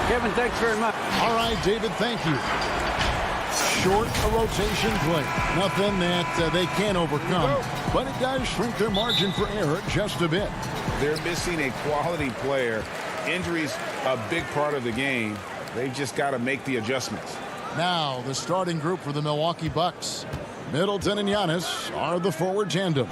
Kevin, thanks very much. All right, David, thank you. Short a rotation play. Nothing that they can't overcome, but it does shrink their margin for error just a bit. They're missing a quality player. Injuries a big part of the game. They've just got to make the adjustments. Now the starting group for the Milwaukee Bucks. Middleton and Giannis are the forward tandem.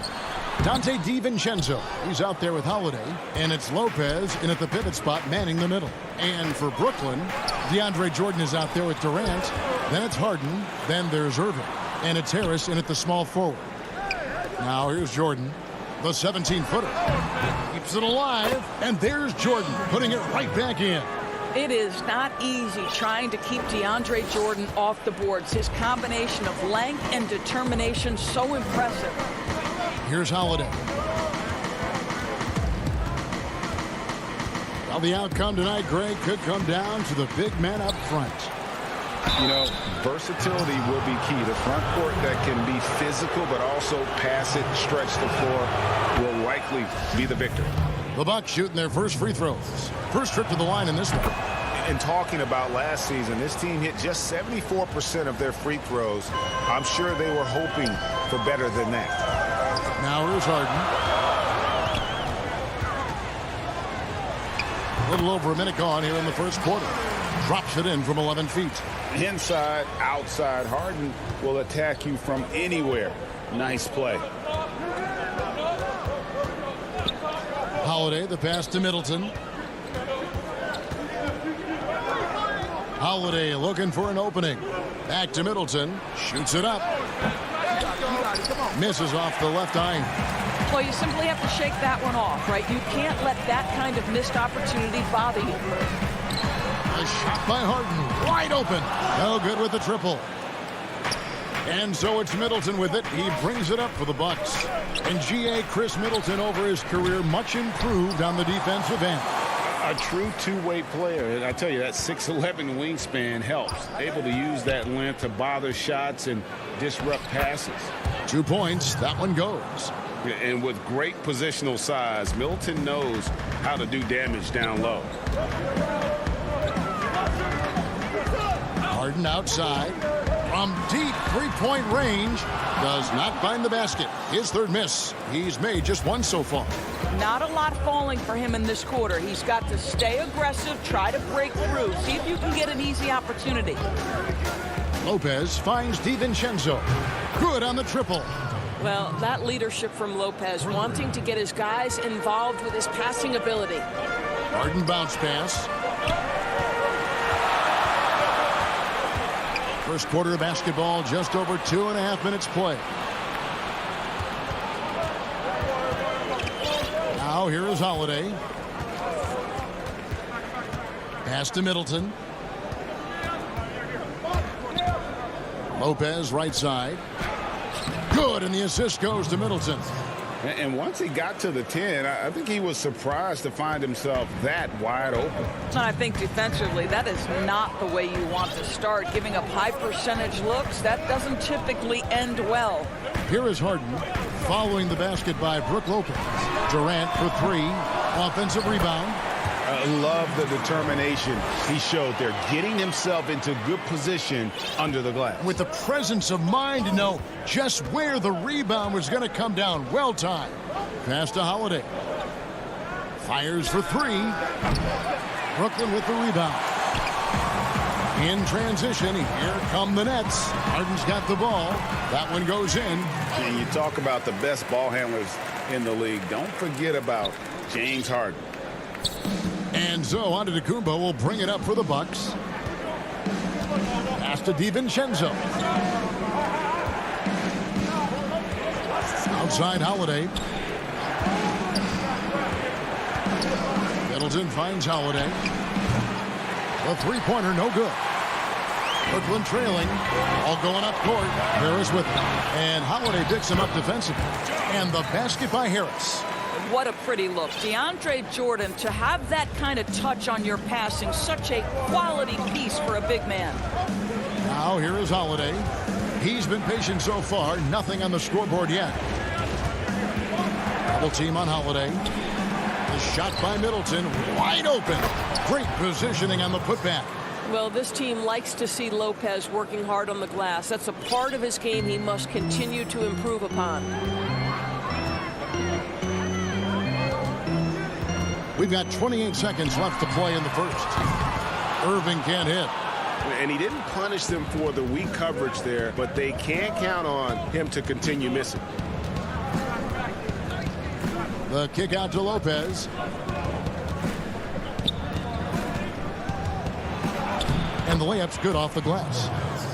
Dante DiVincenzo, he's out there with Holiday, and it's Lopez in at the pivot spot manning the middle. And for Brooklyn, DeAndre Jordan is out there with Durant, then it's Harden, then there's Irving, and it's Harris in at the small forward. Now here's Jordan, the 17-footer. Keeps it alive, and there's Jordan putting it right back in. It is not easy trying to keep DeAndre Jordan off the boards. His combination of length and determination, so impressive. Here's Holiday. Well, the outcome tonight, Greg, could come down to the big man up front. You know, versatility will be key. The front court that can be physical but also pass it, stretch the floor will likely be the victor. The Bucks shooting their first free throws. First trip to the line in this one. And talking about last season, this team hit just 74% of their free throws. I'm sure they were hoping for better than that. Now here's Harden. A little over a minute gone here in the first quarter. Drops it in from 11 feet. Inside, outside, Harden will attack you from anywhere. Nice play. Holiday, the pass to Middleton. Holiday looking for an opening. Back to Middleton. Shoots it up. Misses off the left eye. Well, you simply have to shake that one off, right? You can't let that kind of missed opportunity bother you. A shot by Harden. Wide open. No good with the triple. And so it's Middleton with it. He brings it up for the Bucks. And G.A. Chris Middleton over his career much improved on the defensive end. A true two-way player. And I tell you, that 6'11" wingspan helps. Able to use that length to bother shots and disrupt passes. 2 points. That one goes. And with great positional size, Middleton knows how to do damage down low. Harden outside. From deep three-point range. Does not find the basket. His third miss. He's made just one so far. Not a lot falling for him in this quarter. He's got to stay aggressive, try to break through, see if you can get an easy opportunity. Lopez finds DiVincenzo. Good on the triple. Well, that leadership from Lopez, wanting to get his guys involved with his passing ability. Harden bounce pass. First quarter of basketball, just over 2.5 minutes play. Now here is Holiday. Pass to Middleton. Lopez right side. Good, and the assist goes to Middleton. And once he got to the 10, I think he was surprised to find himself that wide open. And I think defensively, that is not the way you want to start. Giving up high percentage looks, that doesn't typically end well. Here is Harden following the basket by Brook Lopez. Durant for three. Offensive rebound. I love the determination he showed there, getting himself into good position under the glass. With the presence of mind to know just where the rebound was going to come down. Well timed. Pass to Holiday. Fires for three. Brooklyn with the rebound. In transition, here come the Nets. Harden's got the ball. That one goes in. And you talk about the best ball handlers in the league. Don't forget about James Harden. And so Antetokounmpo will bring it up for the Bucks. Pass to DiVincenzo. Outside Holiday. Middleton finds Holiday. The three-pointer no good. Brooklyn trailing. All going up court. Harris with it. And Holiday picks him up defensively. And the basket by Harris. What a pretty look. DeAndre Jordan, to have that kind of touch on your passing, such a quality piece for a big man. Now here is Holiday. He's been patient so far. Nothing on the scoreboard yet. Double team on Holiday. The shot by Middleton, wide open. Great positioning on the putback. Well, this team likes to see Lopez working hard on the glass. That's a part of his game he must continue to improve upon. We've got 28 seconds left to play in the first. Irving can't hit. And he didn't punish them for the weak coverage there, but they can't count on him to continue missing. The kick out to Lopez. And the layup's good off the glass.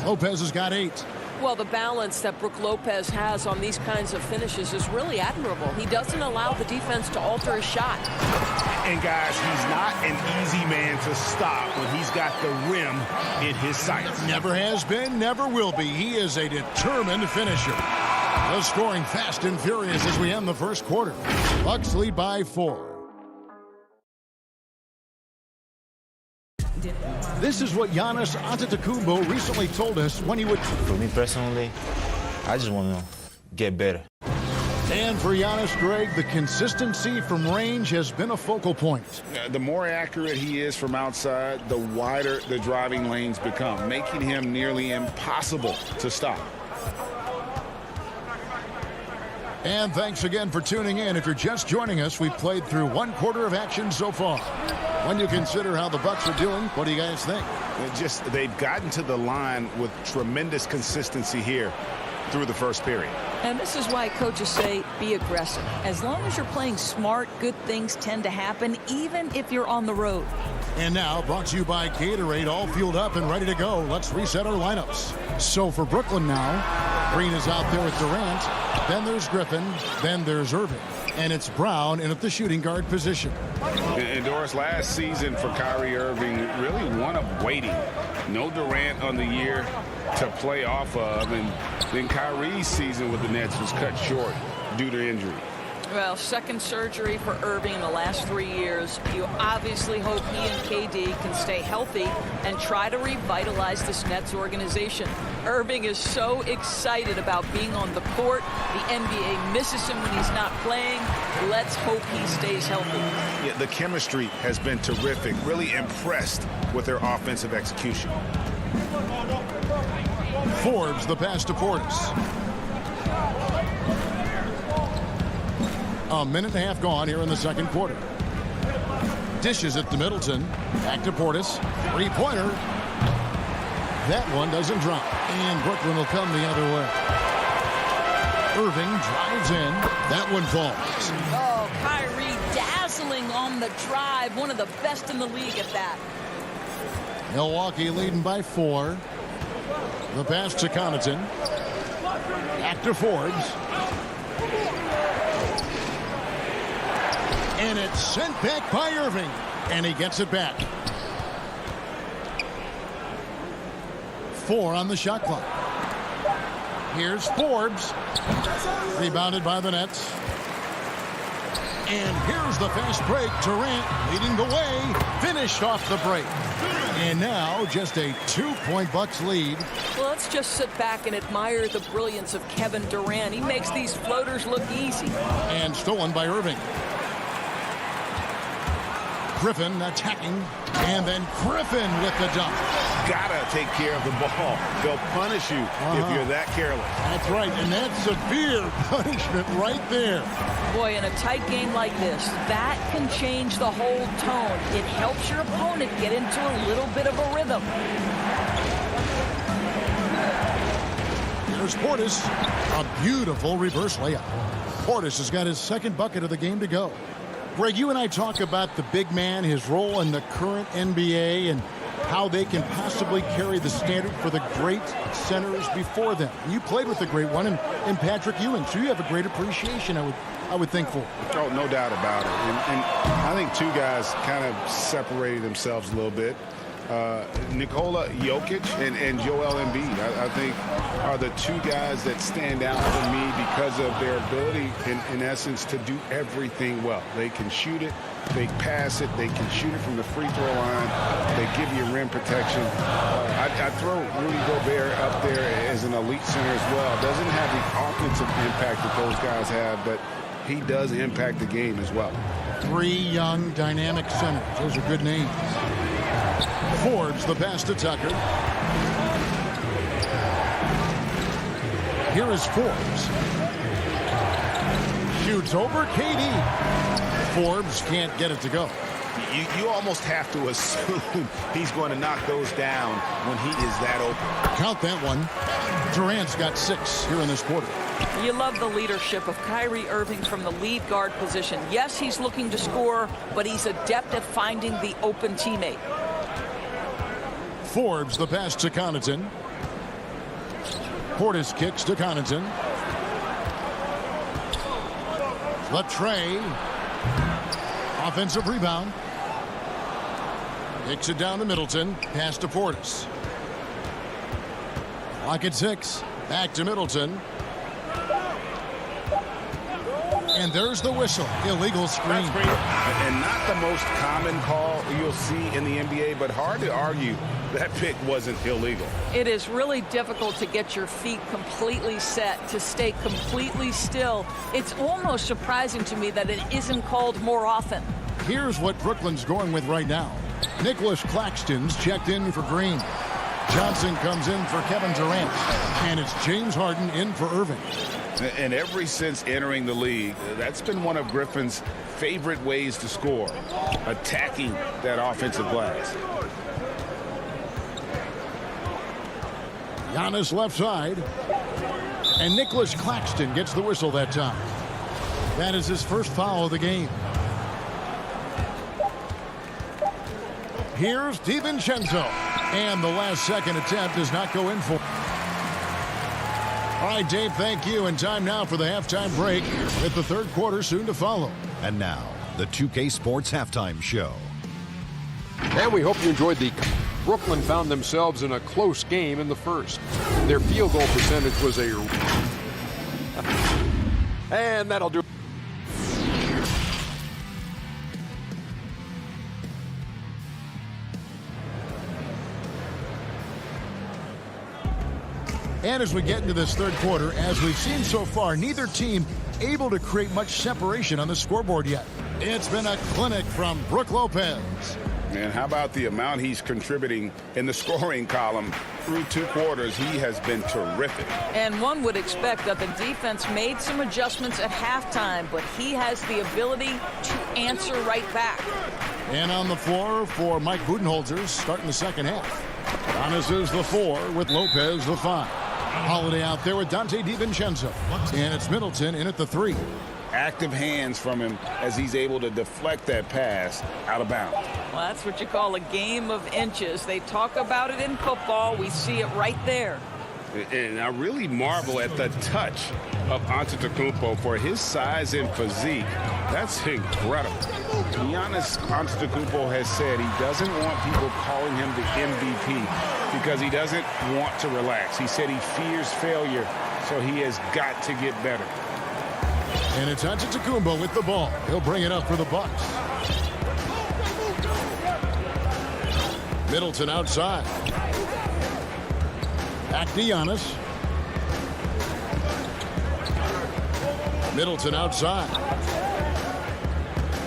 Lopez has got 8. Well, the balance that Brook Lopez has on these kinds of finishes is really admirable. He doesn't allow the defense to alter his shot. And guys, he's not an easy man to stop when he's got the rim in his sights. Never has been, never will be. He is a determined finisher. The scoring fast and furious as we end the first quarter. Bucks lead by 4. This is what Giannis Antetokounmpo recently told us when he would... For me personally, I just want to get better. And for Giannis, Greg, the consistency from range has been a focal point. The more accurate he is from outside, the wider the driving lanes become, making him nearly impossible to stop. And thanks again for tuning in. If you're just joining us, we've played through 1 quarter of action so far. When you consider how the Bucks are doing, what do you guys think? They've gotten to the line with tremendous consistency here through the first period. And this is why coaches say be aggressive. As long as you're playing smart, good things tend to happen, even if you're on the road. And now, brought to you by Gatorade, all fueled up and ready to go. Let's reset our lineups. So for Brooklyn now, Green is out there with Durant. Then there's Griffin. Then there's Irving. And it's Brown in at the shooting guard position. And Doris, last season for Kyrie Irving, really one of waiting. No Durant on the year to play off of. And then Kyrie's season with the Nets was cut short due to injury. Well, second surgery for Irving in the last 3 years. You obviously hope he and KD can stay healthy and try to revitalize this Nets organization. Irving is so excited about being on the court. The NBA misses him when he's not playing. Let's hope he stays healthy. Yeah, the chemistry has been terrific. Really impressed with their offensive execution. Forbes the pass to Portis. A minute and a half gone here in the second quarter. Dishes it to Middleton. Back to Portis. Three-pointer. That one doesn't drop. And Brooklyn will come the other way. Irving drives in. That one falls. Oh, Kyrie dazzling on the drive. One of the best in the league at that. Milwaukee leading by 4. The pass to Connaughton. Back to Forbes. And it's sent back by Irving. And he gets it back. 4 on the shot clock. Here's Forbes. Rebounded by the Nets. And here's the fast break. Durant leading the way. Finished off the break. And now just a 2-point Bucks lead. Well, let's just sit back and admire the brilliance of Kevin Durant. He makes these floaters look easy. And stolen by Irving. Griffin attacking, and then Griffin with the dunk. Gotta take care of the ball. They'll punish you if you're that careless. That's right, and that's severe punishment right there. Boy, in a tight game like this, that can change the whole tone. It helps your opponent get into a little bit of a rhythm. There's Portis, a beautiful reverse layup. Portis has got his second bucket of the game to go. Greg, you and I talk about the big man, his role in the current NBA, and how they can possibly carry the standard for the great centers before them. And you played with the great one in Patrick Ewing, so you have a great appreciation, I would think, for. Oh, no doubt about it. And I think two guys kind of separated themselves a little bit. Nikola Jokic and Joel Embiid, I think, are the two guys that stand out for me because of their ability, in essence, to do everything well. They can shoot it, they pass it, they can shoot it from the free throw line, they give you rim protection. I throw Rudy Gobert up there as an elite center as well. Doesn't have the offensive impact that those guys have, but he does impact the game as well. Three young, dynamic centers. Those are good names. Forbes, the pass to Tucker. Here is Forbes. Shoots over KD. Forbes can't get it to go. You almost have to assume he's going to knock those down when he is that open. Count that one. Durant's got 6 here in this quarter. You love the leadership of Kyrie Irving from the lead guard position. Yes, he's looking to score, but he's adept at finding the open teammate. Forbes, the pass to Connaughton. Portis kicks to Connaughton. Latrey. Offensive rebound. Kicks it down to Middleton. Pass to Portis. Clock at 6. Back to Middleton. And there's the whistle. Illegal screen. And not the most common call you'll see in the NBA, but hard to argue that pick wasn't illegal. It is really difficult to get your feet completely set, to stay completely still. It's almost surprising to me that it isn't called more often. Here's what Brooklyn's going with right now. Nicholas Claxton's checked in for Green. Johnson comes in for Kevin Durant. And it's James Harden in for Irving. And ever since entering the league, that's been one of Griffin's favorite ways to score, attacking that offensive glass. Giannis left side. And Nicholas Claxton gets the whistle that time. That is his first foul of the game. Here's DiVincenzo. And the last second attempt does not go in for. All right, Dave, thank you. And time now for the halftime break with the third quarter soon to follow. And now, the 2K Sports Halftime Show. And we hope you enjoyed the... Brooklyn found themselves in a close game in the first. Their field goal percentage was a... And that'll do... And as we get into this third quarter, as we've seen so far, neither team able to create much separation on the scoreboard yet. It's been a clinic from Brook Lopez. And how about the amount he's contributing in the scoring column through 2 quarters? He has been terrific. And one would expect that the defense made some adjustments at halftime, but he has the ability to answer right back. And on the floor for Mike Budenholzer starting the second half. Giannis is the 4 with Lopez the 5. Holiday out there with Dante DiVincenzo. And it's Middleton in at the 3. Active hands from him as he's able to deflect that pass out of bounds. Well, that's what you call a game of inches. They talk about it in football. We see it right there. And I really marvel at the touch of Antetokounmpo for his size and physique. That's incredible. Giannis Antetokounmpo has said he doesn't want people calling him the MVP because he doesn't want to relax. He said he fears failure, so he has got to get better. And it's Antetokounmpo with the ball. He'll bring it up for the Bucks. Middleton outside. Back to Giannis. Middleton outside.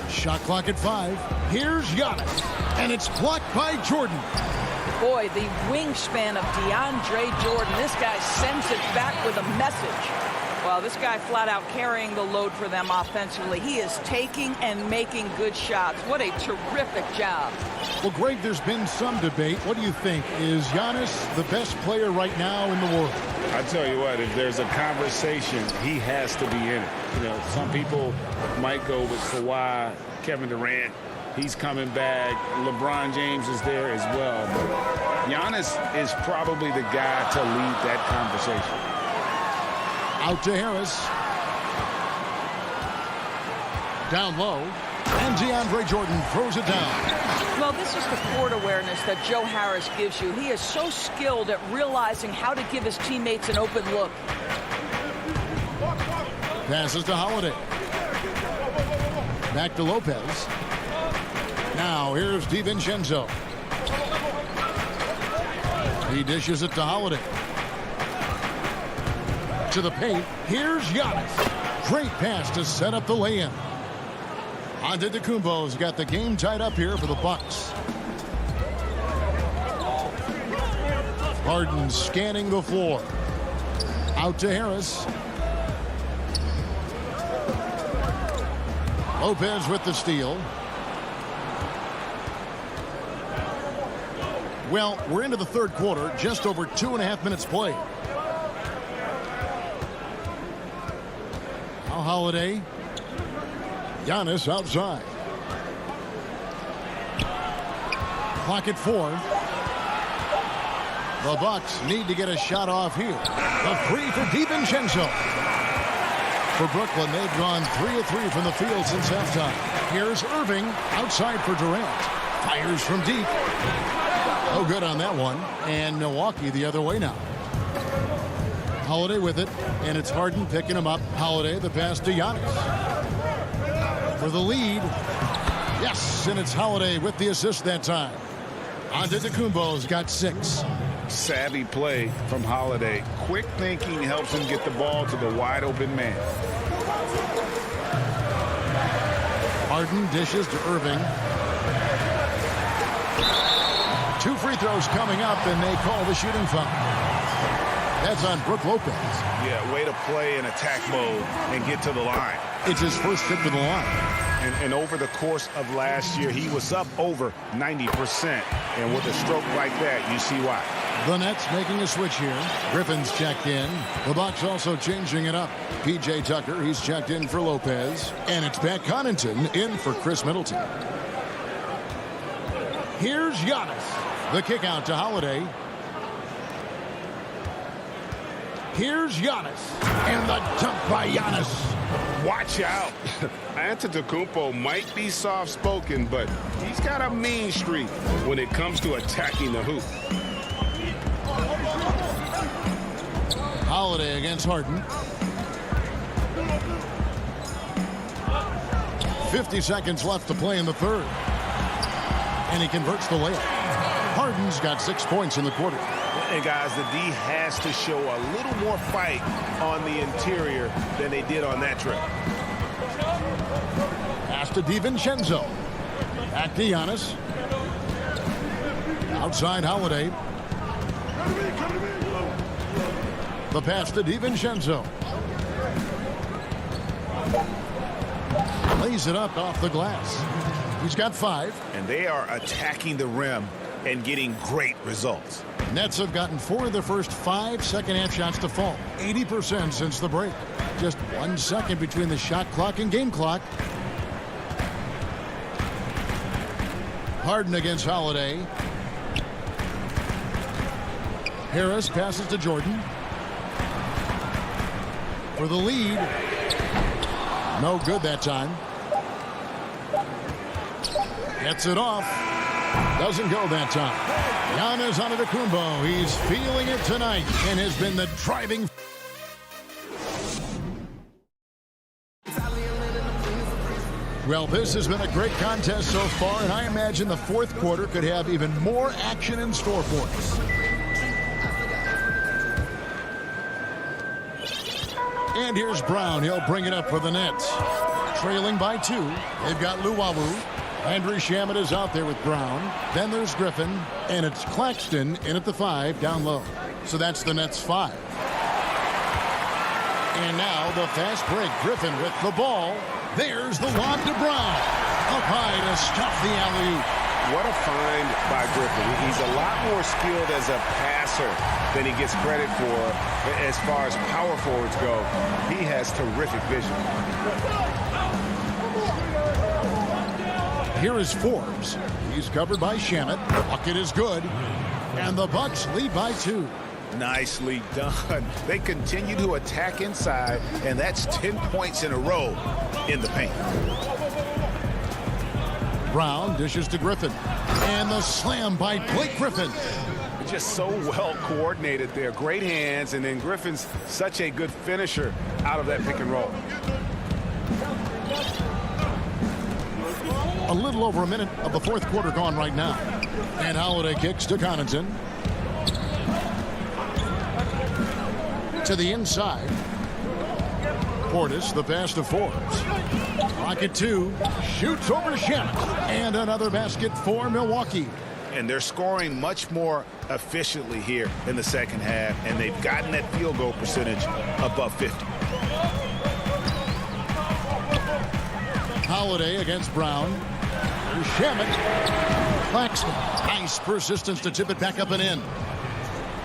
Shot clock at 5. Here's Giannis. And it's blocked by Jordan. Boy, the wingspan of DeAndre Jordan. This guy sends it back with a message. Well, this guy flat out carrying the load for them offensively. He is taking and making good shots. What a terrific job. Well, Greg, there's been some debate. What do you think? Is Giannis the best player right now in the world? I tell you what, if there's a conversation, he has to be in it. You know, some people might go with Kawhi, Kevin Durant. He's coming back. LeBron James is there as well. But Giannis is probably the guy to lead that conversation. Out to Harris. Down low. And DeAndre Jordan throws it down. Well, this is the court awareness that Joe Harris gives you. He is so skilled at realizing how to give his teammates an open look. Passes to Holiday. Back to Lopez. Now here's DiVincenzo. He dishes it to Holiday. To the paint. Here's Giannis. Great pass to set up the lay-in. Antetokounmpo's got the game tied up here for the Bucks. Harden scanning the floor. Out to Harris. Lopez with the steal. Well, we're into the third quarter, just over 2.5 minutes played. Now Holiday. Giannis outside. Clock at 4. The Bucks need to get a shot off here. A three for DiVincenzo. For Brooklyn, they've gone 3 of 3 from the field since halftime. Here's Irving outside for Durant. Fires from deep. No good on that one. And Milwaukee the other way now. Holiday with it, and it's Harden picking him up. Holiday, the pass to Giannis. For the lead. Yes, and it's Holiday with the assist that time. Antetokounmpo's got 6. Savvy play from Holiday. Quick thinking helps him get the ball to the wide open man. Harden dishes to Irving. 2 free throws coming up, and they call the shooting foul. That's on Brook Lopez. Yeah, way to play in attack mode and get to the line. It's his first trip to the line. And over the course of last year, he was up over 90%. And with a stroke like that, you see why. The Nets making a switch here. Griffin's checked in. The Bucks also changing it up. P.J. Tucker, he's checked in for Lopez. And it's Pat Connaughton in for Chris Middleton. Here's Giannis. The kick out to Holiday. Here's Giannis. And the dunk by Giannis. Watch out. Antetokounmpo might be soft-spoken, but he's got a mean streak when it comes to attacking the hoop. Holiday against Harden. 50 seconds left to play in the third. And he converts the layup. Harden's got 6 points in the quarter. And guys, the D has to show a little more fight on the interior than they did on that trip. Pass to DiVincenzo. Back to Giannis. Outside Holiday. The pass to DiVincenzo. Lays it up off the glass. He's got 5. And they are attacking the rim and getting great results. Nets have gotten 4 of the first 5 second-half shots to fall. 80% since the break. Just 1 second between the shot clock and game clock. Harden against Holiday. Harris passes to Jordan. For the lead. No good that time. Gets it off. Doesn't go that time. Giannis Antetokounmpo. He's feeling it tonight and has been the driving. Well, this has been a great contest so far, and I imagine the fourth quarter could have even more action in store for us. And here's Brown. He'll bring it up for the Nets. Trailing by 2. They've got Luwawu. Andrew Shamet is out there with Brown. Then there's Griffin. And it's Claxton in at the 5 down low. So that's the Nets 5. And now the fast break. Griffin with the ball. There's the lob to Brown. Up high to stop the alley-oop. What a find by Griffin. He's a lot more skilled as a passer than he gets credit for as far as power forwards go. He has terrific vision. Here is Forbes. He's covered by Shamet. Bucket is good. And the Bucks lead by 2. Nicely done. They continue to attack inside, and that's 10 points in a row in the paint. Brown dishes to Griffin. And the slam by Blake Griffin. Just so well coordinated there. Great hands, and then Griffin's such a good finisher out of that pick and roll. A little over a minute of the fourth quarter gone right now. And Holiday kicks to Connaughton. To the inside. Portis, the pass to Forbes. Rocket 2, shoots over Shamet. And another basket for Milwaukee. And they're scoring much more efficiently here in the second half, and they've gotten that field goal percentage above 50. Holiday against Brown. Here's Shamet. Claxton. Nice persistence to tip it back up and in.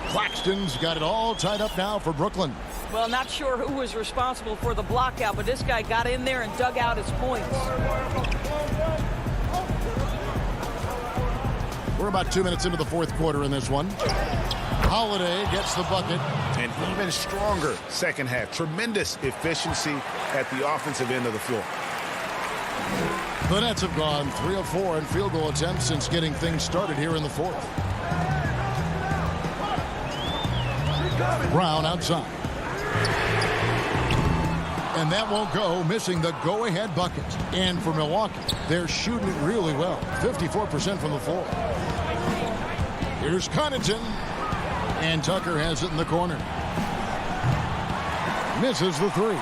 Claxton's got it all tied up now for Brooklyn. Well, not sure who was responsible for the block out, but this guy got in there and dug out his points. We're about 2 minutes into the fourth quarter in this one. Holiday gets the bucket. An even stronger second half. Tremendous efficiency at the offensive end of the floor. The Nets have gone 3 of 4 in field goal attempts since getting things started here in the fourth. Brown outside. And that won't go, missing the go-ahead bucket. And for Milwaukee, they're shooting it really well. 54% from the floor. Here's Connaughton. And Tucker has it in the corner. Misses the three.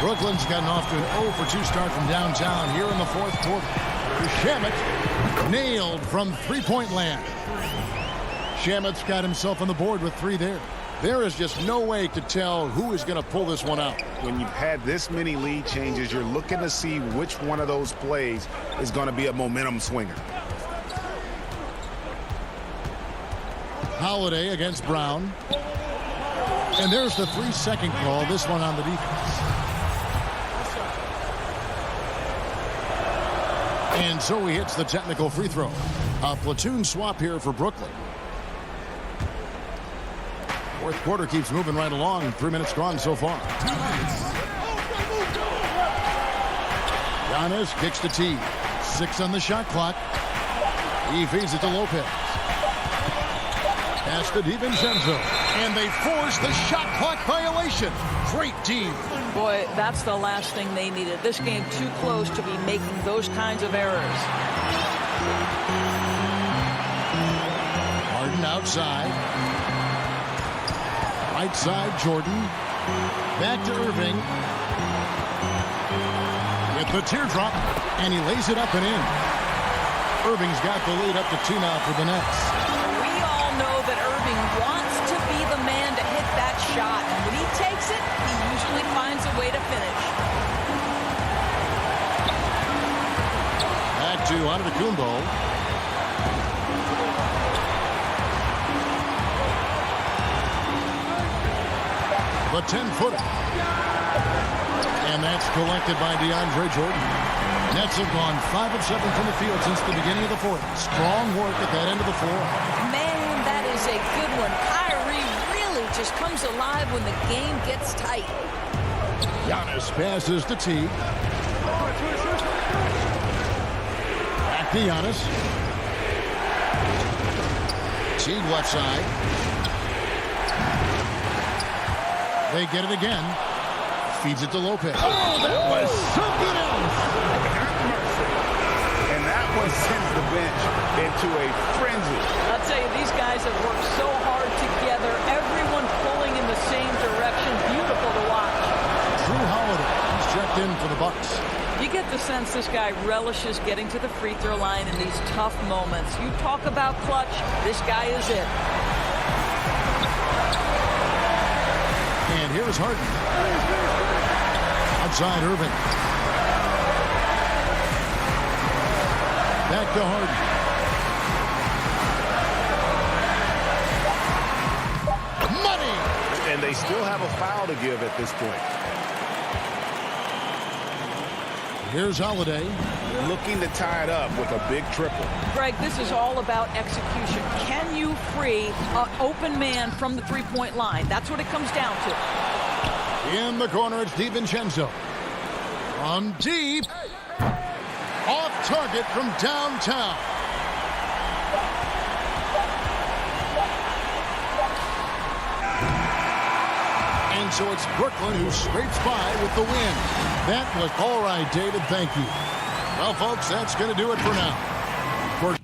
Brooklyn's gotten off to an 0 for 2 start from downtown here in the fourth quarter. Shamet nailed from three-point land. Shamet's got himself on the board with 3 there. There is just no way to tell who is going to pull this one out. When you've had this many lead changes, you're looking to see which one of those plays is going to be a momentum swinger. Holiday against Brown. And there's the 3-second call, this one on the defense. And so he hits the technical free throw. A platoon swap here for Brooklyn. Fourth quarter keeps moving right along. 3 minutes gone so far. Giannis kicks the tee. 6 on the shot clock. He feeds it to Lopez. Pass to DiVincenzo. And they force the shot clock violation. Great team. Boy, that's the last thing they needed. This game too close to be making those kinds of errors. Harden outside. Right side, Jordan. Back to Irving. With the teardrop, and he lays it up and in. Irving's got the lead up to 2 now for the Nets. We all know that Irving wants to be the man to hit that shot. And when he takes it, he usually finds a way to finish. Back to Antetokounmpo. The 10-footer. And that's collected by DeAndre Jordan. Nets have gone 5 of 7 from the field since the beginning of the fourth. Strong work at that end of the floor. Man, that is a good one. Kyrie really just comes alive when the game gets tight. Giannis passes to Teague. Back to Giannis. Teague left side. They get it again. Feeds it to Lopez. Oh, that was something else. And that one sends the bench into a frenzy. I'll tell you, these guys have worked so hard together. Everyone pulling in the same direction. Beautiful to watch. Drew Holiday. He's checked in for the Bucks. You get the sense this guy relishes getting to the free throw line in these tough moments. You talk about clutch, this guy is it. And here's Harden. Outside Irving. Back to Harden. Money! And they still have a foul to give at this point. Here's Holiday. Looking to tie it up with a big triple. Greg, this is all about execution. Can you free an open man from the three-point line? That's what it comes down to. In the corner, it's DiVincenzo. From deep. Off target from downtown. And so it's Brooklyn who scrapes by with the win. That was all right, David. Thank you. Well, folks, that's going to do it for now. For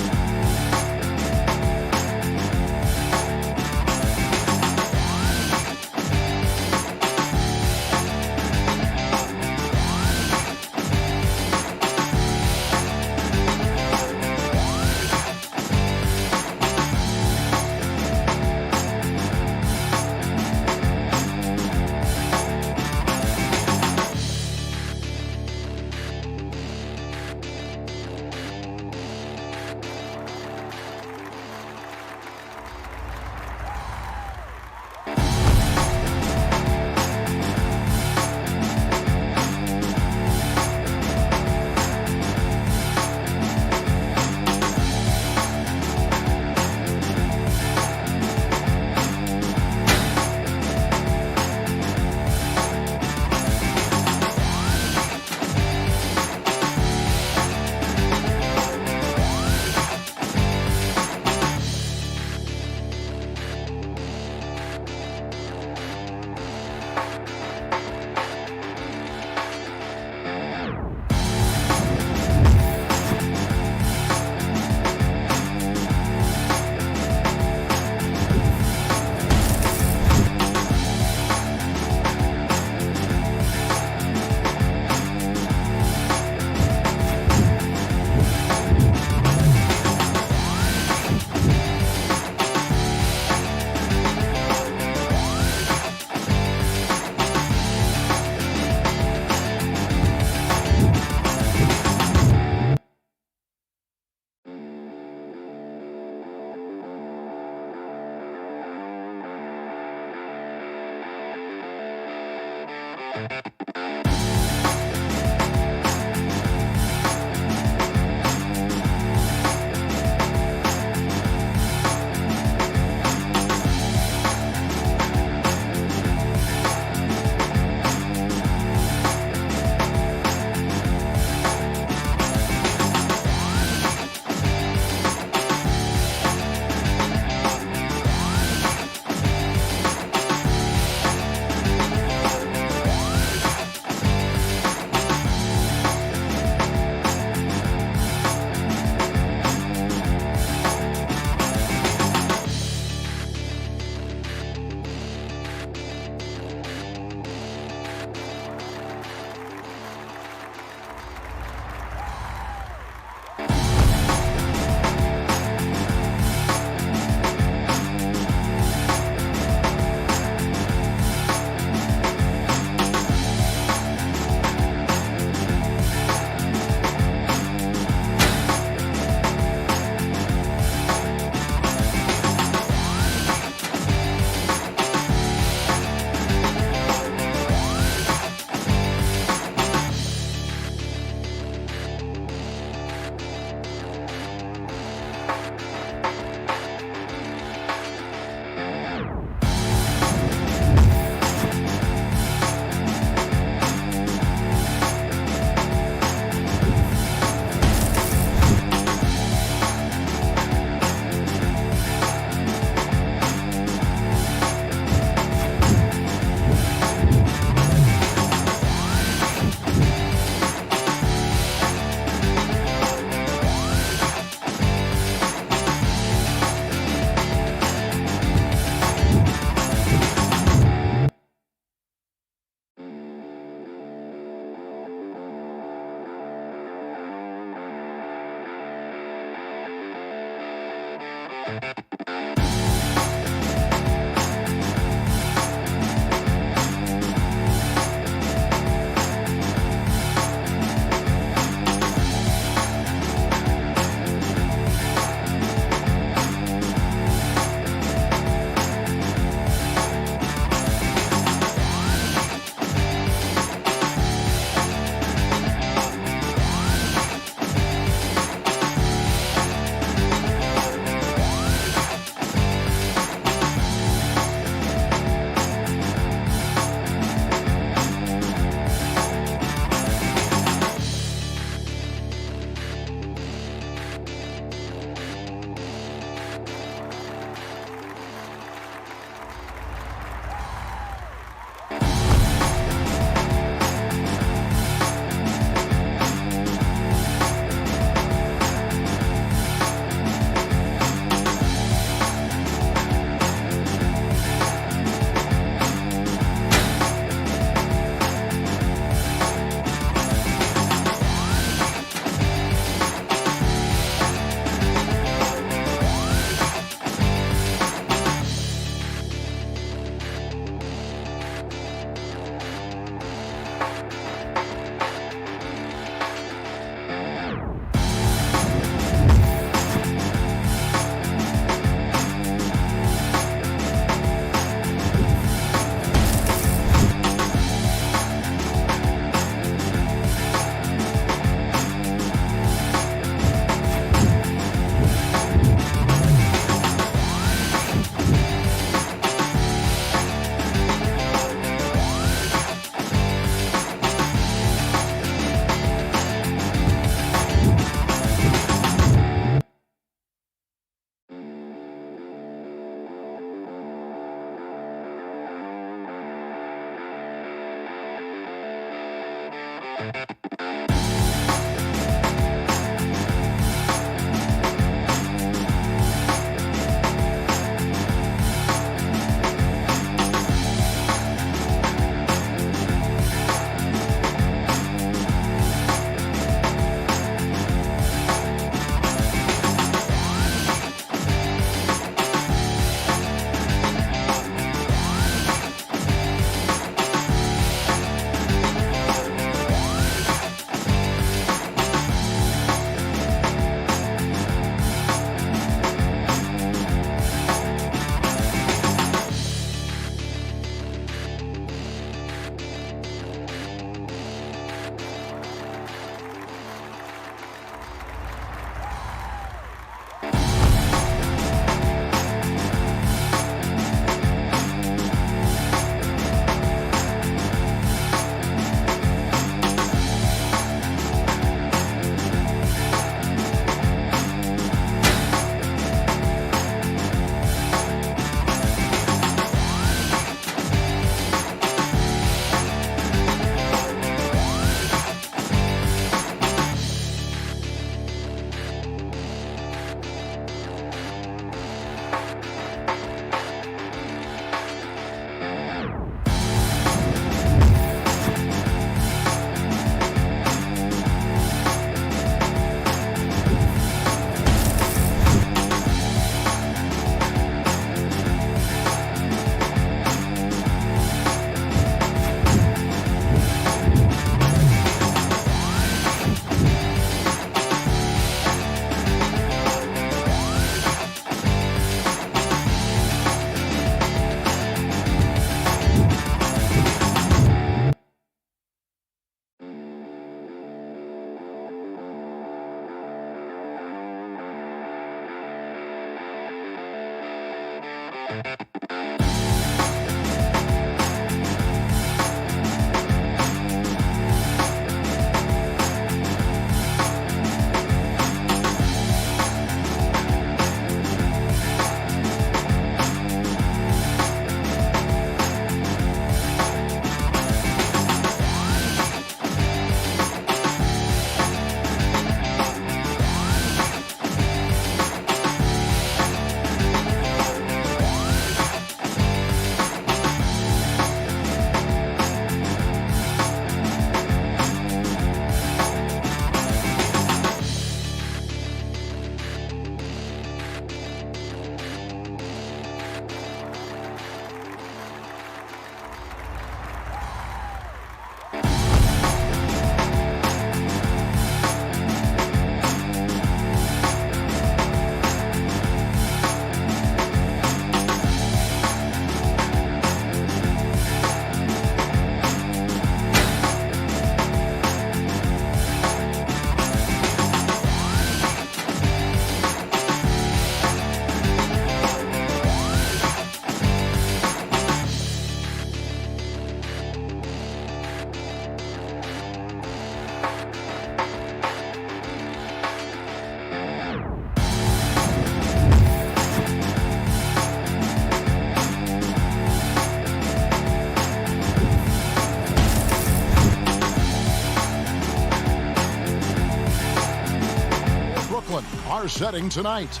Our setting tonight.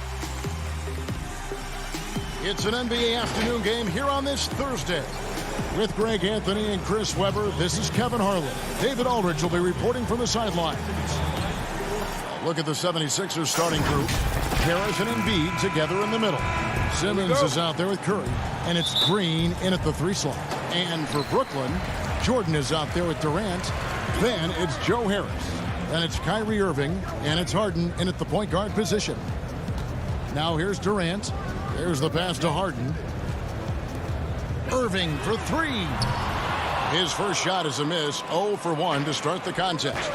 It's an NBA afternoon game here on this Thursday. With Greg Anthony and Chris Webber, this is Kevin Harlan. David Aldridge will be reporting from the sidelines. Look at the 76ers starting group. Harris and Embiid together in the middle. Simmons is out there with Curry, and it's Green in at the 3 slot. And for Brooklyn, Jordan is out there with Durant. Then it's Joe Harris. And it's Kyrie Irving, and it's Harden in at the point guard position. Now here's Durant. Here's the pass to Harden. Irving for 3. His first shot is a miss. 0 for 1 to start the contest.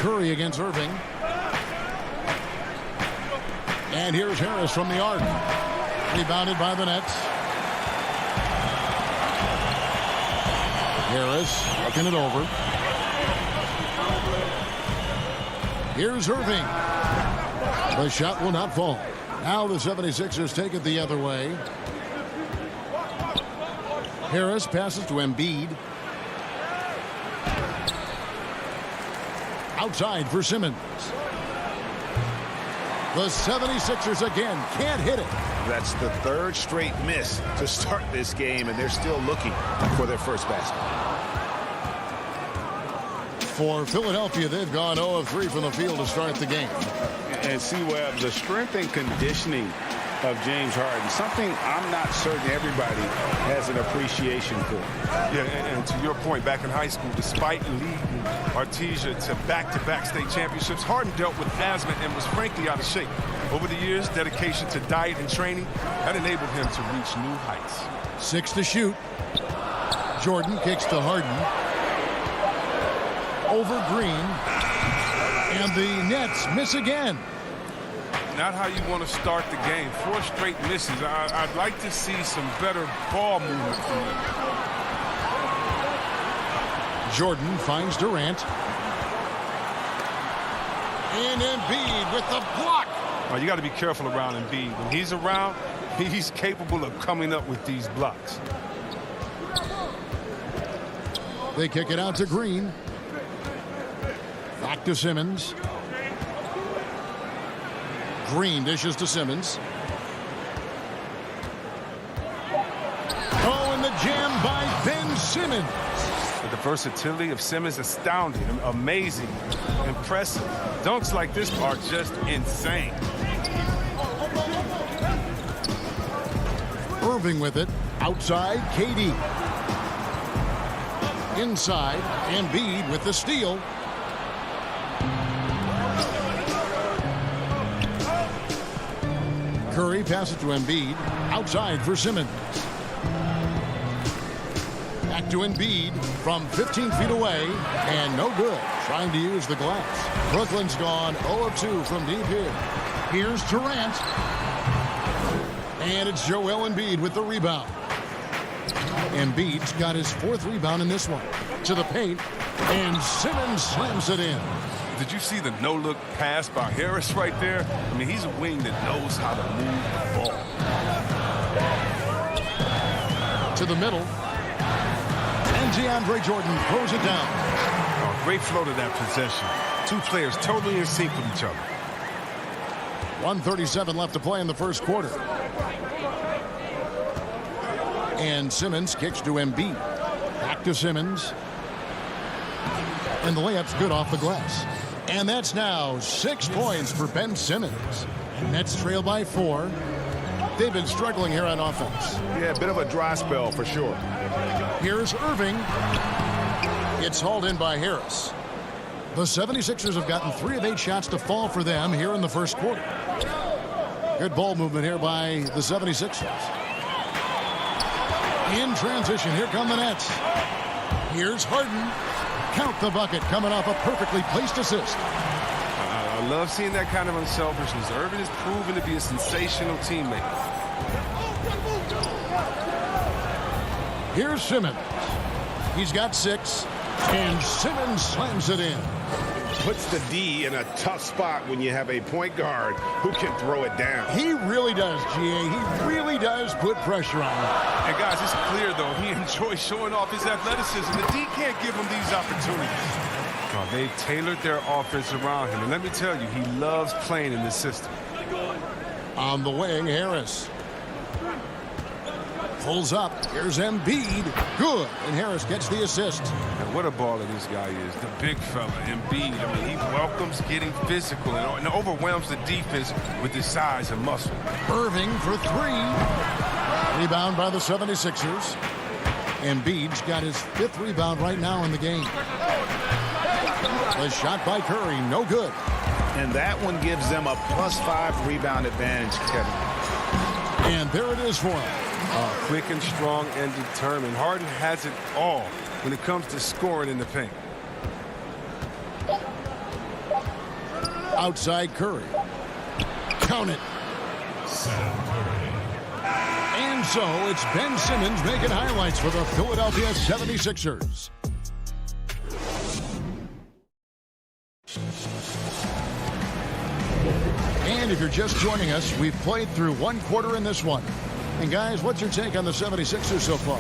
Curry against Irving. And here's Harris from the arc. Rebounded by the Nets. Harris looking it over. Here's Irving. The shot will not fall. Now the 76ers take it the other way. Harris passes to Embiid. Outside for Simmons. The 76ers again can't hit it. That's the third straight miss to start this game, and they're still looking for their first basket. For Philadelphia, they've gone 0 of 3 from the field to start the game. And see, Webb, the strength and conditioning of James Harden, something I'm not certain everybody has an appreciation for. Yeah, and to your point, back in high school, despite leading Artesia to back-to-back state championships, Harden dealt with asthma and was frankly out of shape. Over the years, dedication to diet and training that enabled him to reach new heights. 6 to shoot. Jordan kicks to Harden. Over Green. And the Nets miss again. Not how you want to start the game. 4 straight misses. I'd like to see some better ball movement from them. Jordan finds Durant. And Embiid with the block. Oh, you got to be careful around Embiid. When he's around, he's capable of coming up with these blocks. They kick it out to Green. Back to Simmons. Green dishes to Simmons. Oh, and the jam by Ben Simmons. The versatility of Simmons astounding, amazing, impressive. Dunks like this are just insane. Irving with it. Outside, KD. Inside, Embiid with the steal. Curry passes to Embiid. Outside for Simmons. Back to Embiid from 15 feet away. And no good. Trying to use the glass. Brooklyn's gone 0 of 2 from deep here. Here's Durant. And it's Joel Embiid with the rebound. Embiid's got his 4th rebound in this one. To the paint. And Simmons slams it in. Did you see the no-look pass by Harris right there? I mean, he's a wing that knows how to move the ball. To the middle. And DeAndre Jordan throws it down. Oh, great flow to that possession. 2 players totally in sync with each other. 1:37 left to play in the first quarter. And Simmons kicks to Embiid. Back to Simmons. And the layup's good off the glass. And that's now 6 points for Ben Simmons. Nets trail by 4. They've been struggling here on offense. Yeah, a bit of a dry spell for sure. Here's Irving. It's hauled in by Harris. The 76ers have gotten 3 of 8 shots to fall for them here in the first quarter. Good ball movement here by the 76ers. In transition, here come the Nets. Here's Harden. Count the bucket, coming off a perfectly placed assist. I love seeing that kind of unselfishness. Irving has proven to be a sensational teammate. Here's Simmons. He's got 6, and Simmons slams it in. Puts the D in a tough spot when you have a point guard who can throw it down. He really does, GA. He really does put pressure on him. And guys, it's clear, though, he enjoys showing off his athleticism. The D can't give him these opportunities. Oh, they've tailored their offense around him. And let me tell you, he loves playing in this system. On the wing, Harris. Pulls up. Here's Embiid. Good. And Harris gets the assist. And what a baller this guy is. The big fella, Embiid. I mean, he welcomes getting physical and overwhelms the defense with his size and muscle. Irving for 3. Rebound by the 76ers. Embiid's got his 5th rebound right now in the game. The shot by Curry, no good. And that one gives them a +5 rebound advantage, Kevin. And there it is for him. Quick and strong and determined. Harden has it all when it comes to scoring in the paint. Outside Curry. Count it. And so it's Ben Simmons making highlights for the Philadelphia 76ers. And if you're just joining us, we've played through 1 quarter in this one. And guys, what's your take on the 76ers so far?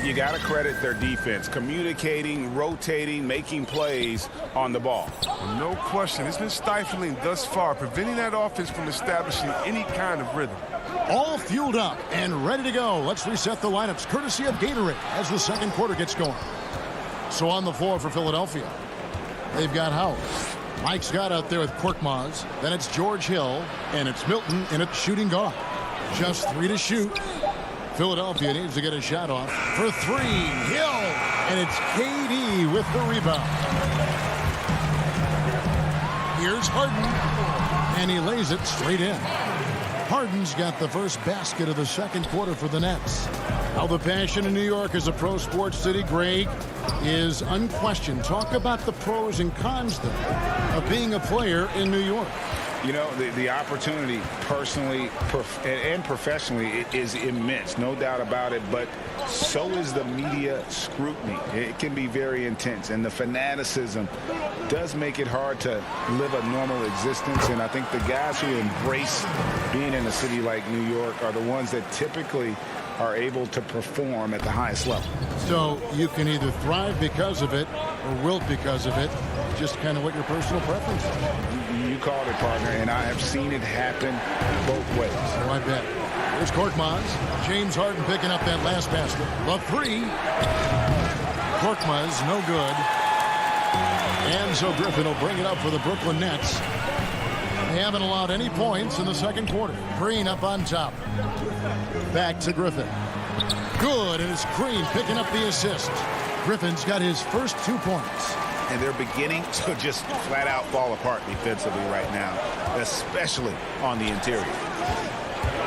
You got to credit their defense, communicating, rotating, making plays on the ball. No question. It's been stifling thus far, preventing that offense from establishing any kind of rhythm. All fueled up and ready to go. Let's reset the lineups courtesy of Gatorade as the second quarter gets going. So on the floor for Philadelphia, they've got Howard. Mike Scott out there with Korkmaz. Then it's George Hill, and it's Milton in at shooting guard. Just 3 to shoot. Philadelphia needs to get a shot off for 3. Hill, and it's KD with the rebound. Here's Harden, and he lays it straight in. Harden's got the first basket of the second quarter for the Nets. How the passion in New York as a pro sports city, Greg, is unquestioned. Talk about the pros and cons, though, of being a player in New York. You know, the opportunity personally and professionally is immense, no doubt about it, but so is the media scrutiny. It can be very intense, and the fanaticism does make it hard to live a normal existence, and I think the guys who embrace being in a city like New York are the ones that typically are able to perform at the highest level. So you can either thrive because of it or wilt because of it, just kind of what your personal preference is. You called it, partner, and I have seen it happen both ways. Oh, I bet. Here's Korkmaz. James Harden picking up that last basket. The 3. Korkmaz, no good. And so Griffin will bring it up for the Brooklyn Nets. They haven't allowed any points in the second quarter. Green up on top. Back to Griffin. Good, and it's Green picking up the assist. Griffin's got his first 2 points. And they're beginning to just flat out fall apart defensively right now, especially on the interior.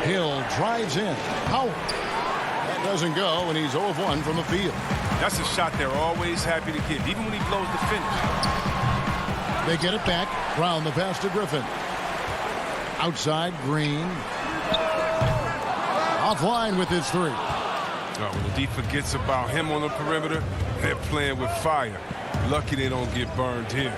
Hill drives in. Howard. That doesn't go, and he's 0 of 1 from the field. That's a shot they're always happy to give, even when he blows the finish. They get it back. Brown the pass to Griffin. Outside, Green. Offline with his 3. When the D forgets about him on the perimeter, they're playing with fire. Lucky they don't get burned here.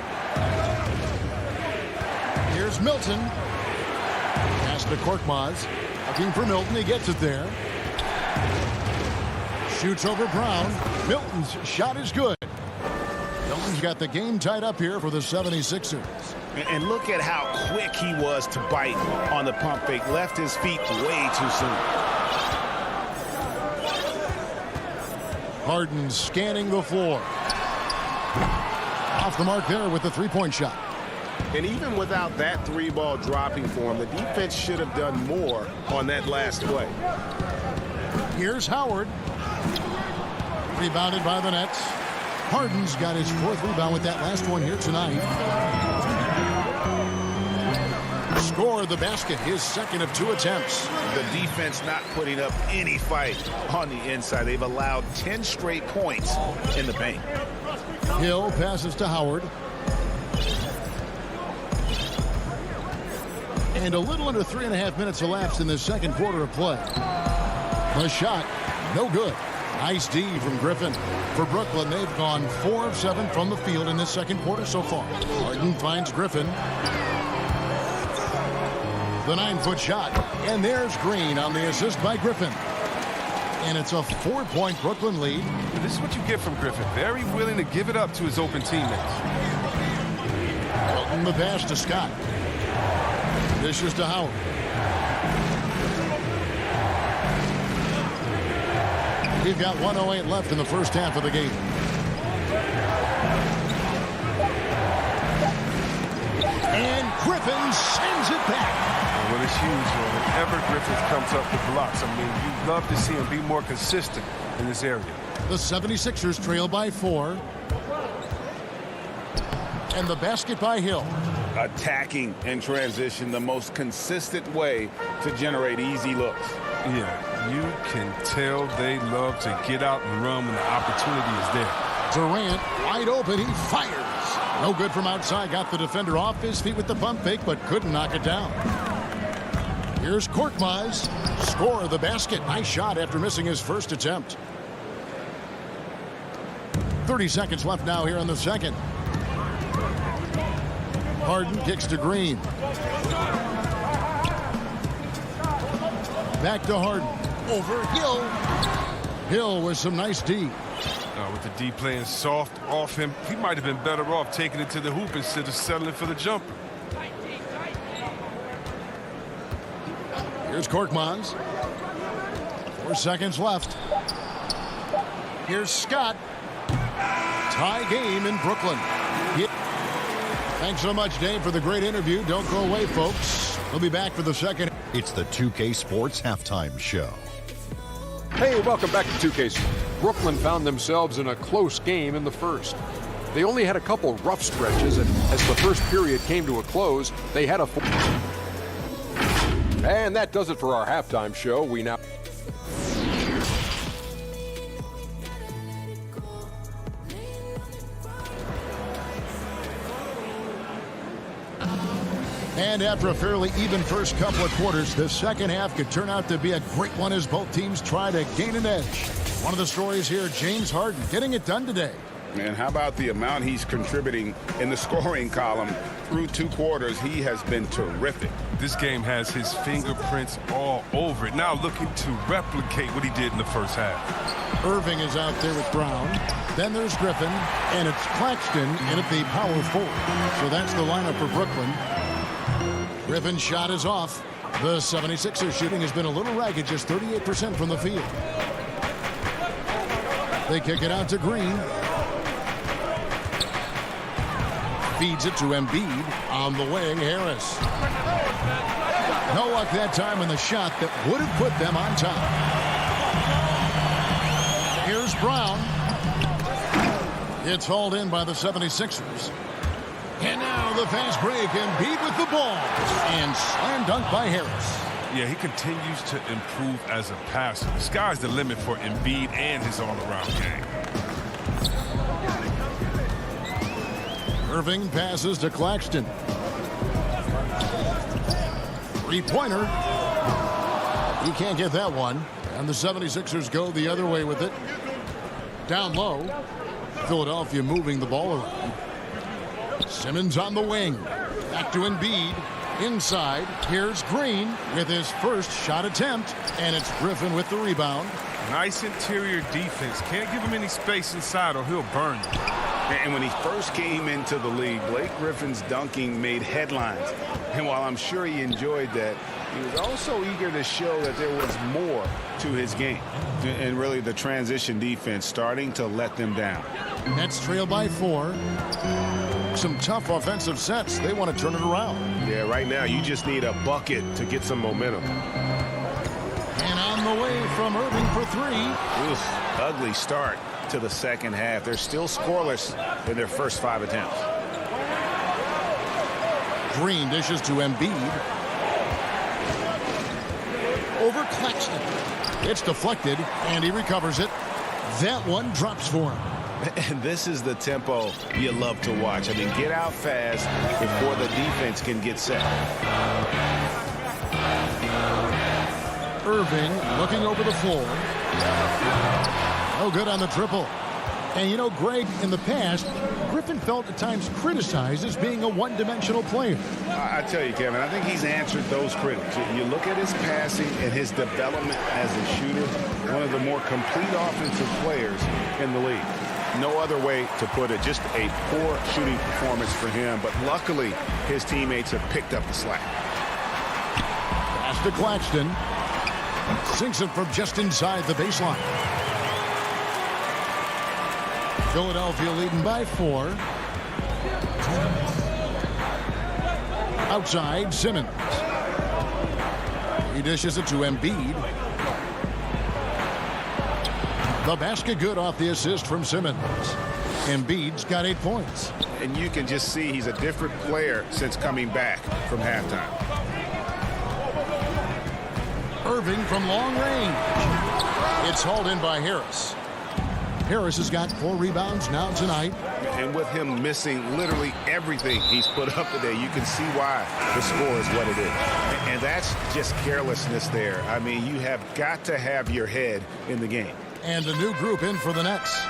Here's Milton. Pass to Korkmaz. Looking for Milton. He gets it there. Shoots over Brown. Milton's shot is good. Milton's got the game tied up here for the 76ers. And look at how quick he was to bite on the pump fake. Left his feet way too soon. Harden scanning the floor. Off the mark there with the 3-point shot. And even without that 3-ball dropping for him, the defense should have done more on that last play. Here's Howard. Rebounded by the Nets. Harden's got his 4th rebound with that last one here tonight. Scored the basket, his 2nd of 2 attempts. The defense not putting up any fight on the inside. They've allowed 10 straight points in the paint. Hill passes to Howard. And a little under 3.5 minutes elapsed in the second quarter of play. The shot, no good. Nice D from Griffin. For Brooklyn, they've gone 4 of 7 from the field in this second quarter so far. Harden finds Griffin. The 9-foot shot. And there's Green on the assist by Griffin. And it's a 4-point Brooklyn lead. This is what you get from Griffin. Very willing to give it up to his open teammates. Milton the pass to Scott. Dishes to Howard. We've got 1:08 left in the first half of the game. And Griffin sends it back. Well, it's huge, man. Whenever Griffin comes up with blocks, I mean, you'd love to see him be more consistent in this area. The 76ers trail by 4. And the basket by Hill. Attacking in transition, the most consistent way to generate easy looks. Yeah, you can tell they love to get out and run when the opportunity is there. Durant wide open, he fires. No good from outside, got the defender off his feet with the pump fake, but couldn't knock it down. Here's Korkmaz. Score the basket. Nice shot after missing his first attempt. 30 seconds left now here in the second. Harden kicks to Green. Back to Harden. Over Hill. Hill with some nice D. With the D playing soft off him, he might have been better off taking it to the hoop instead of settling for the jumper. Here's Korkmaz. 4 seconds left. Here's Scott. Tie game in Brooklyn. Thanks so much, Dave, for the great interview. Don't go away, folks. We'll be back for the second. It's the 2K Sports Halftime Show. Hey, welcome back to 2K. Brooklyn found themselves in a close game in the first. They only had a couple rough stretches, and as the first period came to a close, they had a... And that does it for our halftime show. We now... And after a fairly even first couple of quarters, the second half could turn out to be a great one as both teams try to gain an edge. One of the stories here, James Harden getting it done today. And how about the amount he's contributing in the scoring column through 2 quarters? He has been terrific. This game has his fingerprints all over it. Now looking to replicate what he did in the first half. Irving is out there with Brown. Then there's Griffin, and it's Claxton in at the power forward. So that's the lineup for Brooklyn. Griffin's shot is off. The 76ers shooting has been a little ragged, just 38% from the field. They kick it out to Green. Feeds it to Embiid. On the wing, Harris. No luck that time in the shot that would have put them on top. Here's Brown. It's hauled in by the 76ers. And now the fast break, Embiid with the ball. And slam dunk by Harris. Yeah, he continues to improve as a passer. The sky's the limit for Embiid and his all-around game. Irving passes to Claxton. Three-pointer. He can't get that one. And the 76ers go the other way with it. Down low. Philadelphia moving the ball around. Simmons on the wing. Back to Embiid. Inside. Here's Green with his first shot attempt. And it's Griffin with the rebound. Nice interior defense. Can't give him any space inside or he'll burn you. And when he first came into the league, Blake Griffin's dunking made headlines. And while I'm sure he enjoyed that, he was also eager to show that there was more to his game. And really the transition defense starting to let them down. Nets trail by 4. Some tough offensive sets. They want to turn it around. Yeah, right now you just need a bucket to get some momentum. And on the way from Irving for 3. Oof, ugly start to the second half. They're still scoreless in their first 5 attempts. Green dishes to Embiid. Over Claxton. It's deflected, and he recovers it. That one drops for him. And this is the tempo you love to watch. I mean, get out fast before the defense can get set. Irving looking over the floor. No good on the triple. And you know, Greg, in the past, Griffin felt at times criticized as being a one-dimensional player. I tell you, Kevin, I think he's answered those critics. You look at his passing and his development as a shooter, one of the more complete offensive players in the league. No other way to put it. Just a poor shooting performance for him. But luckily, his teammates have picked up the slack. Pass to Claxton. Sinks it from just inside the baseline. Philadelphia leading by 4. Outside, Simmons. He dishes it to Embiid. The basket good off the assist from Simmons. Embiid's got 8 points. And you can just see he's a different player since coming back from halftime. Irving from long range. It's hauled in by Harris. Harris has got 4 rebounds now tonight. And with him missing literally everything he's put up today, you can see why the score is what it is. And that's just carelessness there. I mean, you have got to have your head in the game. And a new group in for the Nets.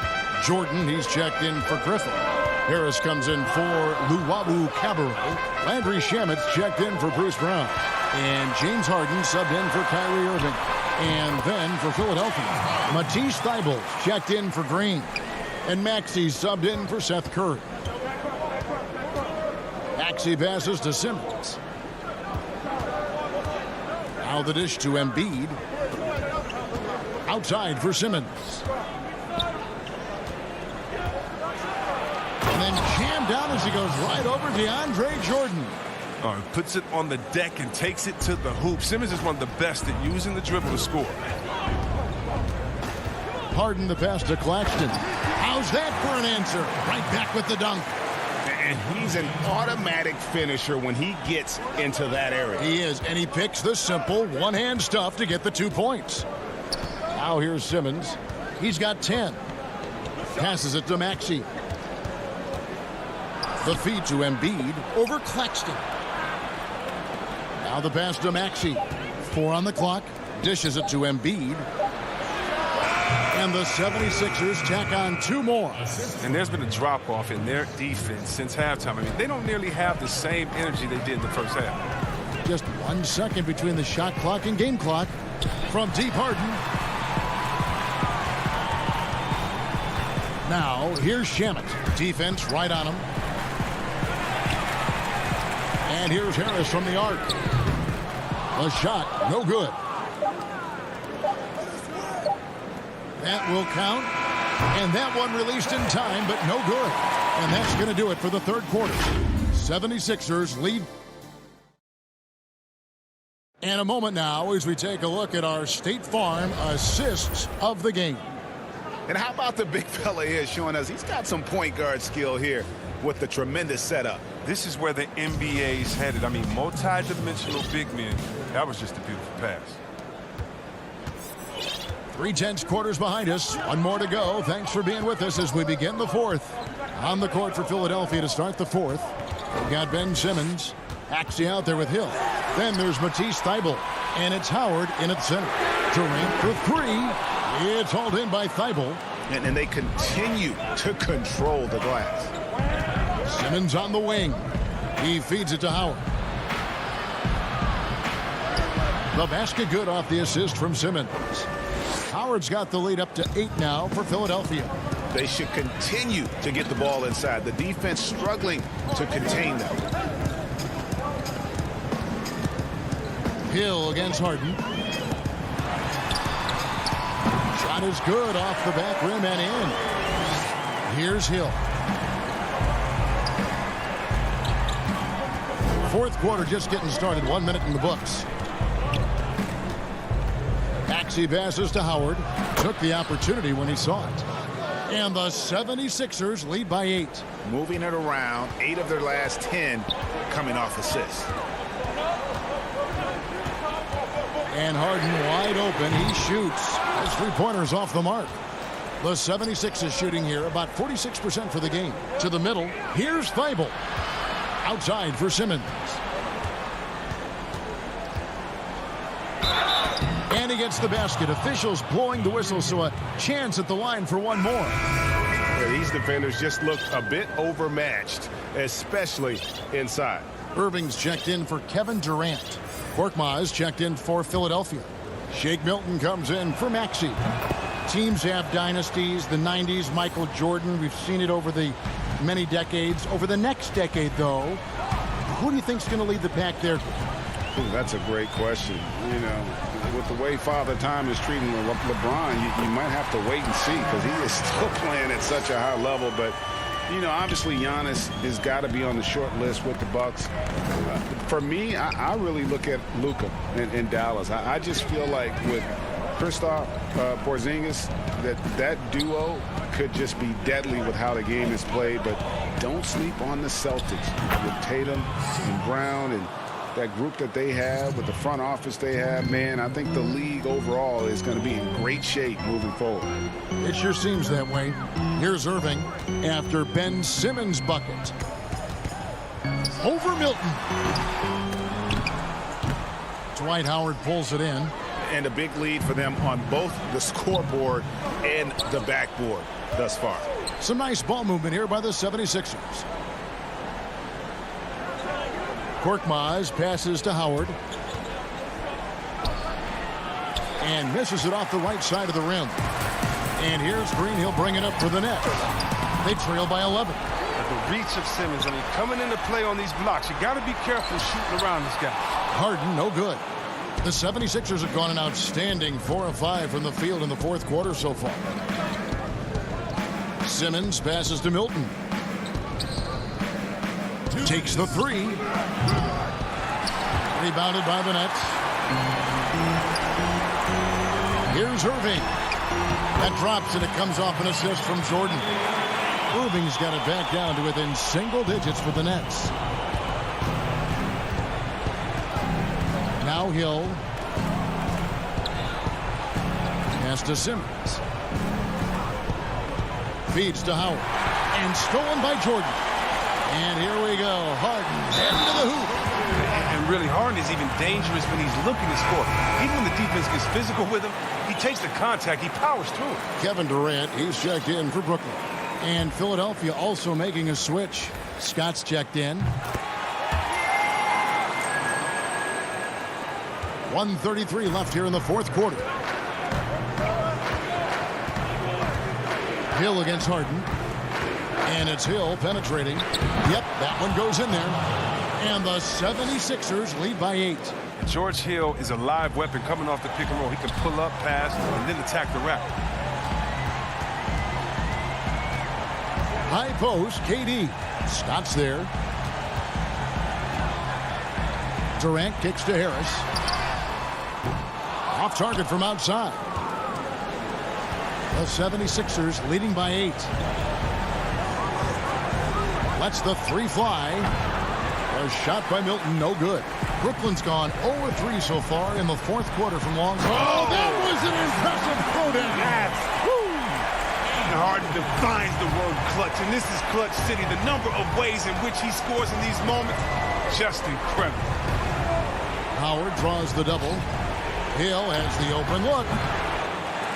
Jordan, he's checked in for Griffin. Harris comes in for Luwawu Cabarrot. Landry Shamet's checked in for Bruce Brown. And James Harden subbed in for Kyrie Irving. And then for Philadelphia, Matisse Thybulle checked in for Green. And Maxey subbed in for Seth Curry. Maxey passes to Simmons. Now the dish to Embiid. Outside for Simmons. And then jammed down as he goes right over DeAndre Jordan. Puts it on the deck and takes it to the hoop. Simmons is one of the best at using the dribble to score. Harden the pass to Claxton. How's that for an answer? Right back with the dunk. And he's an automatic finisher when he gets into that area. He is, and he picks the simple one-hand stuff to get the 2 points. Now here's Simmons. He's got 10. Passes it to Maxey. The feed to Embiid over Claxton. Now the pass to Maxey. 4 on the clock. Dishes it to Embiid. And the 76ers tack on 2 more. And there's been a drop-off in their defense since halftime. I mean, they don't nearly have the same energy they did in the first half. Just 1 second between the shot clock and game clock. From deep, Harden. Now, here's Shamet. Defense right on him. And here's Harris from the arc. A shot, no good. That will count. And that one released in time, but no good. And that's going to do it for the third quarter. 76ers lead. And a moment now as we take a look at our State Farm assists of the game. And how about the big fella here showing us he's got some point guard skill here with the tremendous setup. This is where the NBA's headed. I mean, multi-dimensional big men. That was just a beautiful pass. 3/10 quarters behind us. 1 more to go. Thanks for being with us as we begin the fourth. On the court for Philadelphia to start the fourth. We've got Ben Simmons. Maxey out there with Hill. Then there's Matisse Thybulle. And it's Howard in at center. Durant for 3. It's hauled in by Thybulle. And they continue to control the glass. Simmons on the wing. He feeds it to Howard. The basket good off the assist from Simmons. Howard's got the lead up to 8 now for Philadelphia. They should continue to get the ball inside. The defense struggling to contain them. Hill against Harden. Shot is good off the back rim and in. Here's Hill. Fourth quarter just getting started. 1 minute in the books. Maxey passes to Howard. Took the opportunity when he saw it. And the 76ers lead by 8. Moving it around. 8 of their last 10 coming off assists. And Harden wide open. He shoots. Those 3-pointers off the mark. The 76ers shooting here about 46% for the game. To the middle. Here's Thybulle. Outside for Simmons. And he gets the basket. Officials blowing the whistle, so a chance at the line for 1 more. Yeah, these defenders just look a bit overmatched, especially inside. Irving's checked in for Kevin Durant. Korkmaz checked in for Philadelphia. Shake Milton comes in for Maxey. Teams have dynasties. The 90s, Michael Jordan. We've seen it over the many decades. Over the next decade, though, who do you think's going to lead the pack there? Ooh, that's a great question. You know, with the way Father Time is treating LeBron, you might have to wait and see because he is still playing at such a high level. But, you know, obviously Giannis has got to be on the short list with the Bucks. For me, I really look at Luka in Dallas. I just feel like with Kristaps Porzingis, that duo could just be deadly with how the game is played. But don't sleep on the Celtics with Tatum and Brown and that group that they have with the front office they have. Man, I think the league overall is going to be in great shape moving forward. It sure seems that way. Here's Irving after Ben Simmons' bucket. Over Milton. Dwight Howard pulls it in. And a big lead for them on both the scoreboard and the backboard thus far. Some nice ball movement here by the 76ers. Korkmaz passes to Howard. And misses it off the right side of the rim. And here's Green. He'll bring it up for the net. They trail by 11. The reach of Simmons, I mean, coming into play on these blocks, you got to be careful shooting around this guy. Harden, no good. The 76ers have gone an outstanding 4 of 5 from the field in the fourth quarter so far. Simmons passes to Milton. Takes the three. Rebounded by the Nets. Here's Irving. That drops and it comes off an assist from Jordan. Irving's got it back down to within single digits for the Nets. Now Hill. Pass to Simmons. Feeds to Howard. And stolen by Jordan. And here we go. Harden into the hoop. And really, Harden is even dangerous when he's looking to score. Even when the defense gets physical with him, he takes the contact. He powers through it. Kevin Durant, he's checked in for Brooklyn. And Philadelphia also making a switch. Scott's checked in. 1:33 left here in the fourth quarter. Hill against Harden. And it's Hill penetrating. Yep, that one goes in there. And the 76ers lead by 8. George Hill is a live weapon coming off the pick and roll. He can pull up, pass, and then attack the rack. High post, KD. Scott's there. Durant kicks to Harris. Off target from outside. The 76ers leading by 8. Lets the three fly. A shot by Milton, no good. Brooklyn's gone 0-3 so far in the fourth quarter from long. Oh, that was an impressive throwdown. Yes. Harden defines the word clutch, and this is Clutch City. The number of ways in which he scores in these moments, just incredible. Howard draws the double. Hill has the open look.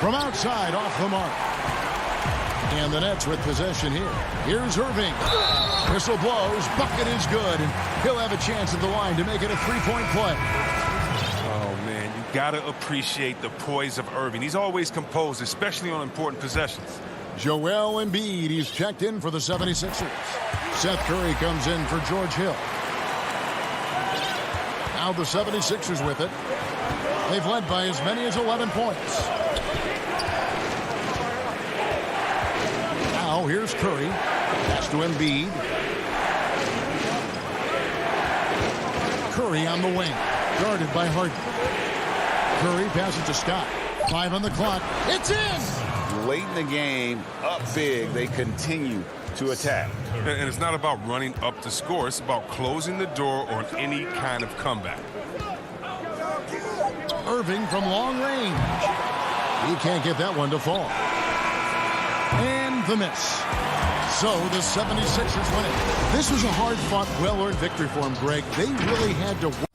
From outside, off the mark. And the Nets with possession here. Here's Irving. Whistle blows. Bucket is good. And he'll have a chance at the line to make it a three-point play. Oh, man, you got to appreciate the poise of Irving. He's always composed, especially on important possessions. Joel Embiid, he's checked in for the 76ers. Seth Curry comes in for George Hill. Now the 76ers with it. They've led by as many as 11 points. Now here's Curry. Pass to Embiid. Curry on the wing. Guarded by Harden. Curry passes to Scott. 5 on the clock. It's in! Late in the game, up big, they continue to attack. And it's not about running up the score. It's about closing the door on any kind of comeback. Irving from long range. He can't get that one to fall. And the miss. So the 76ers win it. This was a hard-fought, well-earned victory for them, Greg. They really had to work.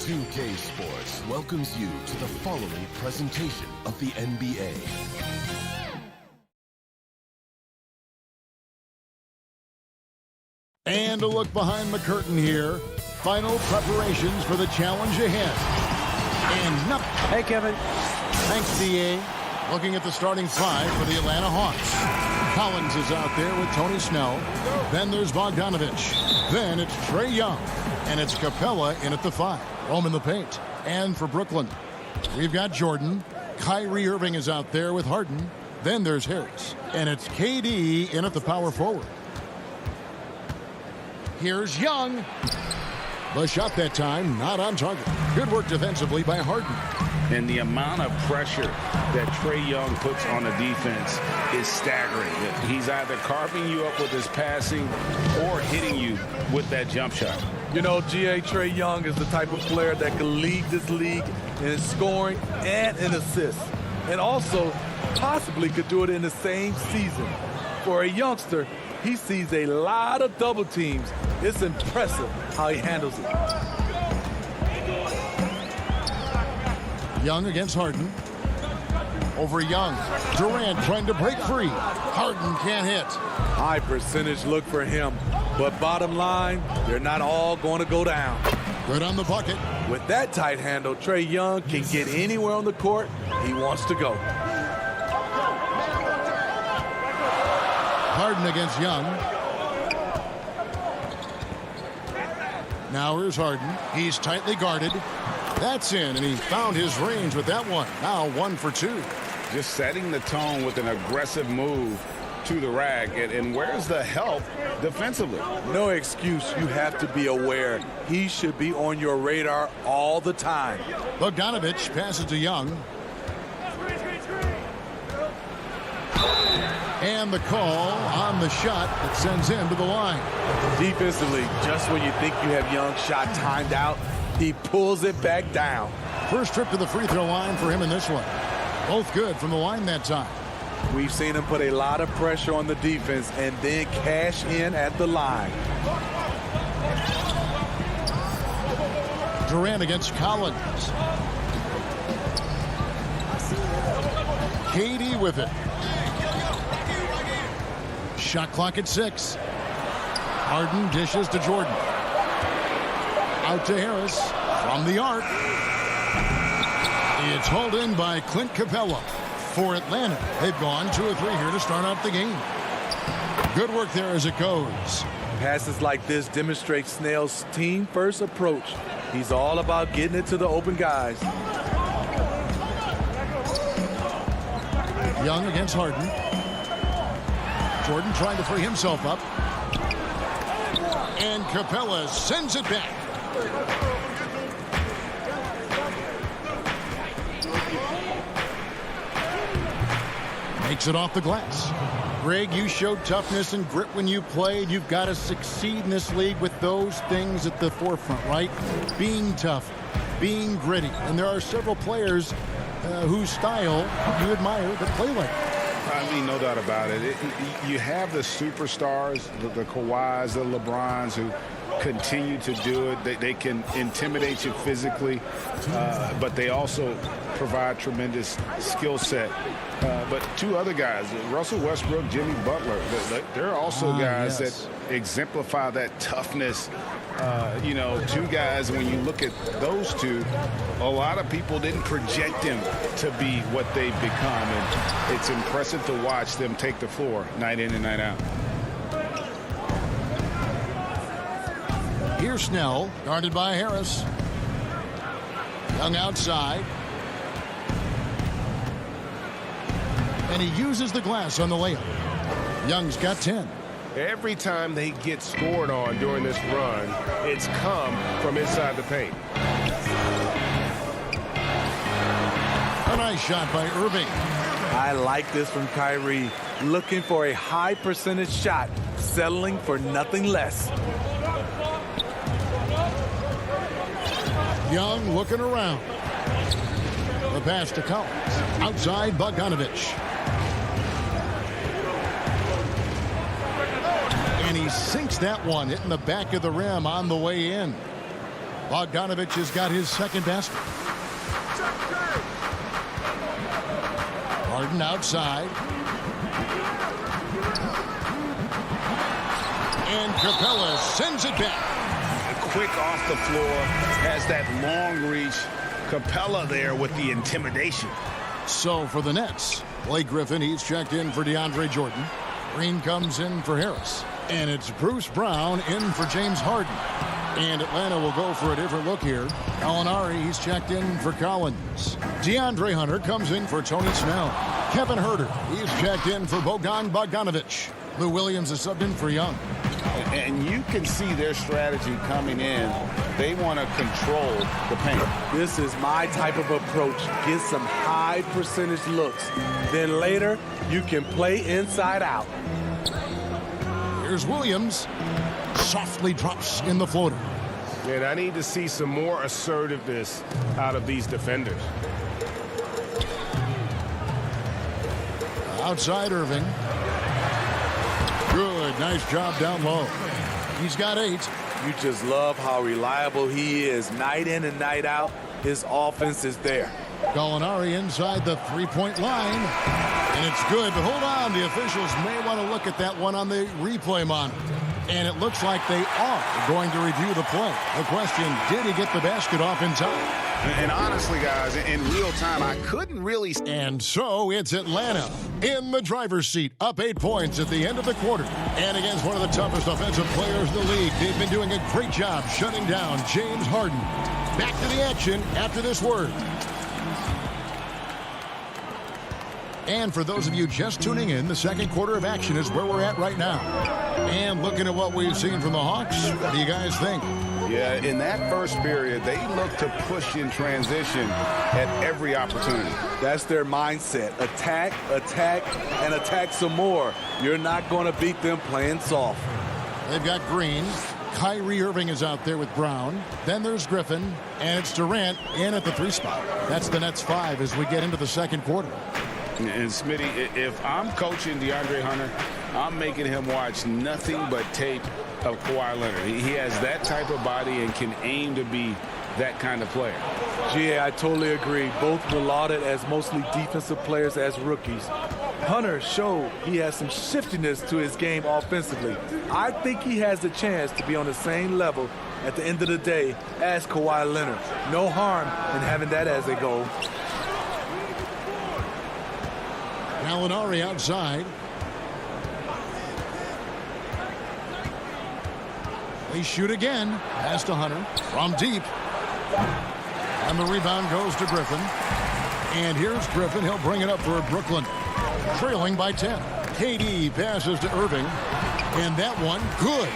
2K Sports welcomes you to the following presentation of the NBA. And a look behind the curtain here. Final preparations for the challenge ahead. And nothing. Hey, Kevin. Thanks, DA. Looking at the starting five for the Atlanta Hawks. Collins is out there with Tony Snell. Then there's Bogdanovich. Then it's Trae Young. And it's Capella in at the 5. Rome in the paint. And for Brooklyn, we've got Jordan. Kyrie Irving is out there with Harden. Then there's Harris. And it's KD in at the power forward. Here's Young. The shot that time, not on target. Good work defensively by Harden. And the amount of pressure that Trae Young puts on the defense is staggering. He's either carving you up with his passing or hitting you with that jump shot. You know, Trae Young is the type of player that can lead this league in scoring and in assists. And also possibly could do it in the same season. For a youngster, he sees a lot of double teams. It's impressive how he handles it. Young against Harden. Over Young. Durant trying to break free. Harden can't hit. High percentage look for him. But bottom line, they're not all going to go down. Good on the bucket. With that tight handle, Trae Young can get anywhere on the court he wants to go. Harden against Young. Now here's Harden. He's tightly guarded. That's in, and he found his range with that one. Now 1 for 2. Just setting the tone with an aggressive move to the rack. And where's the help defensively? No excuse. You have to be aware. He should be on your radar all the time. Bogdanovich passes to Young. And the call on the shot that sends him to the line. Defensively, just when you think you have Young's shot timed out, he pulls it back down. First trip to the free throw line for him in this one. Both good from the line that time. We've seen him put a lot of pressure on the defense and then cash in at the line. Durant against Collins. KD with it. Shot clock at 6. Harden dishes to Jordan. Out to Harris from the arc. It's hauled in by Clint Capella for Atlanta. They've gone 2 or 3 here to start out the game. Good work there as it goes. Passes like this demonstrate Snell's team-first approach. He's all about getting it to the open guys. Young against Harden. Jordan trying to free himself up. And Capella sends it back. Makes it off the glass. Greg, you showed toughness and grit when you played. You've got to succeed in this league with those things at the forefront, right? Being tough, being gritty. And there are several players whose style you admire that play like that. I mean, no doubt about it. You have the superstars, the Kawhis, the LeBrons, who continue to do it. They can intimidate you physically, but they also provide tremendous skill set. But 2 other guys, Russell Westbrook, Jimmy Butler, they're also guys that exemplify that toughness. 2 guys, when you look at those 2, a lot of people didn't project them to be what they've become. And it's impressive to watch them take the floor night in and night out. for Snell, guarded by Harris. Young outside. And he uses the glass on the layup. Young's got 10. Every time they get scored on during this run, it's come from inside the paint. A nice shot by Irving. I like this from Kyrie. Looking for a high percentage shot, settling for nothing less. Young looking around. The pass to Collins. Outside Bogdanovich. And he sinks that one, hitting the back of the rim on the way in. Bogdanovich has got his second basket. Harden outside. And Capella sends it back. Quick off the floor, has that long reach. Capella there with the intimidation. So for the Nets, Blake Griffin, he's checked in for DeAndre Jordan. Green comes in for Harris. And it's Bruce Brown in for James Harden. And Atlanta will go for a different look here. Gallinari, he's checked in for Collins. DeAndre Hunter comes in for Tony Snell. Kevin Huerter, he's checked in for Bogdanovich. Lou Williams is subbed in for Young. And you can see their strategy coming in. They want to control the paint. This is my type of approach. Get some high percentage looks. Then later, you can play inside out. Here's Williams. Softly drops in the floater. And I need to see some more assertiveness out of these defenders. Outside Irving. Good, nice job down low. He's got 8. You just love how reliable he is. Night in and night out, his offense is there. Gallinari inside the three-point line. And it's good, but hold on. The officials may want to look at that one on the replay monitor. And it looks like they are going to review the play. The question, did he get the basket off in time? And honestly, guys, in real time, I couldn't really... And so it's Atlanta in the driver's seat, up 8 points at the end of the quarter. And against one of the toughest offensive players in the league, they've been doing a great job shutting down James Harden. Back to the action after this word. And for those of you just tuning in, the second quarter of action is where we're at right now. And looking at what we've seen from the Hawks, what do you guys think? Yeah, in that first period, they looked to push in transition at every opportunity. That's their mindset. Attack, attack, and attack some more. You're not going to beat them playing soft. They've got Green. Kyrie Irving is out there with Brown. Then there's Griffin. And it's Durant in at the 3 spot. That's the Nets 5 as we get into the second quarter. And Smitty, if I'm coaching DeAndre Hunter, I'm making him watch nothing but tape of Kawhi Leonard. He has that type of body and can aim to be that kind of player. GA, I totally agree. Both were lauded as mostly defensive players as rookies. Hunter showed he has some shiftiness to his game offensively. I think he has the chance to be on the same level at the end of the day as Kawhi Leonard. No harm in having that as a goal. Gallinari outside. They shoot again. Pass to Hunter from deep. And the rebound goes to Griffin. And here's Griffin. He'll bring it up for Brooklyn. Trailing by 10. KD passes to Irving. And that one, good.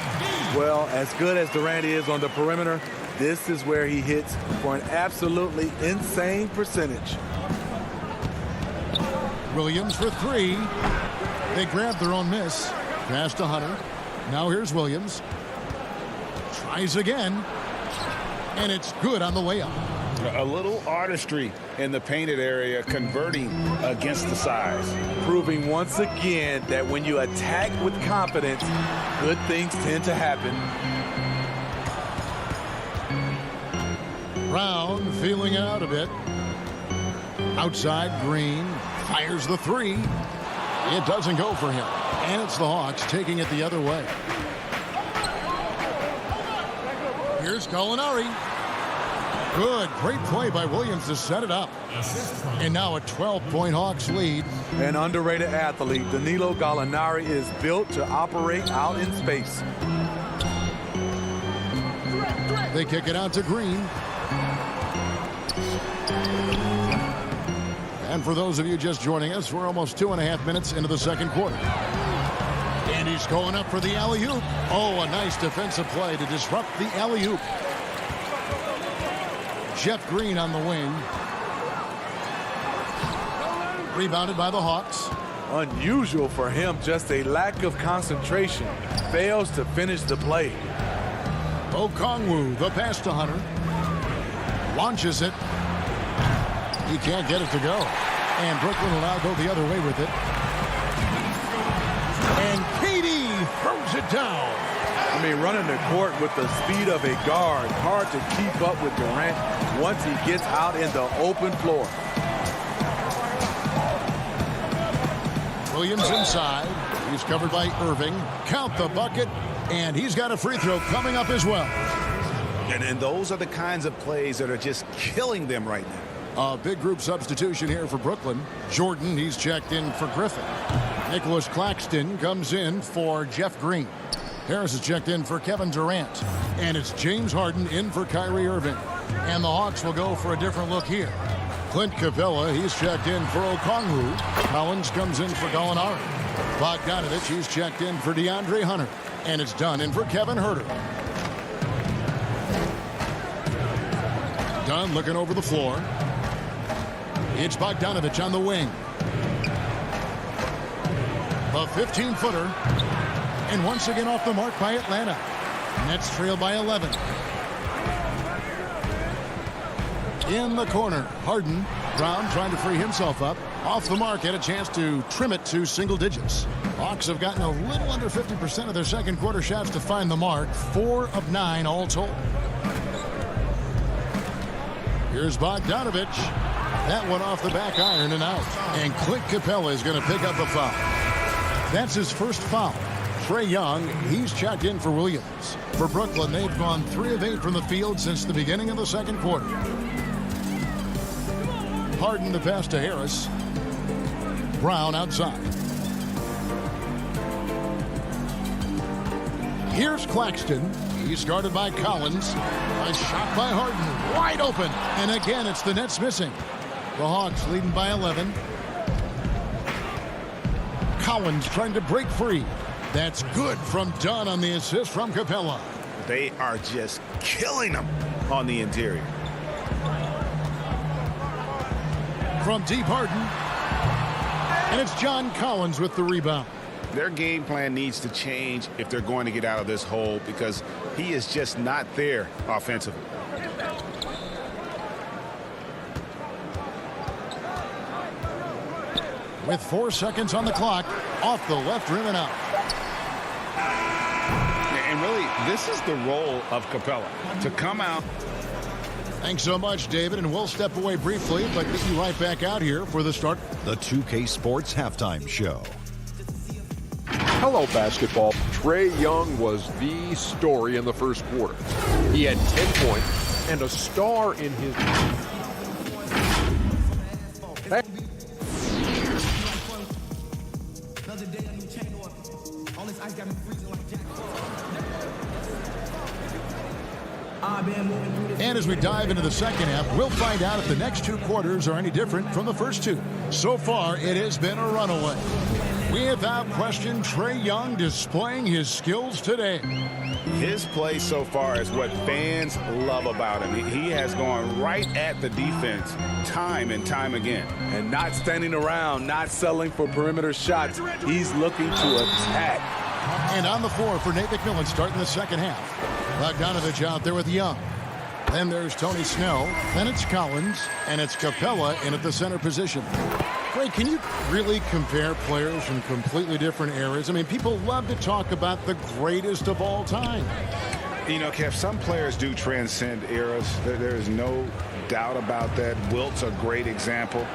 Well, as good as Durant is on the perimeter, this is where he hits for an absolutely insane percentage. Williams for 3. They grab their own miss. Pass to Hunter. Now here's Williams. Tries again. And it's good on the layup. A little artistry in the painted area, converting against the size. Proving once again that when you attack with confidence, good things tend to happen. Brown feeling out a bit. Outside, Green fires the 3. It doesn't go for him. And it's the Hawks taking it the other way. Here's Gallinari. Good, great play by Williams to set it up. And now a 12-point Hawks lead. An underrated athlete, Danilo Gallinari is built to operate out in space. They kick it out to Green. And for those of you just joining us, we're almost 2.5 minutes into the second quarter. And he's going up for the alley-oop. Oh, a nice defensive play to disrupt the alley-oop. Jeff Green on the wing. Rebounded by the Hawks. Unusual for him, just a lack of concentration. Fails to finish the play. Okongwu, the pass to Hunter. Launches it. He can't get it to go. And Brooklyn will now go the other way with it. And KD throws it down. I mean, running the court with the speed of a guard. Hard to keep up with Durant once he gets out in the open floor. Williams inside. He's covered by Irving. Count the bucket. And he's got a free throw coming up as well. And those are the kinds of plays that are just killing them right now. A big group substitution here for Brooklyn. Jordan, he's checked in for Griffin. Nicholas Claxton comes in for Jeff Green. Harris is checked in for Kevin Durant. And it's James Harden in for Kyrie Irving. And the Hawks will go for a different look here. Clint Capella, he's checked in for Okongwu. Collins comes in for Gallinari. Bogdanovich, he's checked in for DeAndre Hunter. And it's done in for Kevin Huerter. Dunn looking over the floor. It's Bogdanovich on the wing. A 15-footer. And once again off the mark by Atlanta. Nets trail by 11. In the corner, Harden. Brown trying to free himself up. Off the mark, had a chance to trim it to single digits. Hawks have gotten a little under 50% of their second quarter shots to find the mark. 4 of 9 all told. Here's Bogdanovich. That one off the back iron and out. And Clint Capella is going to pick up a foul. That's his first foul. Trae Young, he's checked in for Williams. For Brooklyn, they've gone 3 of 8 from the field since the beginning of the second quarter. Harden the pass to Harris. Brown outside. Here's Claxton. He's guarded by Collins. A shot by Harden. Wide open. And again, it's the Nets missing. The Hawks leading by 11. Collins trying to break free. That's good from Dunn on the assist from Capella. They are just killing them on the interior. From deep, Harden. And it's John Collins with the rebound. Their game plan needs to change if they're going to get out of this hole because he is just not there offensively. With 4 seconds on the clock, off the left rim and out. And really, this is the role of Capella, to come out. Thanks so much, David, and we'll step away briefly, but get you right back out here for the start. The 2K Sports Halftime Show. Hello, basketball. Trae Young was the story in the first quarter. He had 10 points and a star in his... And as we dive into the second half, we'll find out if the next 2 quarters are any different from the first 2. So far, it has been a runaway. Without question, Trae Young displaying his skills today. His play so far is what fans love about him. He has gone right at the defense time and time again. And not standing around, not settling for perimeter shots. He's looking to attack. And on the floor for Nate McMillan starting the second half. Bogdanovich out there with Young. Then there's Tony Snell. Then it's Collins. And it's Capella in at the center position. Greg, can you really compare players from completely different eras? I mean, people love to talk about the greatest of all time. You know, Kev, some players do transcend eras. There is no doubt about that. Wilt's a great example,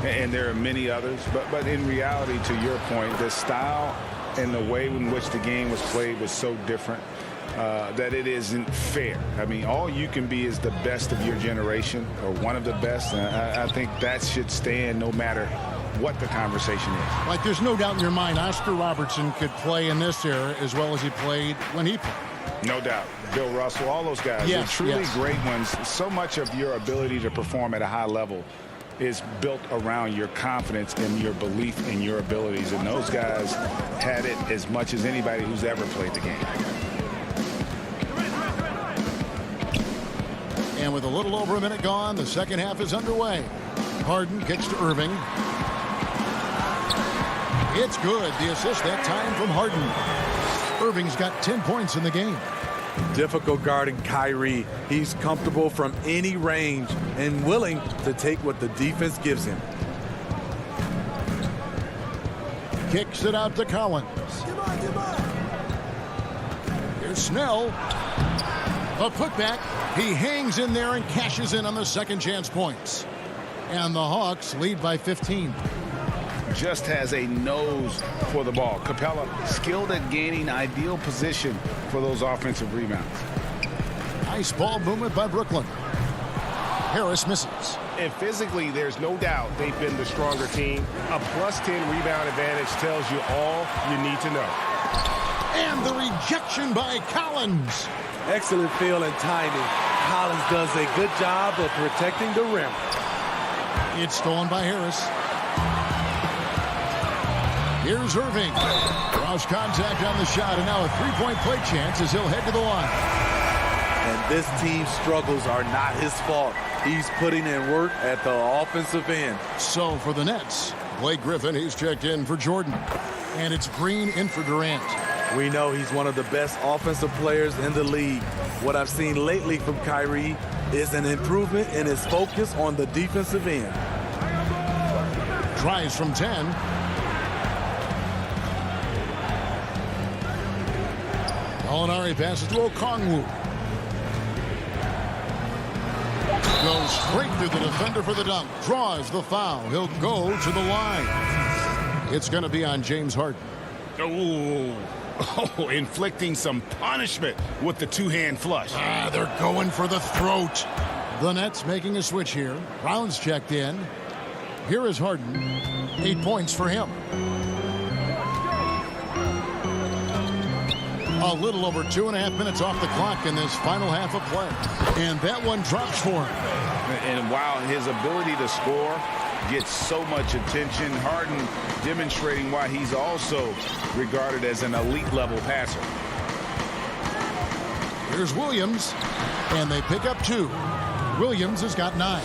and there are many others. But in reality, to your point, the style and the way in which the game was played was so different that it isn't fair. I mean, all you can be is the best of your generation or one of the best. And I think that should stand no matter what the conversation is. Like, there's no doubt in your mind Oscar Robertson could play in this era as well as he played when he played. No doubt. Bill Russell, all those guys. Yes, They're truly yes. great ones. So much of your ability to perform at a high level is built around your confidence and your belief in your abilities. And those guys had it as much as anybody who's ever played the game. And with a little over a minute gone, the second half is underway. Harden kicks to Irving. It's good. The assist that time from Harden. Irving's got 10 points in the game. Difficult guarding Kyrie. He's comfortable from any range and willing to take what the defense gives him. Kicks it out to Collins. Here's Snell. A putback. He hangs in there and cashes in on the second chance points. And the Hawks lead by 15. Just has a nose for the ball. Capella skilled at gaining ideal position for those offensive rebounds. Nice ball movement by Brooklyn. Harris misses. And physically, there's no doubt they've been the stronger team. A +10 rebound advantage tells you all you need to know. And the rejection by Collins. Excellent feel and timing. Collins does a good job of protecting the rim. It's stolen by Harris. Here's Irving. Draws contact on the shot, and now a three-point play chance as he'll head to the line. And this team's struggles are not his fault. He's putting in work at the offensive end. So for the Nets, Blake Griffin, he's checked in for Jordan. And it's Green in for Durant. We know he's one of the best offensive players in the league. What I've seen lately from Kyrie is an improvement in his focus on the defensive end. Tries from 10. Molinari passes to Okongwu. Goes straight through the defender for the dunk. Draws the foul. He'll go to the line. It's going to be on James Harden. Oh, inflicting some punishment with the two-hand flush. They're going for the throat. The Nets making a switch here. Brown's checked in. Here is Harden. 8 points for him. A little over 2.5 minutes off the clock in this final half of play. And that one drops for him. And while his ability to score gets so much attention, Harden demonstrating why he's also regarded as an elite-level passer. Here's Williams, and they pick up 2. Williams has got 9.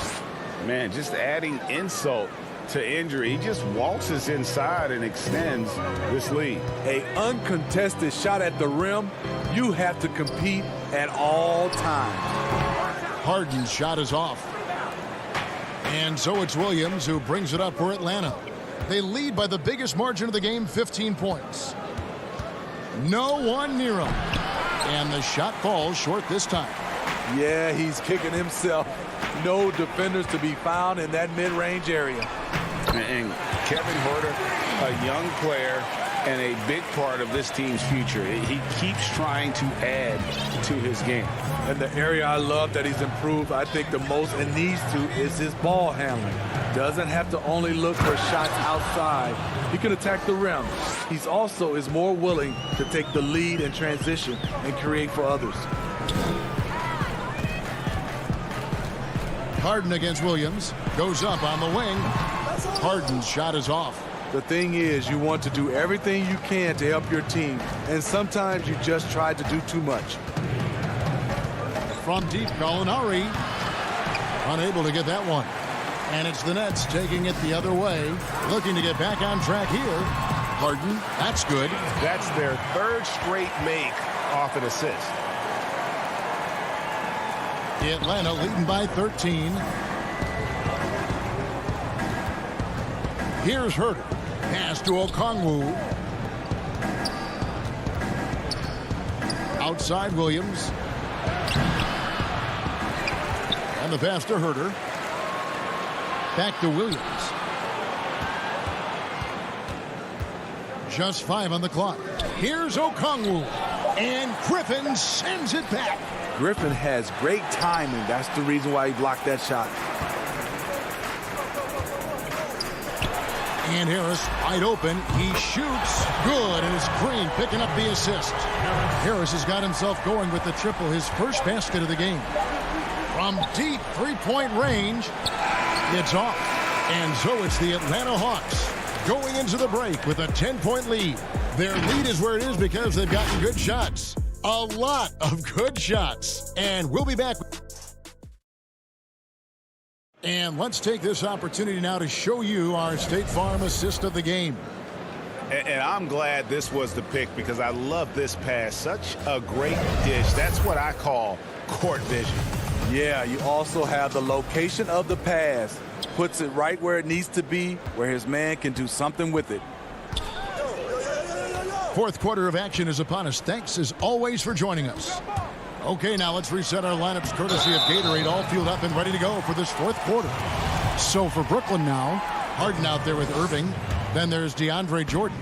Man, just adding insult to injury. He just waltzes inside and extends this lead. An uncontested shot at the rim, you have to compete at all times. Harden's shot is off. And so it's Williams who brings it up for Atlanta. They lead by the biggest margin of the game, 15 points. No one near him. And the shot falls short this time. Yeah, he's kicking himself. No defenders to be found in that mid-range area. And Kevin Huerter, a young player and a big part of this team's future. He keeps trying to add to his game. And the area I love that he's improved, I think the most and needs to, is his ball handling. Doesn't have to only look for shots outside. He can attack the rim. He's also is more willing to take the lead in transition and create for others. Harden against Williams. Goes up on the wing. Harden's shot is off. The thing is, you want to do everything you can to help your team, and sometimes you just try to do too much. From deep, Molinari. Unable to get that one. And it's the Nets taking it the other way. Looking to get back on track here. Harden, that's good. That's their 3rd straight make off an assist. Atlanta leading by 13. Here's Huerter. Pass to Okongwu. Outside Williams. And the pass to Huerter. Back to Williams. Just 5 on the clock. Here's Okongwu. And Griffin sends it back. Griffin has great timing. That's the reason why he blocked that shot. And Harris wide open. He shoots. Good. And it's Green picking up the assist. Harris has got himself going with the triple, his first basket of the game. From deep three-point range, it's off. And so it's the Atlanta Hawks going into the break with a 10-point lead. Their lead is where it is because they've gotten good shots. A lot of good shots. And we'll be back. And let's take this opportunity now to show you our State Farm assist of the game. And I'm glad this was the pick because I love this pass. Such a great dish. That's what I call court vision. Yeah, you also have the location of the pass. Puts it right where it needs to be, where his man can do something with it. Fourth quarter of action is upon us. Thanks as always for joining us. Okay, now let's reset our lineups courtesy of Gatorade, all fueled up and ready to go for this fourth quarter. So for Brooklyn now, Harden out there with Irving. Then there's DeAndre Jordan.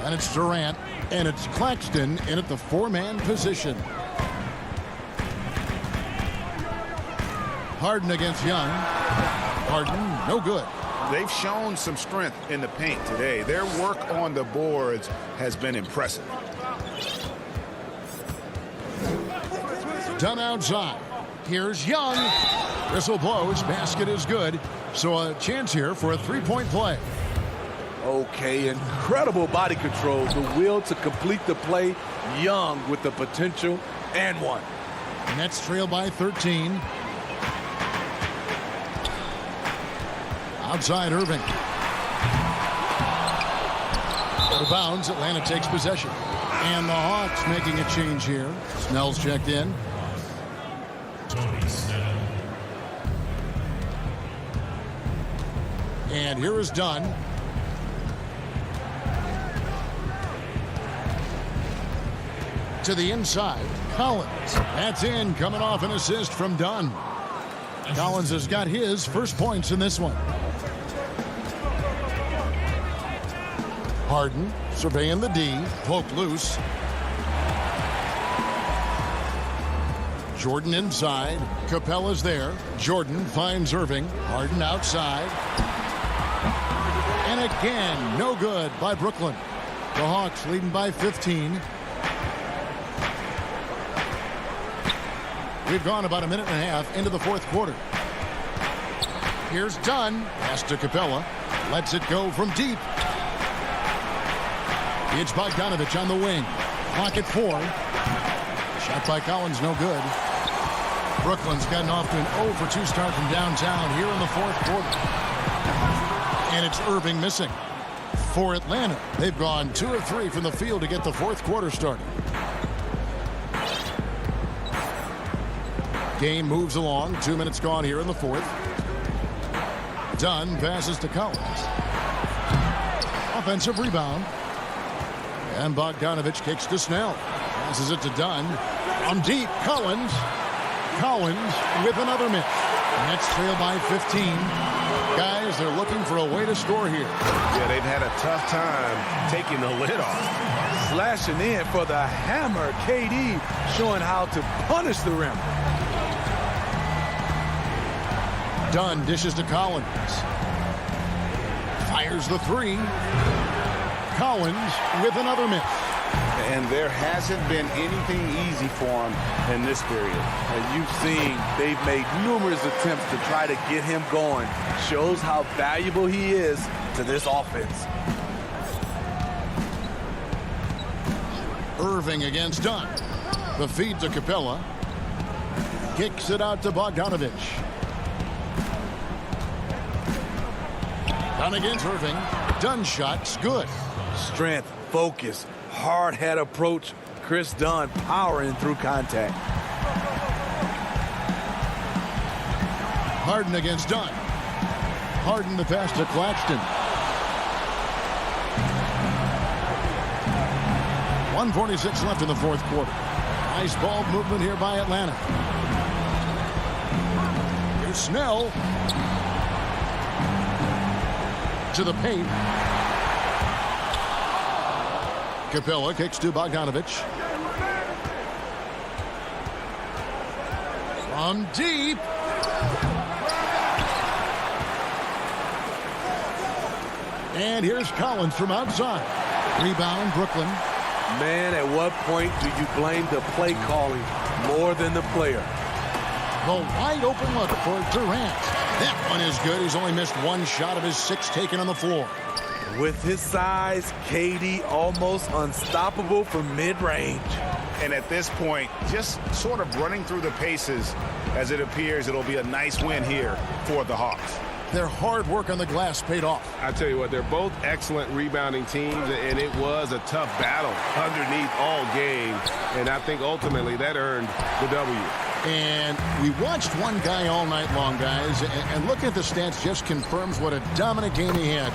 And it's Durant. And it's Claxton in at the four-man position. Harden against Young. Harden, no good. They've shown some strength in the paint today. Their work on the boards has been impressive. Done outside. Here's Young. Whistle blows. Basket is good. So a chance here for a three-point play. Okay, incredible body control. The will to complete the play. Young with the potential and one. Nets trail by 13. Outside Irving. Out of bounds. Atlanta takes possession. And the Hawks making a change here. Snell's checked in. And here is Dunn. To the inside. Collins. That's in. Coming off an assist from Dunn. Collins has got his first points in this one. Harden surveying the D. Poke loose. Jordan inside. Capella's there. Jordan finds Irving. Harden outside. And again, no good by Brooklyn. The Hawks leading by 15. We've gone about a minute and a half into the fourth quarter. Here's Dunn. Pass to Capella. Lets it go from deep. It's Bogdanovich on the wing. Clock at 4. Shot by Collins, no good. Brooklyn's gotten off to an 0 for 2 start from downtown here in the fourth quarter. And it's Irving missing. For Atlanta, they've gone 2 of 3 from the field to get the fourth quarter started. Game moves along. 2 minutes gone here in the fourth. Dunn passes to Collins. Offensive rebound. And Bogdanovich kicks to Snell. Passes it to Dunn. From deep, Collins. Collins with another miss. Nets trail by 15. Guys, they're looking for a way to score here. Yeah, they've had a tough time taking the lid off. Slashing in for the hammer. KD showing how to punish the rim. Dunn dishes to Collins. Fires the 3. Collins with another miss. And there hasn't been anything easy for him in this period. As you've seen, they've made numerous attempts to try to get him going. Shows how valuable he is to this offense. Irving against Dunn. The feed to Capella. Kicks it out to Bogdanovich. Dunn against Irving. Dunn shot's good. Strength, focus, hard head approach. Chris Dunn powering through contact. Harden against Dunn. Harden the pass to Claxton. 1:46 left in the fourth quarter. Nice ball movement here by Atlanta. Here's Snell. To the paint. Capella kicks to Bogdanovich. From deep. And here's Collins from outside. Rebound, Brooklyn. Man, at what point do you blame the play calling more than the player? The wide open look for Durant. That one is good. He's only missed one shot of his 6 taken on the floor. With his size, KD almost unstoppable from mid-range. And at this point, just sort of running through the paces as it appears it'll be a nice win here for the Hawks. Their hard work on the glass paid off. I tell you what, they're both excellent rebounding teams, and it was a tough battle underneath all game. And I think ultimately that earned the W. And we watched one guy all night long, guys, and looking at the stats just confirms what a dominant game he had.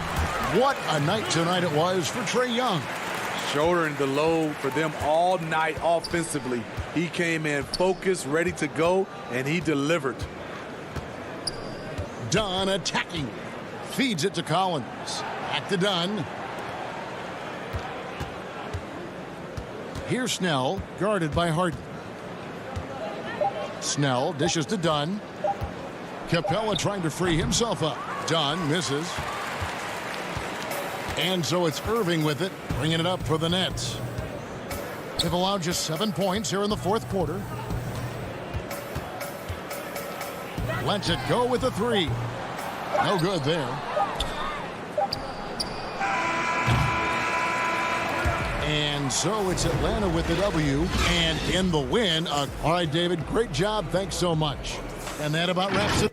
What a night tonight it was for Trae Young. Shouldering the load for them all night offensively. He came in focused, ready to go, and he delivered. Dunn attacking. Feeds it to Collins. Back to Dunn. Here's Snell, guarded by Harden. Snell dishes to Dunn. Capella trying to free himself up. Dunn misses. And so it's Irving with it, bringing it up for the Nets. They've allowed just 7 points here in the fourth quarter. Lets it go with the 3. No good there. And so it's Atlanta with the W and in the win. All right, David, great job. Thanks so much. And that about wraps it.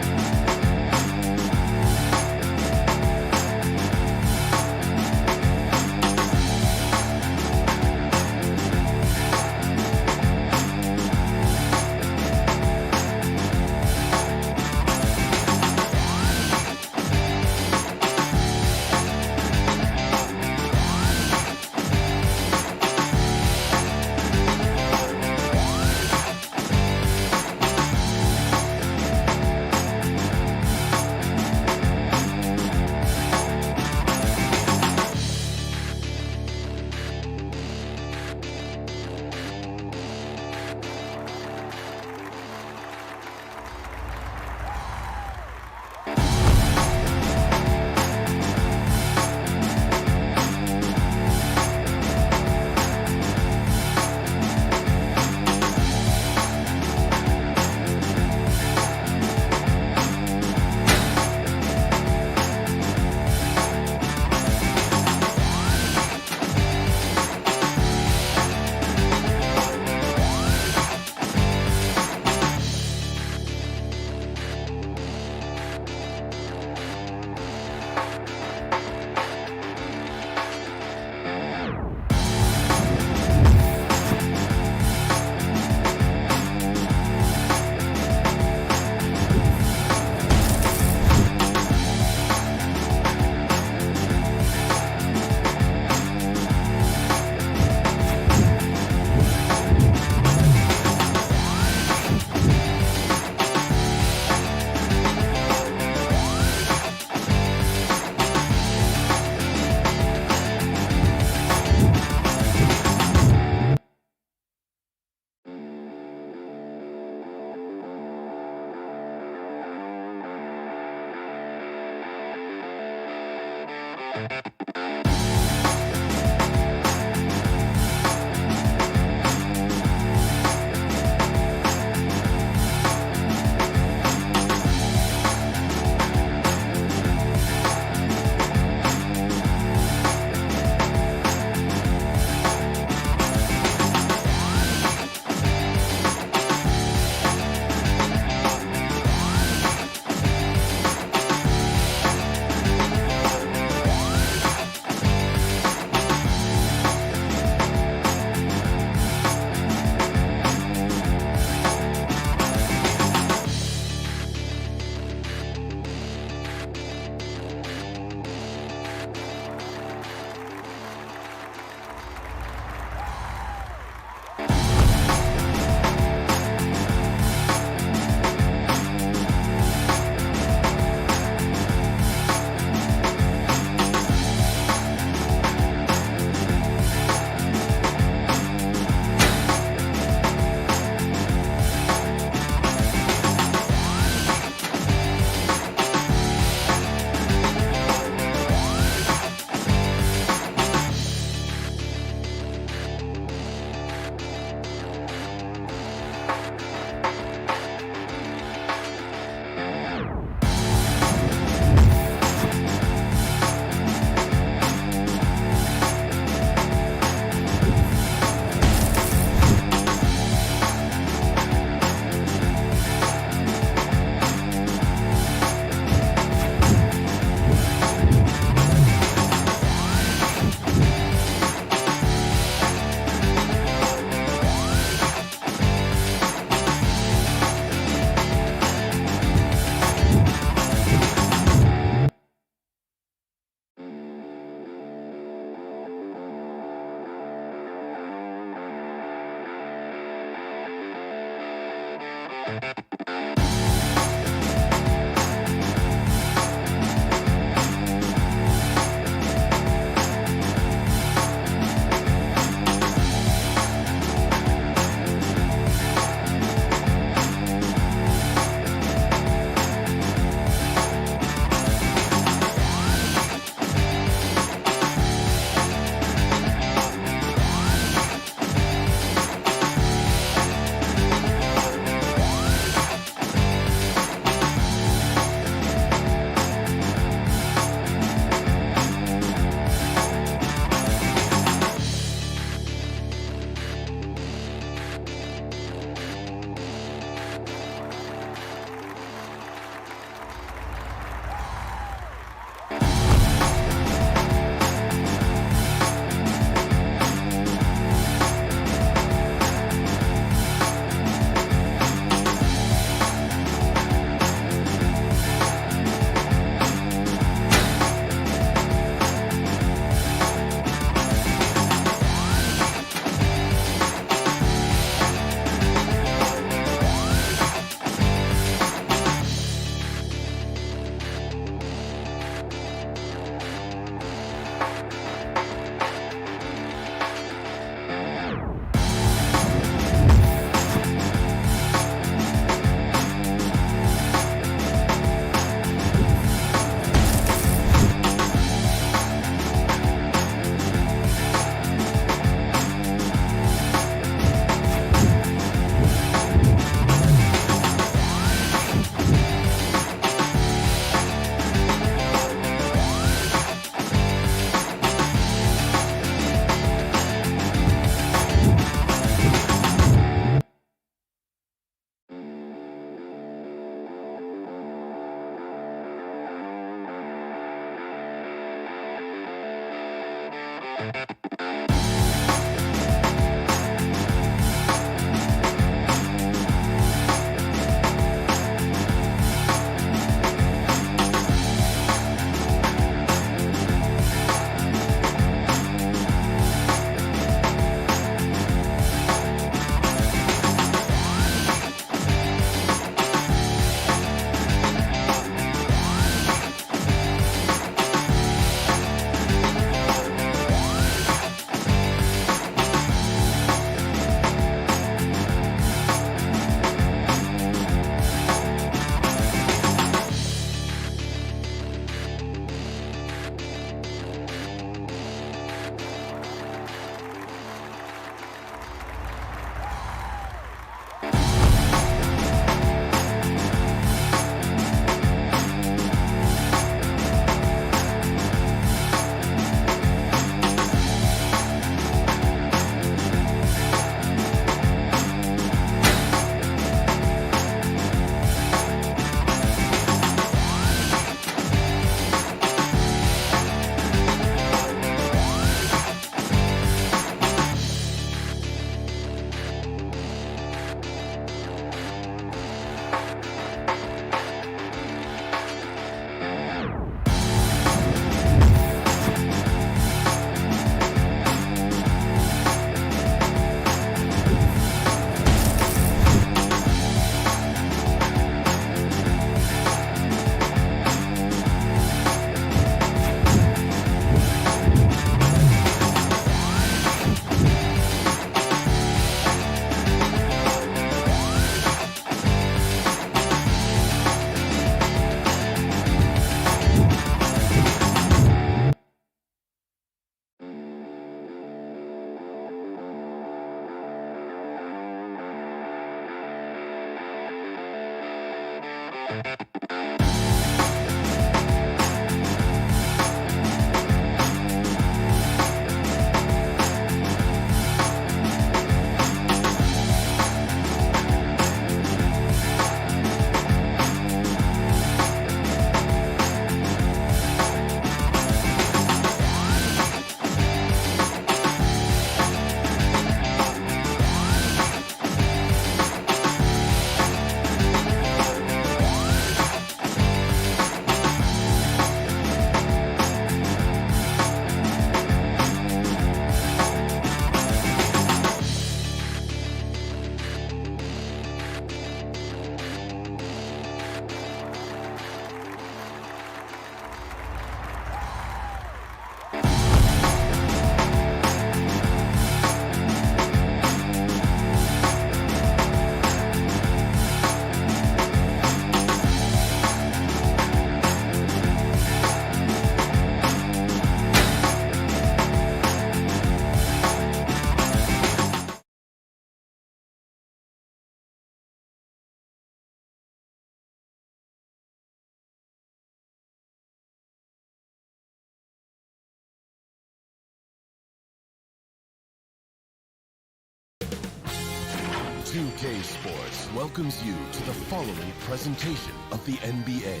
2K Sports welcomes you to the following presentation of the NBA.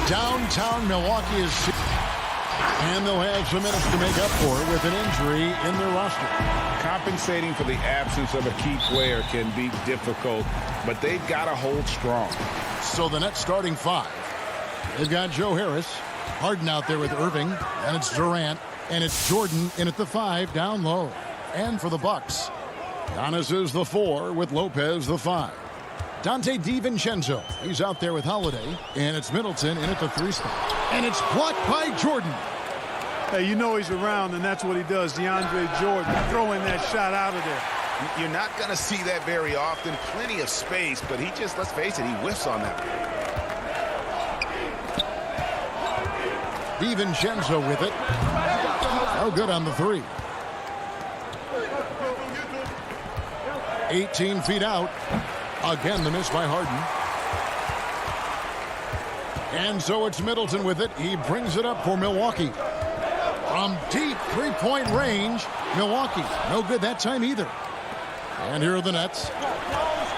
Downtown Milwaukee is... And they'll have some minutes to make up for it with an injury in their roster. Compensating for the absence of a key player can be difficult, but they've got to hold strong. So the Nets starting five. They've got Joe Harris, Harden out there with Irving, and it's Durant, and it's Jordan in at the 5 down low. And for the Bucks, Giannis is the 4 with Lopez the 5. Dante DiVincenzo, he's out there with Holiday, and it's Middleton in at the 3 spot. And it's blocked by Jordan. Hey, you know he's around, and that's what he does. DeAndre Jordan throwing that shot out of there. You're not going to see that very often. Plenty of space, but he just, let's face it, he whiffs on that. DiVincenzo with it. No good on the 3. 18 feet out. Again, the miss by Harden. And so it's Middleton with it. He brings it up for Milwaukee. From deep three-point range, Milwaukee. No good that time either. And here are the Nets.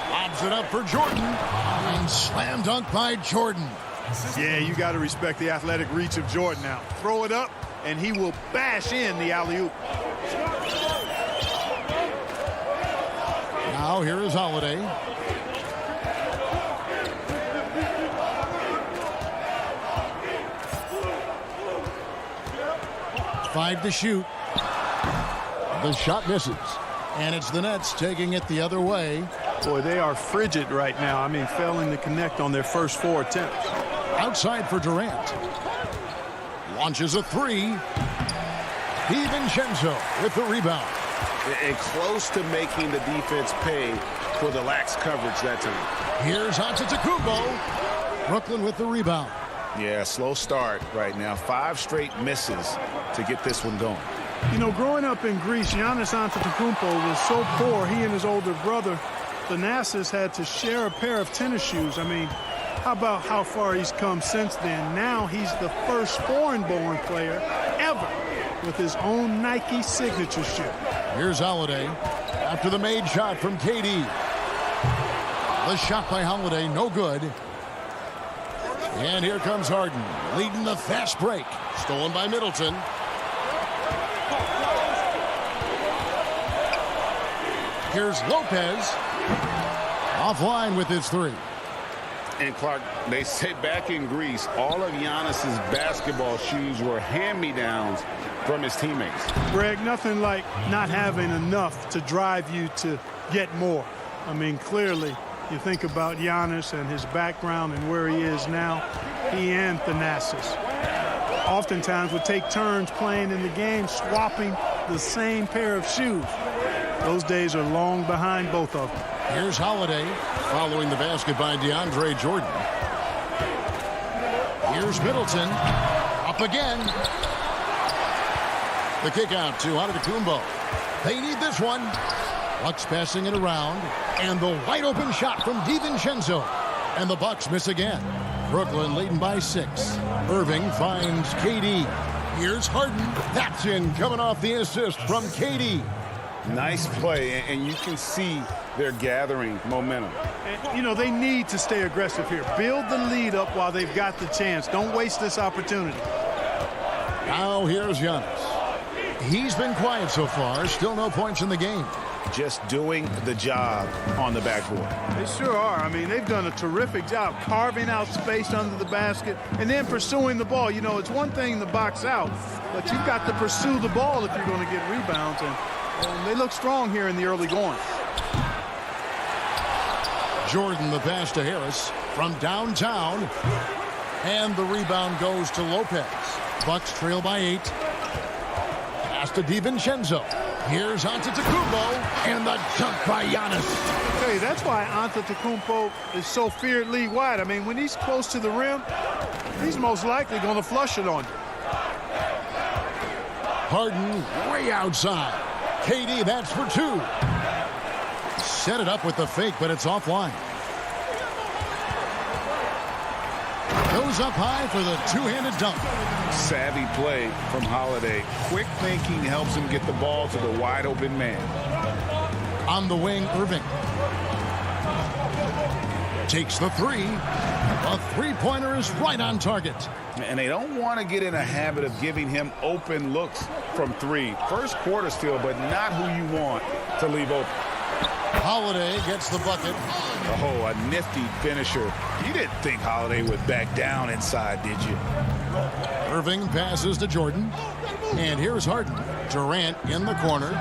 Lobs it up for Jordan. And slam dunk by Jordan. Yeah, you got to respect the athletic reach of Jordan now. Throw it up, and he will bash in the alley-oop. Now here is Holiday. Five to shoot. The shot misses. And it's the Nets taking it the other way. Boy, they are frigid right now. I mean, failing to connect on their first 4 attempts. Outside for Durant. Launches a 3. DiVincenzo with the rebound. And close to making the defense pay for the lax coverage that time. Here's Antetokounmpo. Brooklyn with the rebound. Yeah, slow start right now. 5 straight misses to get this one going. You know, growing up in Greece, Giannis Antetokounmpo was so poor, he and his older brother, Thanasis, had to share a pair of tennis shoes. I mean, how about how far he's come since then? Now he's the first foreign-born player ever with his own Nike signature shoe. Here's Holiday after the made shot from KD. The shot by Holiday, no good. And here comes Harden, leading the fast break. Stolen by Middleton. Here's Lopez. Offline with his 3. And Clark, they say back in Greece, all of Giannis's basketball shoes were hand-me-downs from his teammates. Greg, nothing like not having enough to drive you to get more. I mean, clearly, you think about Giannis and his background and where he is now, he and Thanasis oftentimes would take turns playing in the game, swapping the same pair of shoes. Those days are long behind both of them. Here's Holiday following the basket by DeAndre Jordan. Here's Middleton. Up again. The kick out to Antetokounmpo. They need this one. Bucks passing it around. And the wide open shot from DiVincenzo. And the Bucks miss again. Brooklyn leading by 6. Irving finds KD. Here's Harden. That's in, coming off the assist from KD. Nice play, and you can see they're gathering momentum. And, you know, they need to stay aggressive here. Build the lead up while they've got the chance. Don't waste this opportunity. Now here's Giannis. He's been quiet so far. Still no points in the game. Just doing the job on the backboard. They sure are. I mean, they've done a terrific job carving out space under the basket and then pursuing the ball. You know, it's one thing to box out, but you've got to pursue the ball if you're going to get rebounds. And they look strong here in the early going. Jordan, the pass to Harris from downtown. And the rebound goes to Lopez. Bucks trail by 8. Pass to DiVincenzo. Here's Antetokounmpo. And the dunk by Giannis. Okay, that's why Antetokounmpo is so feared league wide. I mean, when he's close to the rim, he's most likely going to flush it on you. Harden way outside. KD, that's for 2. Set it up with the fake, but it's offline. Goes Goes up high for the two-handed dunk. Savvy play from Holiday. Quick thinking helps him get the ball to the wide-open man. On the wing, Irving. Takes the three. A three-pointer is right on target. And they don't want to get in a habit of giving him open looks from three. First quarter still, but not who you want to leave open. Holiday gets the bucket. Oh, a nifty finisher. You didn't think Holiday would back down inside, did you? Irving passes to Jordan. And here's Harden. Durant in the corner.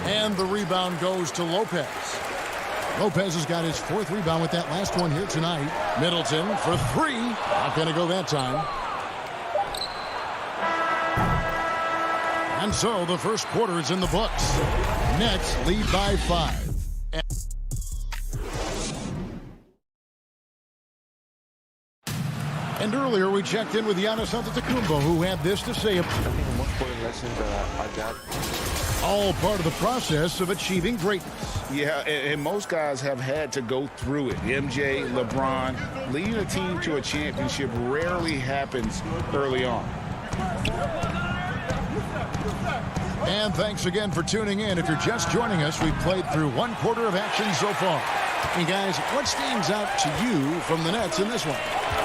And the rebound goes to Lopez. Lopez has got his fourth rebound with that last one here tonight. Middleton for three. Not going to go that time. And so the first quarter is in the books. Nets lead by 5. And earlier we checked in with Giannis Antetokounmpo, who had this to say. I think the most important lesson that I got. All part of the process of achieving greatness. Yeah, and most guys have had to go through it. MJ, LeBron, leading a team to a championship rarely happens early on. And thanks again for tuning in. If you're just joining us, we've played through one quarter of action so far. And guys, what stands out to you from the Nets in this one?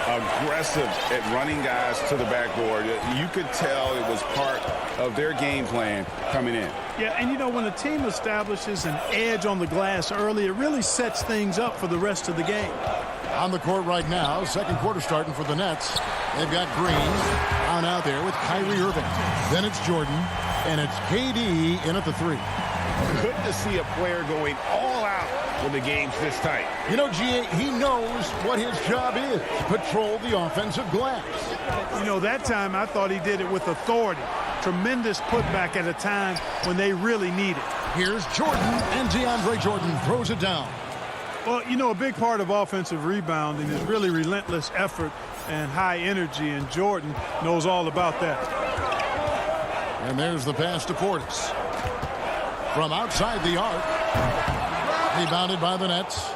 Aggressive at running guys to the backboard. You could tell it was part of their game plan coming in. Yeah, and you know, when a team establishes an edge on the glass early, it really sets things up for the rest of the game. On the court right now, second quarter starting for the Nets. They've got Green on out there with Kyrie Irving. Then it's Jordan, and it's KD in at the three. Good to see a player going all out when the game's this tight. You know, G.A., he knows what his job is, patrol the offensive glass. You know, that time I thought he did it with authority. Tremendous putback at a time when they really need it. Here's Jordan, and DeAndre Jordan throws it down. Well, you know, a big part of offensive rebounding is really relentless effort and high energy, and Jordan knows all about that. And there's the pass to Portis. From outside the arc. Rebounded by the Nets.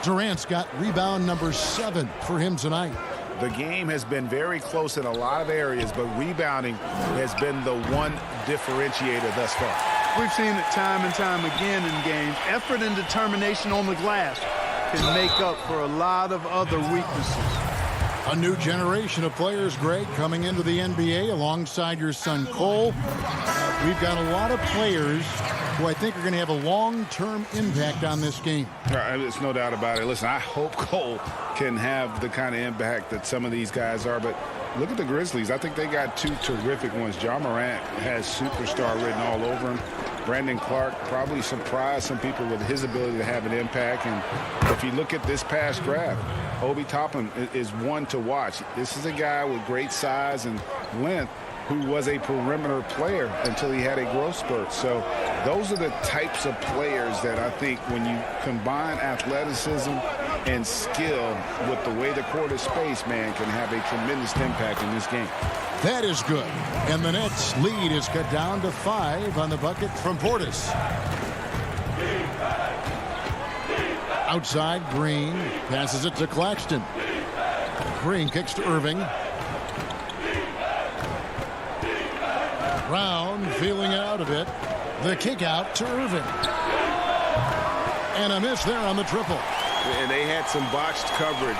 Durant's got rebound number 7 for him tonight. The game has been very close in a lot of areas, but rebounding has been the one differentiator thus far. We've seen it time and time again in games. Effort and determination on the glass can make up for a lot of other weaknesses. A new generation of players, Greg, coming into the NBA alongside your son Cole. We've got a lot of players who I think are going to have a long-term impact on this game. There's no doubt about it. Listen, I hope Cole can have the kind of impact that some of these guys are, but look at the Grizzlies. I think they got 2 terrific ones. Ja Morant has superstar written all over him. Brandon Clark probably surprised some people with his ability to have an impact. And if you look at this past draft, Obi Toppin is one to watch. This is a guy with great size and length who was a perimeter player until he had a growth spurt. So those are the types of players that I think when you combine athleticism and skill with the way the court is spaced, man, can have a tremendous impact in this game. That is good. And the Nets lead is cut down to 5 on the bucket from Portis. Outside, Green passes it to Claxton. Green kicks to Irving. Brown feeling it out a bit. The kick out to Irving. And a miss there on the triple. And they had some botched coverage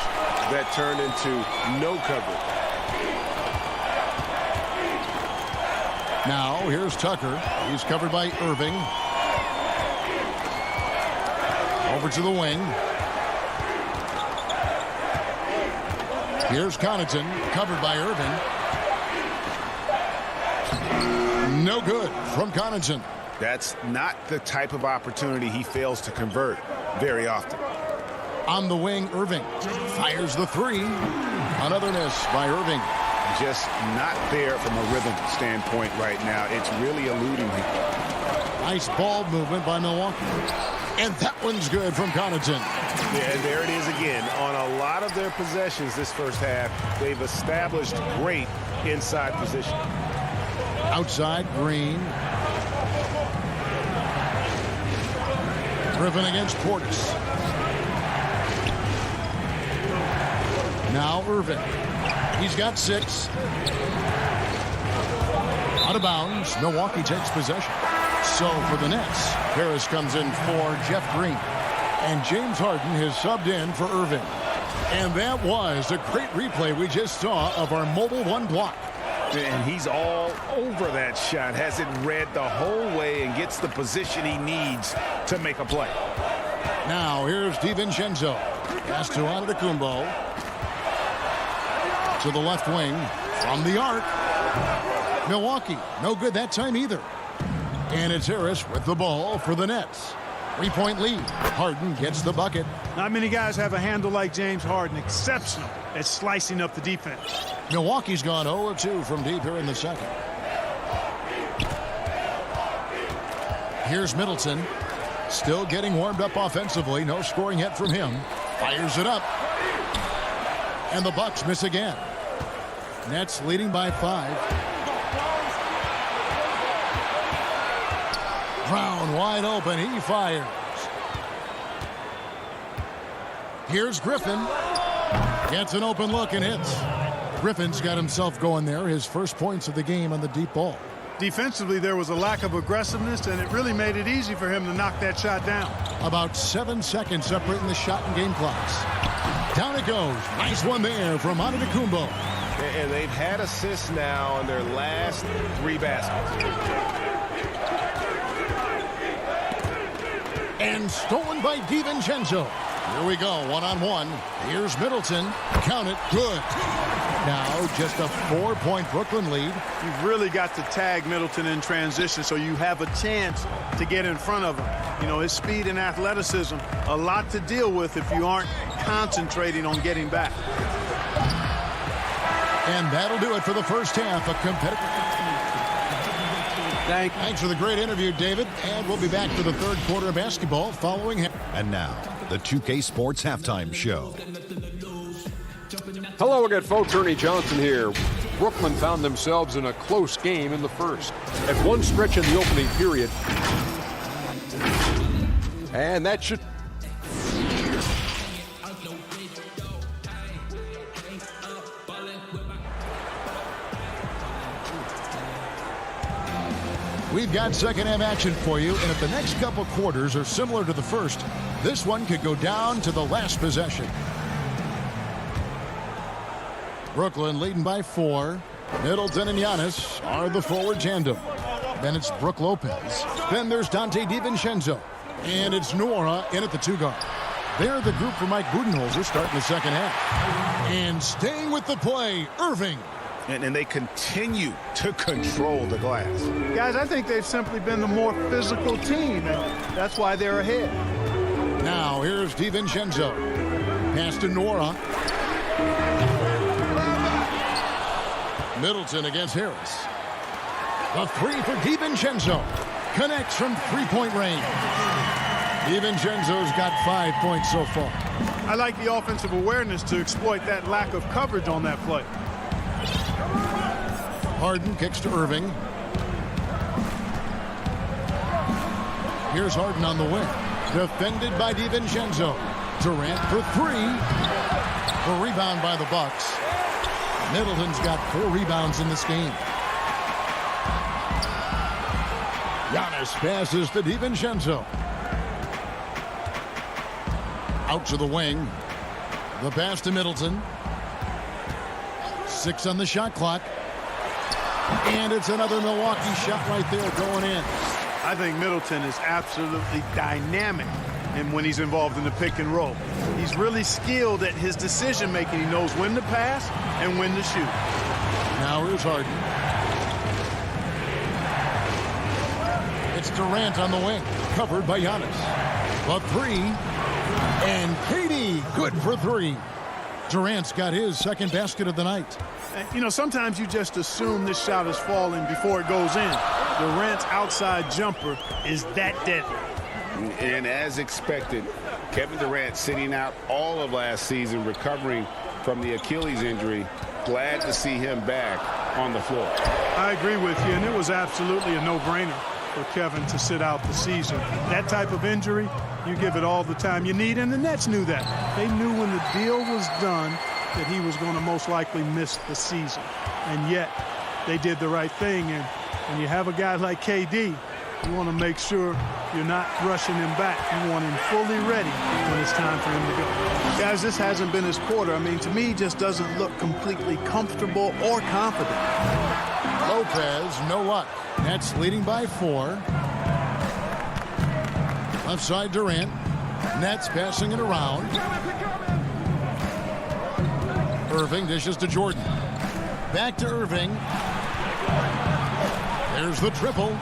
that turned into no coverage. Now here's Tucker. He's covered by Irving. Over to the wing. Here's Connaughton, covered by Irving. No good from Connaughton. That's not the type of opportunity he fails to convert very often. On the wing, Irving fires the three. Another miss by Irving. Just not there from a rhythm standpoint right now. It's really eluding him. Nice ball movement by Milwaukee. And that one's good from Connaughton. Yeah, and there it is again. On a lot of their possessions this first half, they've established great inside position. Outside, Green. Driven against Portis. Now Irving. He's got 6. Out of bounds. Milwaukee takes possession. So for the Nets, Harris comes in for Jeff Green. And James Harden has subbed in for Irving. And that was a great replay we just saw of our Mobile One block. And he's all over that shot. Has it read the whole way and gets the position he needs to make a play. Now here's DiVincenzo. Pass to Antetokounmpo. To the left wing. From the arc. Milwaukee, no good that time either. And it's Harris with the ball for the Nets. 3-point lead. Harden gets the bucket. Not many guys have a handle like James Harden. Exceptional at slicing up the defense. Milwaukee's gone 0-2 from deep here in the second. Here's Middleton. Still getting warmed up offensively. No scoring yet from him. Fires it up. And the Bucks miss again. Nets leading by 5. Brown wide open. He fires. Here's Griffin. Gets an open look and hits. Griffin's got himself going there. His first points of the game on the deep ball. Defensively, there was a lack of aggressiveness, and it really made it easy for him to knock that shot down. About 7 seconds separating the shot and game clocks. Down it goes. Nice one there from Antetokounmpo. And they've had assists now on their last 3 baskets. And stolen by DiVincenzo. Here we go, one-on-one. Here's Middleton. Count it, good. Now just a 4-point Brooklyn lead. You've really got to tag Middleton in transition so you have a chance to get in front of him. You know, his speed and athleticism, a lot to deal with if you aren't concentrating on getting back. And that'll do it for the first half. A competitive. Thanks for the great interview, David. And we'll be back for the third quarter of basketball following him. And now, the 2K Sports Halftime Show. Hello again, folks. Ernie Johnson here. Brooklyn found themselves in a close game in the first. At one stretch in the opening period. And that should... We've got second half action for you, and if the next couple quarters are similar to the first, this one could go down to the last possession. Brooklyn leading by 4. Middleton and Giannis are the forward tandem. Then it's Brook Lopez. Then there's Dante DiVincenzo. And it's Nora in at the 2 guard. They're the group for Mike Budenholzer starting the second half. And staying with the play, Irving. And they continue to control the glass. Guys, I think they've simply been the more physical team, and that's why they're ahead. Now, here's DiVincenzo. Pass to Nora. Middleton against Harris. The 3 for DiVincenzo. Connects from 3-point range. DiVincenzo's got 5 points so far. I like the offensive awareness to exploit that lack of coverage on that play. Harden kicks to Irving. Here's Harden on the wing. Defended by DiVincenzo. Durant for 3. The rebound by the Bucks. Middleton's got 4 rebounds in this game. Giannis passes to DiVincenzo. Out to the wing. The pass to Middleton. 6 on the shot clock. And it's another Milwaukee shot right there going in. I think Middleton is absolutely dynamic and when he's involved in the pick and roll. He's really skilled at his decision making. He knows when to pass and when to shoot. Now here's Harden. It's Durant on the wing, covered by Giannis. The 3, and KD good for 3. Durant's got his second basket of the night. You know, sometimes you just assume this shot is falling before it goes in. Durant's outside jumper is that deadly. And as expected, Kevin Durant sitting out all of last season, recovering from the Achilles injury. Glad to see him back on the floor. I agree with you, and it was absolutely a no-brainer for Kevin to sit out the season. That type of injury, you give it all the time you need, and the Nets knew that. They knew when the deal was done that he was going to most likely miss the season. And yet, they did the right thing. And when you have a guy like KD, you want to make sure you're not rushing him back. You want him fully ready when it's time for him to go. Guys, this hasn't been his quarter. I mean, to me, he just doesn't look completely comfortable or confident. Lopez, no luck. Nets leading by 4. Left side Durant. Nets passing it around. Irving dishes to Jordan. Back to Irving. There's the triple.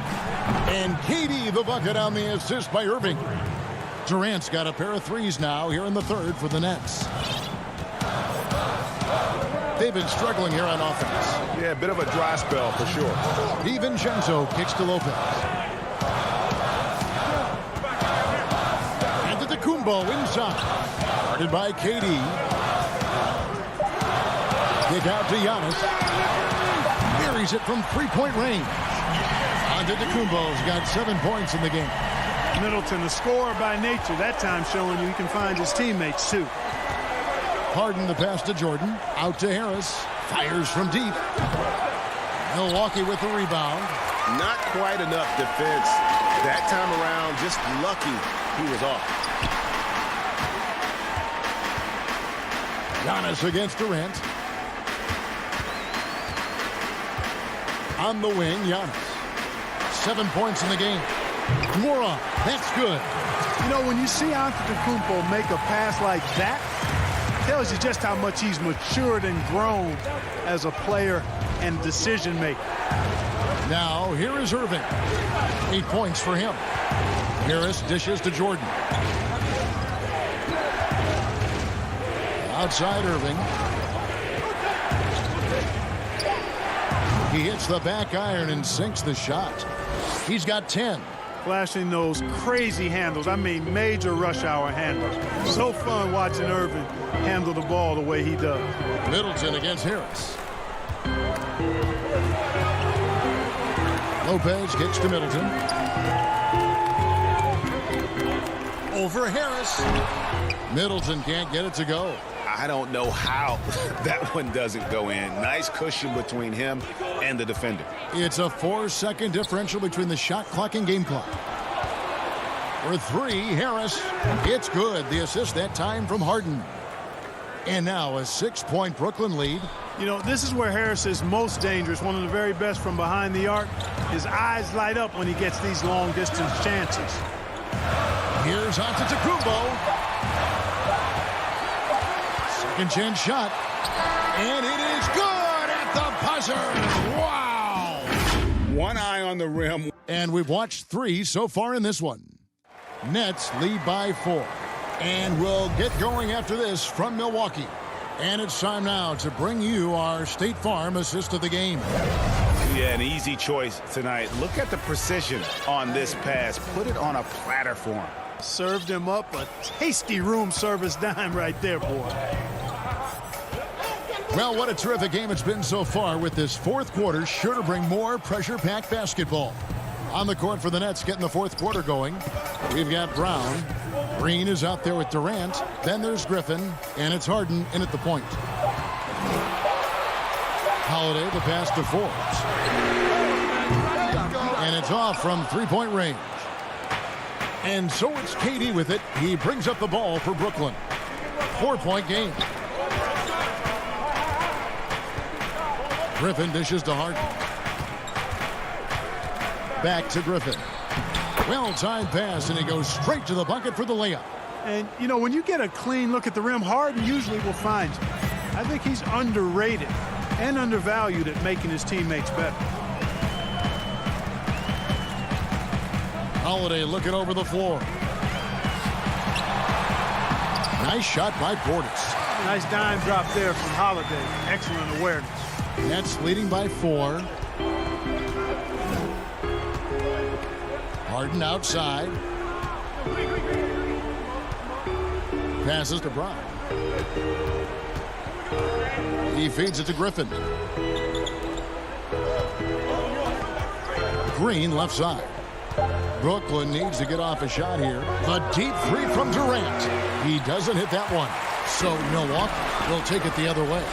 And KD the bucket on the assist by Irving. Durant's got a pair of threes now here in the third for the Nets. They've been struggling here on offense. Yeah, a bit of a dry spell for sure. DiVincenzo kicks to Lopez. Antetokounmpo inside. Guarded by KD. Kick out to Giannis. Buries it from three-point range. Antetokounmpo's got 7 points in the game. Middleton, a scorer by nature, that time showing you he can find his teammates too. Harden the pass to Jordan. Out to Harris. Fires from deep. Milwaukee with the rebound. Not quite enough defense that time around. Just lucky he was off. Giannis against Durant. On the wing, Giannis. 7 points in the game. Moron, that's good. You know, when you see Antetokounmpo make a pass like that, it tells you just how much he's matured and grown as a player and decision maker. Now, here is Irving. 8 points for him. Harris dishes to Jordan. Outside Irving. He hits the back iron and sinks the shot. He's got 10. Flashing those crazy handles. I mean, major rush hour handles. So fun watching Irving handle the ball the way he does. Middleton against Harris. Lopez kicks to Middleton. Over Harris. Middleton can't get it to go. I don't know how that one doesn't go in. Nice cushion between him and the defender. It's a 4-second differential between the shot clock and game clock. For 3, Harris. It's good. The assist that time from Harden. And now a 6-point Brooklyn lead. You know, this is where Harris is most dangerous, one of the very best from behind the arc. His eyes light up when he gets these long-distance chances. Here's Antetokounmpo. Second chance shot. And it is good at the buzzer. Wow. One eye on the rim. And we've watched 3 so far in this one. Nets lead by 4. And we'll get going after this from Milwaukee. And it's time now to bring you our State Farm assist of the game. Yeah, an easy choice tonight. Look at the precision on this pass. Put it on a platter for him. Served him up a tasty room service dime right there, boy. Well, what a terrific game it's been so far, with this fourth quarter sure to bring more pressure-packed basketball. On the court for the Nets getting the fourth quarter going, we've got Brown. Green is out there with Durant. Then there's Griffin, and it's Harden in at the point. Holiday the pass to Forbes. And it's off from three-point range. And so it's KD with it. He brings up the ball for Brooklyn. 4-point game. Griffin dishes to Harden. Back to Griffin. Well-timed pass, and he goes straight to the bucket for the layup. And, you know, when you get a clean look at the rim, Harden usually will find you. I think he's underrated and undervalued at making his teammates better. Holiday looking over the floor. Nice shot by Portis. Nice dime drop there from Holiday. Excellent awareness. Nets leading by 4. Harden outside. Passes to Brown. He feeds it to Griffin. Green left side. Brooklyn needs to get off a shot here. The deep three from Durant. He doesn't hit that one. So Milwaukee will take it the other way.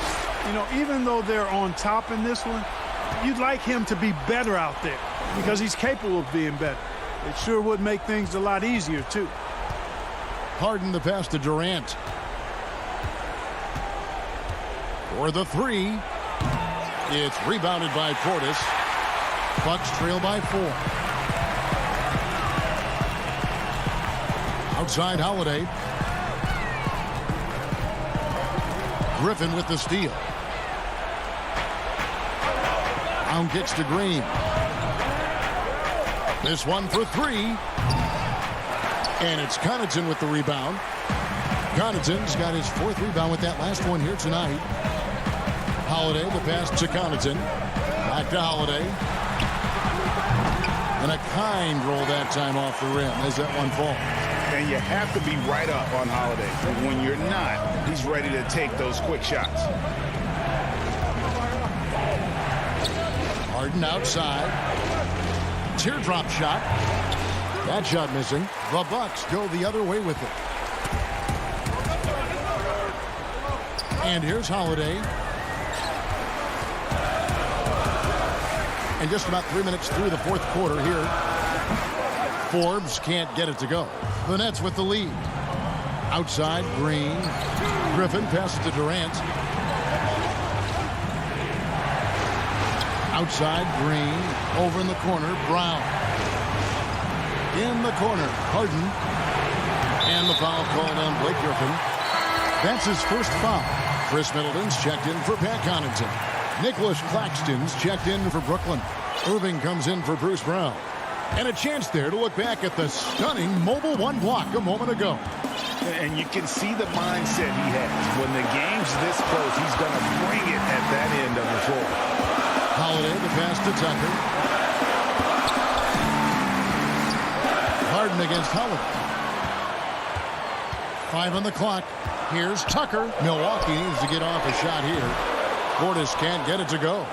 You know, even though they're on top in this one, you'd like him to be better out there because he's capable of being better. It sure would make things a lot easier, too. Harden the pass to Durant. For the three. It's rebounded by Portis. Bucks trail by 4. Outside Holiday. Griffin with the steal. Brown kicks to Green. This one for 3. And it's Connaughton with the rebound. Connaughton's got his 4th rebound with that last one here tonight. Holiday, the pass to Connaughton. Back to Holiday. And a kind roll that time off the rim as that one falls. And you have to be right up on Holiday. When you're not, he's ready to take those quick shots. Harden outside. Teardrop shot. That shot missing. The Bucks go the other way with it. And here's Holiday. And just about 3 minutes through the 4th quarter here. Forbes can't get it to go. The Nets with the lead. Outside, Green. Griffin passes to Durant. Outside, Green. Over in the corner, Brown. In the corner, Harden. And the foul called on Blake Griffin. That's his first foul. Chris Middleton's checked in for Pat Connaughton. Nicholas Claxton's checked in for Brooklyn. Irving comes in for Bruce Brown. And a chance there to look back at the stunning mobile 1 block a moment ago. And you can see the mindset he has. When the game's this close, he's going to bring it at that end of the floor. Holiday, the pass to Tucker. Harden against Holiday. 5 on the clock. Here's Tucker. Milwaukee needs to get off a shot here. Portis can't get it to go.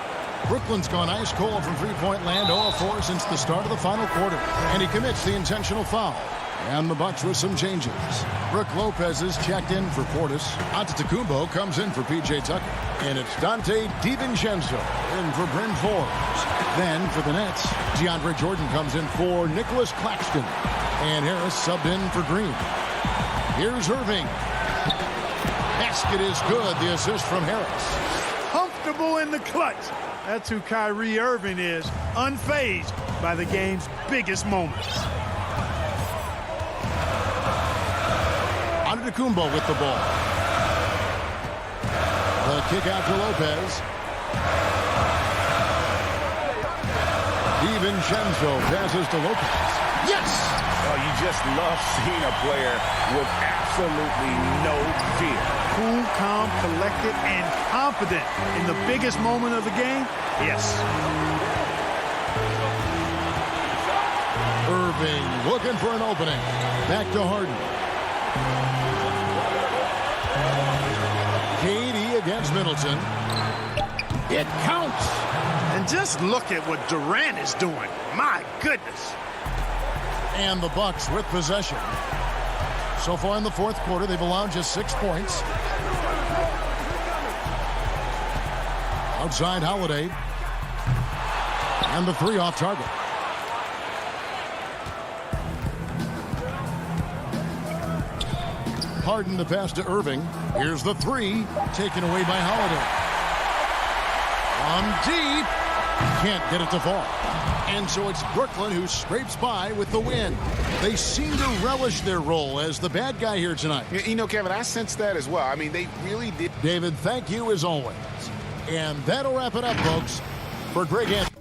Brooklyn's gone ice cold from three-point land, 0-4 since the start of the final quarter. And he commits the intentional foul. And the Bucks with some changes. Brook Lopez is checked in for Portis. Antetokounmpo comes in for P.J. Tucker. And it's Dante DiVincenzo in for Bryn Forbes. Then for the Nets, DeAndre Jordan comes in for Nicholas Claxton. And Harris subbed in for Green. Here's Irving. Basket is good. The assist from Harris. Comfortable in the clutch. That's who Kyrie Irving is, unfazed by the game's biggest moments. Antetokounmpo with the ball. The kick out to Lopez. DiVincenzo passes to Lopez. Yes! Oh, you just love seeing a player with absolutely no fear. Cool, calm, collected, and confident in the biggest moment of the game? Yes. Irving looking for an opening. Back to Harden. KD against Middleton. It counts. And just look at what Durant is doing. My goodness. And the Bucks with possession. So far in the 4th quarter, they've allowed just 6 points. Outside Holiday. And the 3 off target. Harden the pass to Irving. Here's the 3. Taken away by Holiday. On deep. Can't get it to fall. And so it's Brooklyn who scrapes by with the win. They seem to relish their role as the bad guy here tonight. You know, Kevin, I sense that as well. I mean, they really did. David, thank you as always. And that'll wrap it up, folks. For Greg Anthony.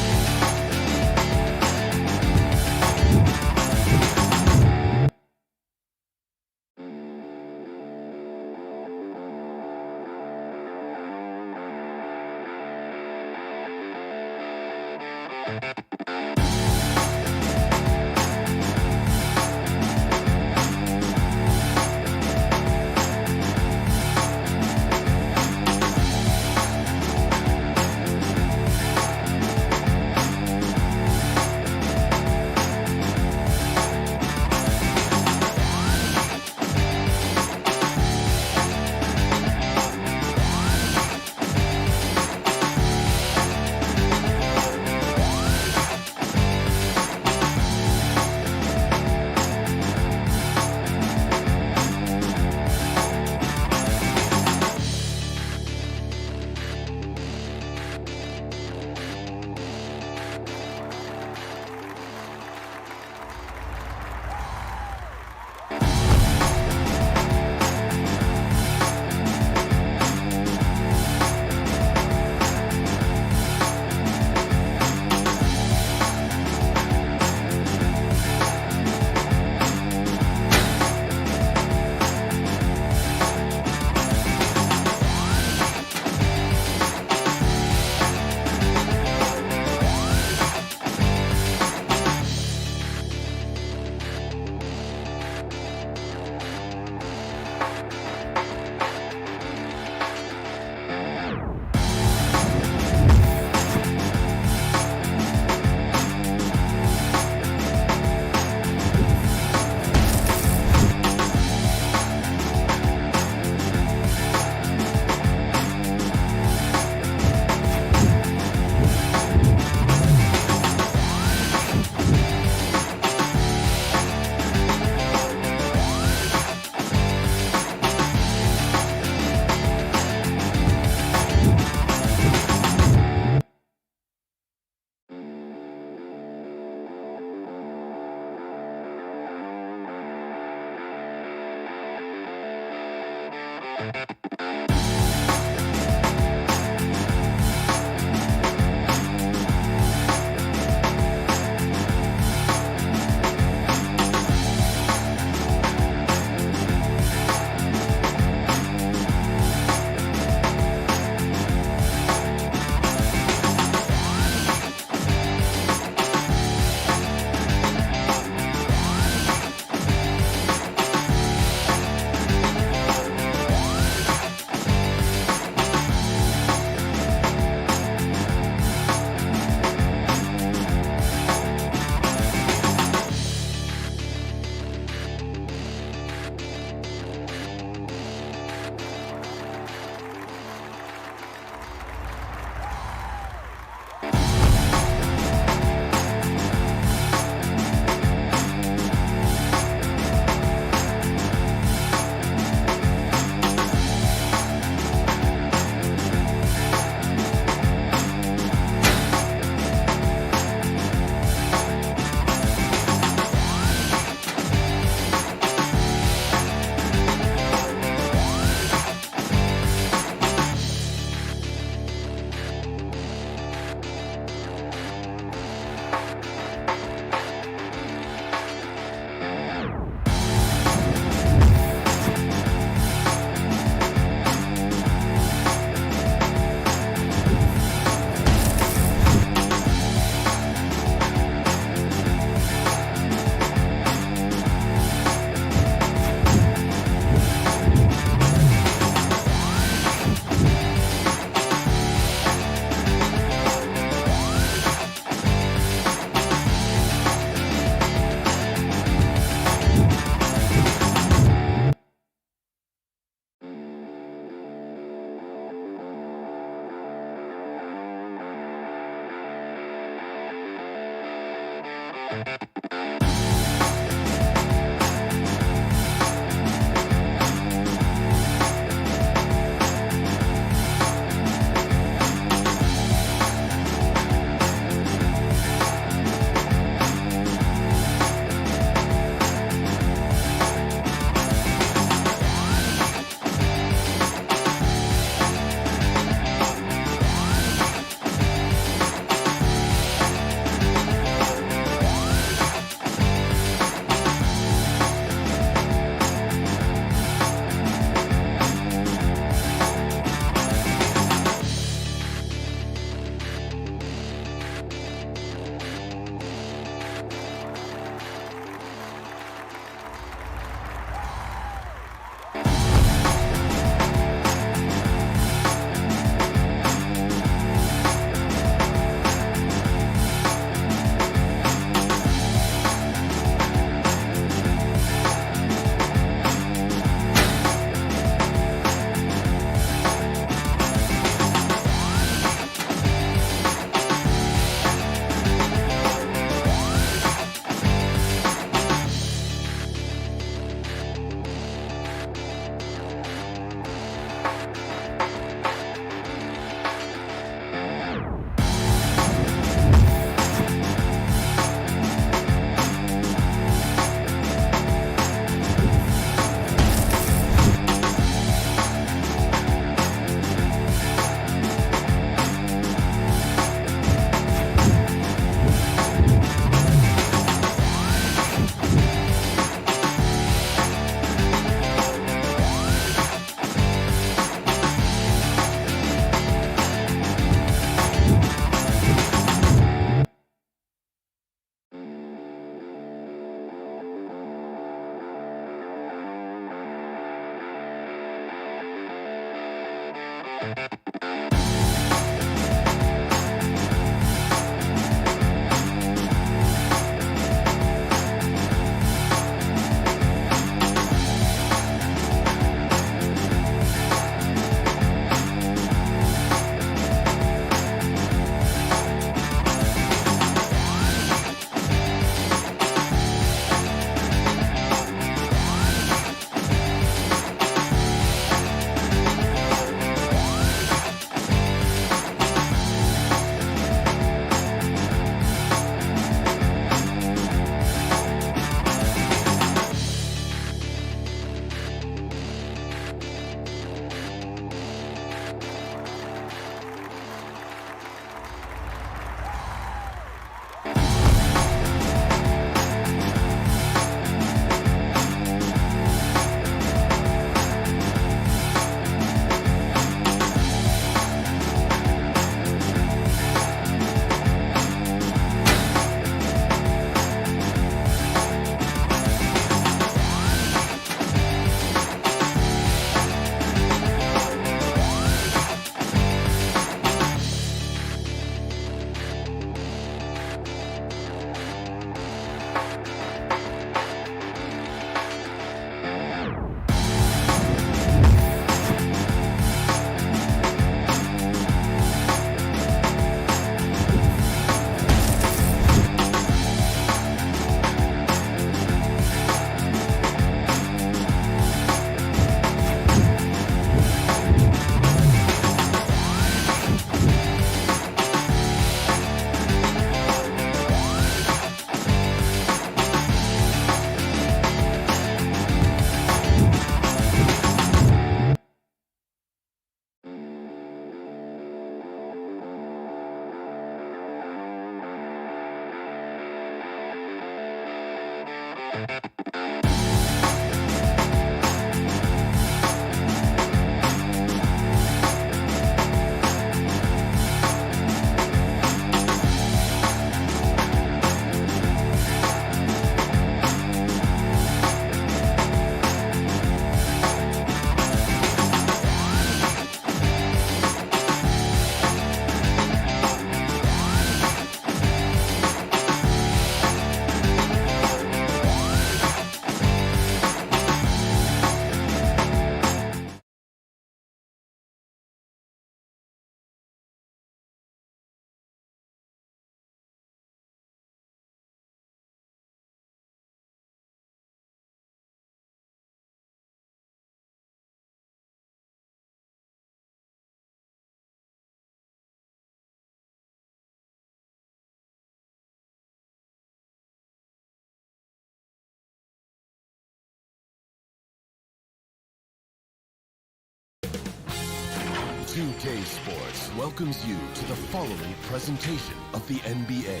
2K Sports welcomes you to the following presentation of the NBA.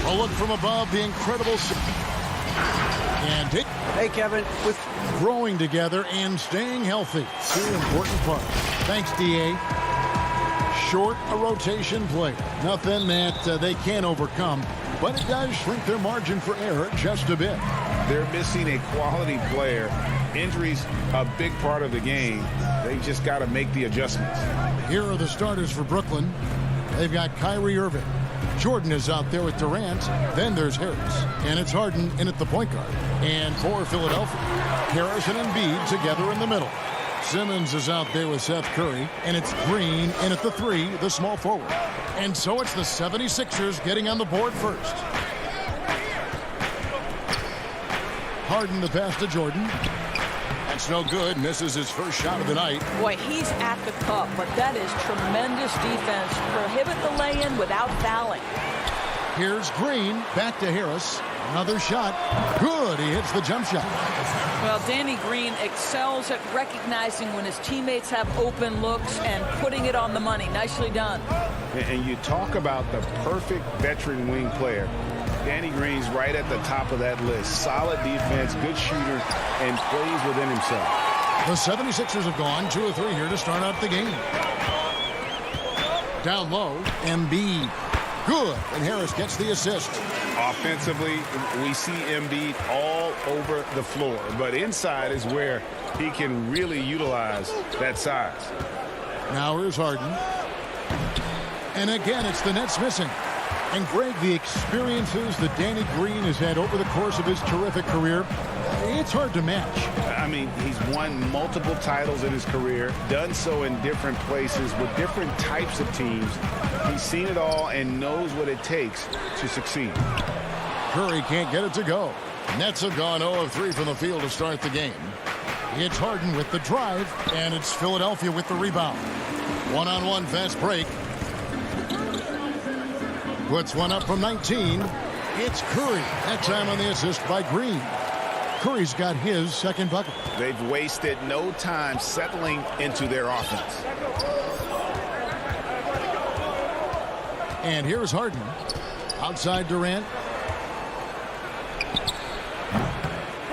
A look from above, the incredible... And it... Hey, Kevin. With growing together and staying healthy. Two important parts. Thanks, D.A. Short a rotation play. Nothing that they can't overcome, but it does shrink their margin for error just a bit. They're missing a quality player. Injuries a big part of the game. They've just got to make the adjustments. Here are the starters for Brooklyn. They've got Kyrie Irving. Jordan is out there with Durant. Then there's Harris. And it's Harden in at the point guard. And for Philadelphia, Harris and Embiid together in the middle. Simmons is out there with Seth Curry. And it's Green in at the 3, the small forward. And so it's the 76ers getting on the board first. Harden the pass to Jordan. That's no good. Misses his first shot of the night. Boy, he's at the cup, but that is tremendous defense. Prohibit the lay-in without fouling. Here's Green. Back to Harris. Another shot. Good. He hits the jump shot. Well, Danny Green excels at recognizing when his teammates have open looks and putting it on the money. Nicely done. And you talk about the perfect veteran wing player. Danny Green's right at the top of that list. Solid defense, good shooter, and plays within himself. The 76ers have gone 2 of 3 here to start out the game. Down low, Embiid. Good, and Harris gets the assist. Offensively, we see Embiid all over the floor, but inside is where he can really utilize that size. Now here's Harden. And again, it's the Nets missing. And Greg, the experiences that Danny Green has had over the course of his terrific career, it's hard to match. I mean, he's won multiple titles in his career, done so in different places with different types of teams. He's seen it all and knows what it takes to succeed. Curry can't get it to go. Nets have gone 0 of 3 from the field to start the game. It's Harden with the drive, and it's Philadelphia with the rebound. One-on-one fast break. Puts one up from 19. It's Curry. That time on the assist by Green. Curry's got his second bucket. They've wasted no time settling into their offense. And here's Harden. Outside Durant.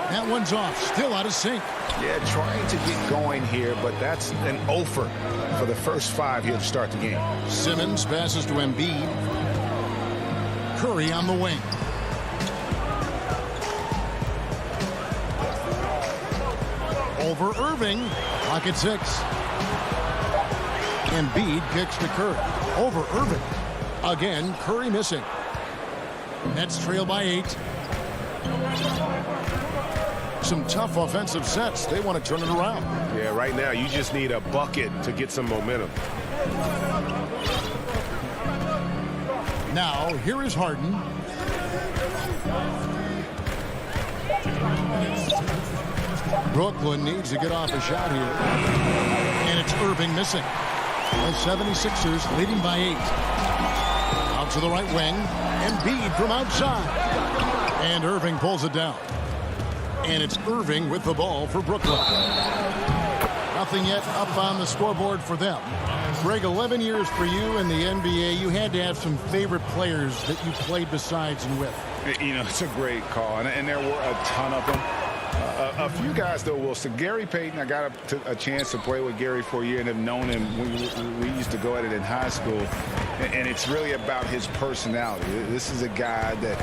That one's off. Still out of sync. Yeah, trying to get going here, but that's an offer for the first 5 here to start the game. Simmons passes to Embiid. Curry on the wing. Over Irving. Pocket 6. Embiid kicks to Curry. Over Irving. Again, Curry missing. Nets trail by 8. Some tough offensive sets. They want to turn it around. Yeah, right now you just need a bucket to get some momentum. Now, here is Harden. Brooklyn needs to get off a shot here. And it's Irving missing. The 76ers leading by 8. Out to the right wing. Embiid from outside. And Irving pulls it down. And it's Irving with the ball for Brooklyn. Nothing yet up on the scoreboard for them. Greg, 11 years for you in the NBA. You had to have some favorite players that you played besides and with. You know, it's a great call, and there were a ton of them. A few guys, though, Wilson. Gary Payton, I got a chance to play with Gary for a year and have known him. We used to go at it in high school, and it's really about his personality. This is a guy that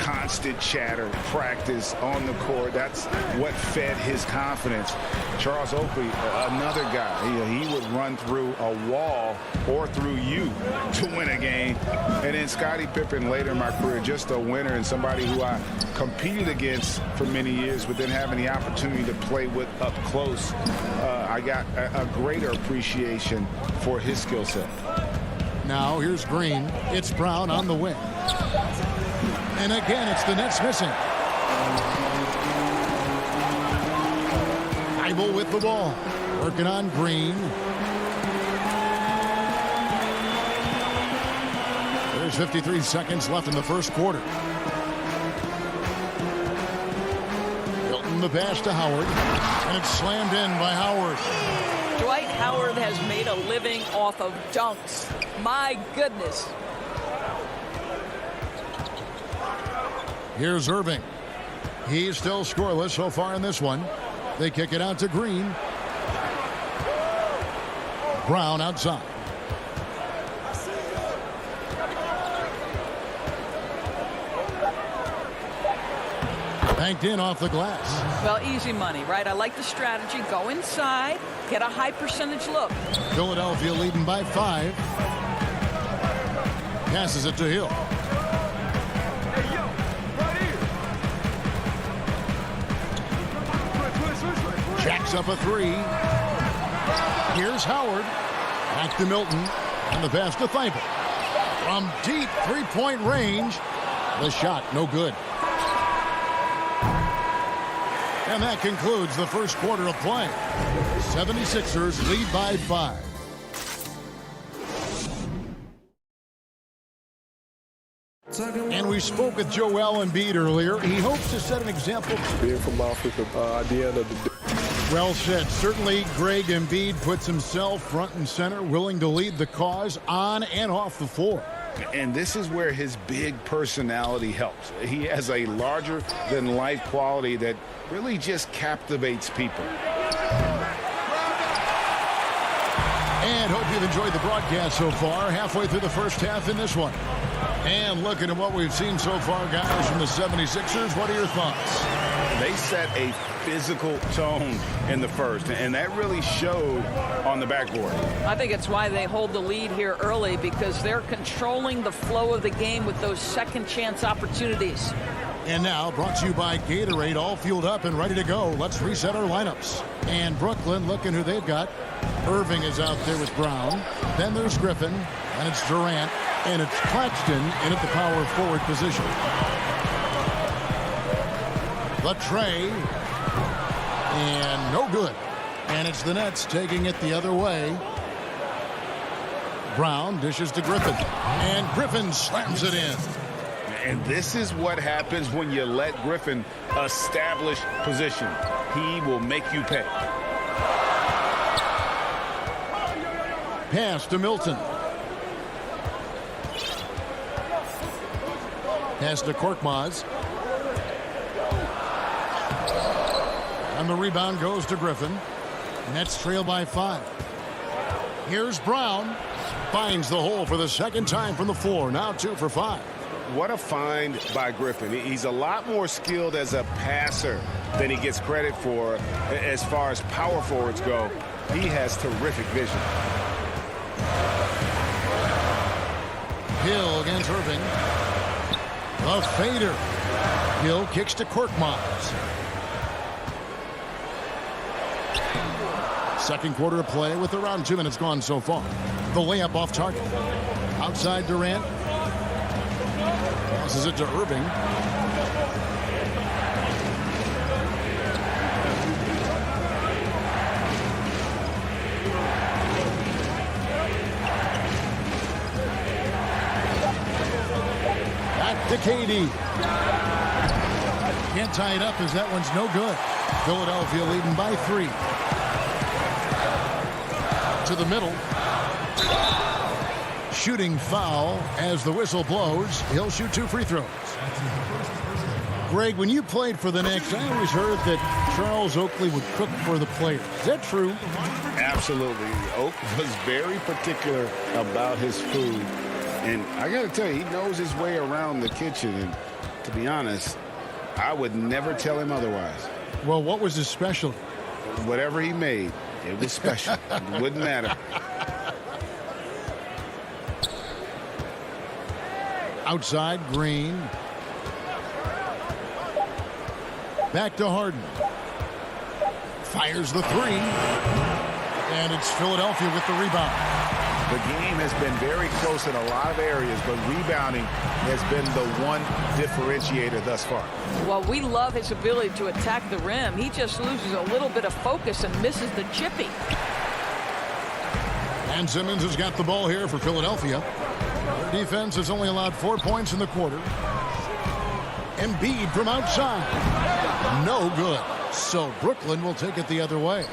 constant chatter, practice on the court. That's what fed his confidence. Charles Oakley, another guy. He would run through a wall or through you to win a game. And then Scottie Pippen, later in my career, just a winner and somebody who I competed against for many years, but then having the opportunity to play with up close, I got a greater appreciation for his skill set. Now here's Green. It's Brown on the wing. And again, it's the Nets missing. Eibel with the ball. Working on Green. There's 53 seconds left in the first quarter. Hilton the pass to Howard. And it's slammed in by Howard. Dwight Howard has made a living off of dunks. My goodness. Here's Irving. He's still scoreless so far in this one. They kick it out to Green. Brown outside. Banked in off the glass. Well, easy money, right? I like the strategy. Go inside, get a high percentage look. Philadelphia leading by 5. Passes it to Hill. Jacks up a 3. Here's Howard. Back to Milton. And the pass to Thibault. From deep three-point range. The shot, no good. And that concludes the first quarter of play. 76ers lead by 5. And we spoke with Joel Embiid earlier. He hopes to set an example. Being from Africa, at the end of the day. Well said. Certainly, Greg Embiid puts himself front and center, willing to lead the cause on and off the floor. And this is where his big personality helps. He has a larger-than-life quality that really just captivates people. And hope you've enjoyed the broadcast so far. Halfway through the first half in this one. And looking at what we've seen so far, guys, from the 76ers, what are your thoughts? They set a physical tone in the first, and that really showed on the backboard. I think it's why they hold the lead here early, because they're controlling the flow of the game with those second chance opportunities. And now, brought to you by Gatorade, all fueled up and ready to go. Let's reset our lineups. And Brooklyn, looking who they've got. Irving is out there with Brown. Then there's Griffin, and it's Durant, and it's Claxton in at the power forward position. The tray, and no good. And it's the Nets taking it the other way. Brown dishes to Griffin, and Griffin slams it in. And this is what happens when you let Griffin establish position. He will make you pay. Pass to Milton. Pass to Korkmaz. And the rebound goes to Griffin. Nets trail by 5. Here's Brown. Finds the hole for the second time from the floor. Now 2 for 5. What a find by Griffin. He's a lot more skilled as a passer than he gets credit for as far as power forwards go. He has terrific vision. Hill against Irving. A fader. Hill kicks to Korkmaz. Second quarter of play with around 2 minutes gone so far. The layup off target. Outside Durant. Passes it to Irving. Back to KD. Can't tie it up as that one's no good. Philadelphia leading by 3. To the middle. shooting foul as the whistle blows. He'll shoot 2 free throws. Greg, when you played for the Knicks, I always heard that Charles Oakley would cook for the players. Is that true? Absolutely. Oak was very particular about his food. And I got to tell you, he knows his way around the kitchen. And to be honest, I would never tell him otherwise. Well, what was his specialty? Whatever he made, it was special. It wouldn't matter. Outside, Green. Back to Harden. Fires the 3. And it's Philadelphia with the rebound. The game has been very close in a lot of areas, but rebounding has been the one differentiator thus far. Well, we love his ability to attack the rim. He just loses a little bit of focus and misses the chippy. And Simmons has got the ball here for Philadelphia. Their defense has only allowed 4 points in the quarter. Embiid from outside. No good. So Brooklyn will take it the other way.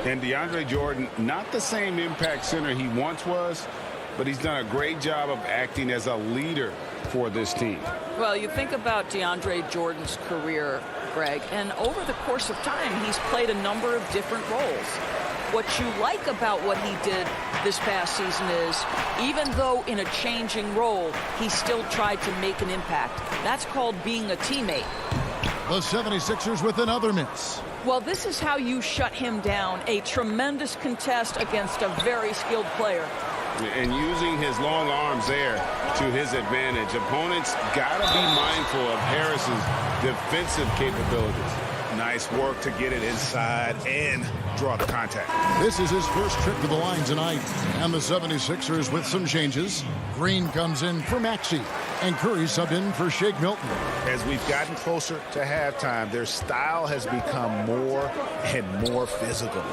And DeAndre Jordan, not the same impact center he once was, but he's done a great job of acting as a leader for this team. Well, you think about DeAndre Jordan's career, Greg, and over the course of time, he's played a number of different roles. What you like about what he did this past season is, even though in a changing role, he still tried to make an impact. That's called being a teammate. The 76ers with another miss. Well, this is how you shut him down. A tremendous contest against a very skilled player. And using his long arms there to his advantage. Opponents got to be mindful of Harris's defensive capabilities. Nice work to get it inside and draw the contact. This is his first trip to the line tonight. And the 76ers with some changes. Green comes in for Maxey. And Curry subbed in for Shake Milton. As we've gotten closer to halftime, their style has become more and more physical.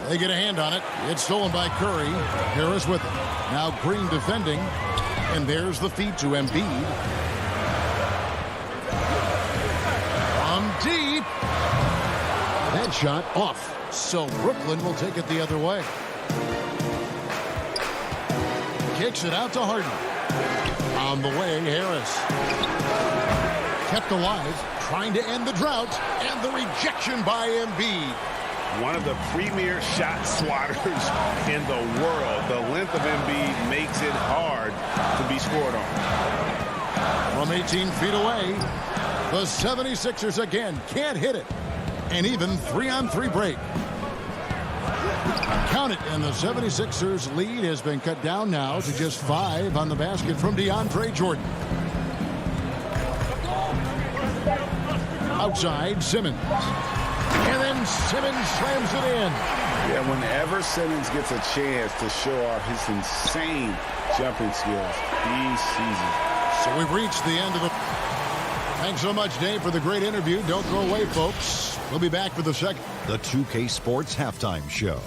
They get a hand on it. It's stolen by Curry. Harris with it. Now Green defending. And there's the feed to Embiid. From deep. That shot off. So Brooklyn will take it the other way. Kicks it out to Harden. On the way, Harris. Kept alive, trying to end the drought, and the rejection by Embiid. One of the premier shot swatters in the world. The length of Embiid makes it hard to be scored on. From 18 feet away, the 76ers again can't hit it. And even 3-on-3 break. Count it, and the 76ers lead has been cut down now to just 5 on the basket from DeAndre Jordan. Outside, Simmons. And then Simmons slams it in. Yeah, whenever Simmons gets a chance to show off his insane jumping skills, he sees it. So we've reached the end of the... Thanks so much, Dave, for the great interview. Don't go away, folks. We'll be back for the second. The 2K Sports Halftime Show.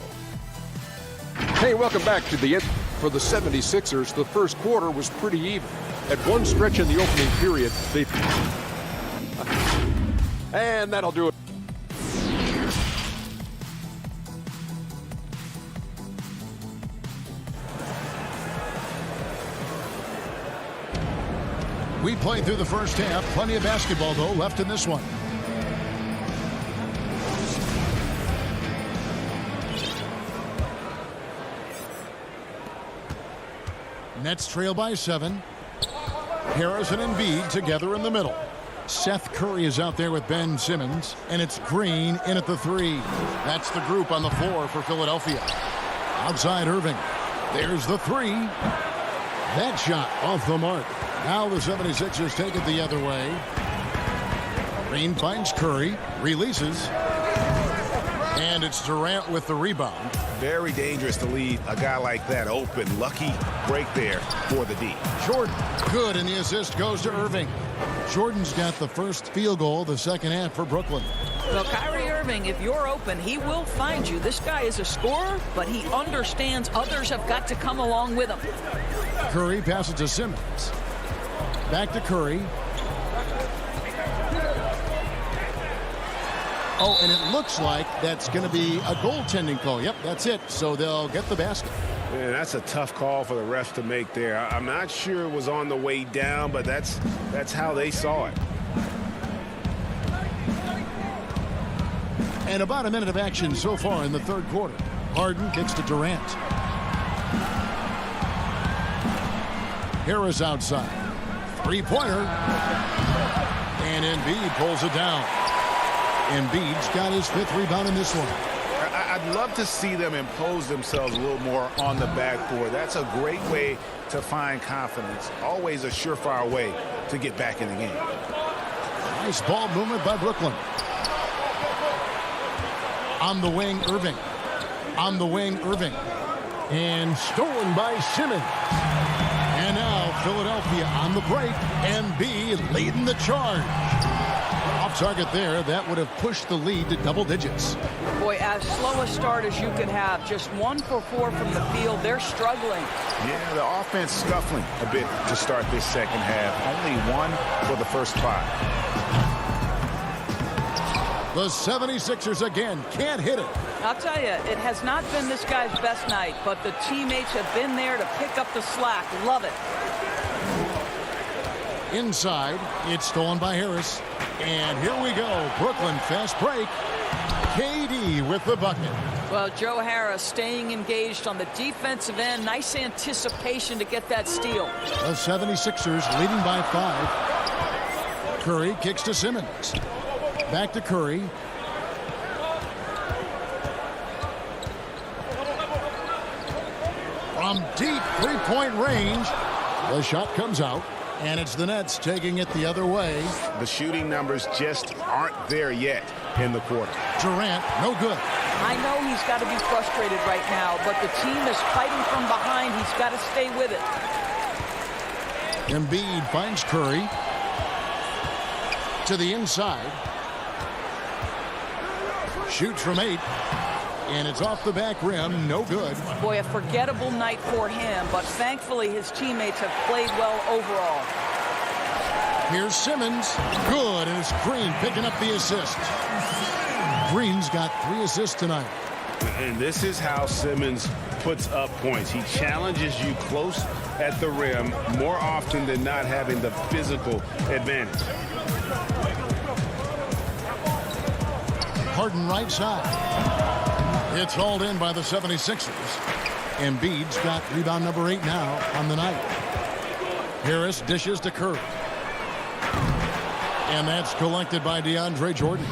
Hey, welcome back to the end. For the 76ers, the first quarter was pretty even. At one stretch in the opening period, they... And that'll do it. We played through the first half. Plenty of basketball, though, left in this one. Nets trail by 7. Harris and Embiid together in the middle. Seth Curry is out there with Ben Simmons, and it's Green in at the 3. That's the group on the floor for Philadelphia. Outside Irving. There's the 3. That shot off the mark. Now the 76ers take it the other way. Green finds Curry, releases, and it's Durant with the rebound. Very dangerous to leave a guy like that open. Lucky break there for the D. Jordan, good, and the assist goes to Irving. Jordan's got the first field goal the second half for Brooklyn. Well, Kyrie Irving, if you're open, he will find you. This guy is a scorer, but he understands others have got to come along with him. Curry passes to Simmons. Back to Curry. Oh, and it looks like that's going to be a goaltending call. Yep, that's it. So they'll get the basket. Man, that's a tough call for the refs to make there. I'm not sure it was on the way down, but that's how they saw it. And about a minute of action so far in the third quarter. Harden kicks to Durant. Harris outside. Three-pointer. And Embiid pulls it down. Embiid's got his 5th rebound in this one. I'd love to see them impose themselves a little more on the backboard. That's a great way to find confidence. Always a surefire way to get back in the game. Nice ball movement by Brooklyn. On the wing, Irving. On the wing, Irving. And stolen by Simmons. And now Philadelphia on the break. Embiid leading the charge. Off target there. That would have pushed the lead to double digits. Boy, as slow a start as you could have. Just 1 for 4 from the field. They're struggling. Yeah, the offense scuffling a bit to start this second half. Only 1 for the first 5. The 76ers again can't hit it. I'll tell you, it has not been this guy's best night, but the teammates have been there to pick up the slack. Love it. Inside, it's stolen by Harris. And here we go. Brooklyn fast break. KD with the bucket. Well, Joe Harris staying engaged on the defensive end. Nice anticipation to get that steal. The 76ers leading by 5. Curry kicks to Simmons. Back to Curry. From deep three-point range, the shot comes out, and it's the Nets taking it the other way. The shooting numbers just aren't there yet in the quarter. Durant, no good. I know he's got to be frustrated right now, but the team is fighting from behind. He's got to stay with it. Embiid finds Curry. To the inside. Shoots from 8. And it's off the back rim. No good. Boy, a forgettable night for him, but thankfully his teammates have played well overall. Here's Simmons. Good, and it's Green picking up the assist. Green's got 3 assists tonight. And this is how Simmons puts up points. He challenges you close at the rim more often than not, having the physical advantage. Harden right side. It's hauled in by the 76ers. Embiid's got rebound number 8 now on the night. Harris dishes to Curry. And that's collected by DeAndre Jordan.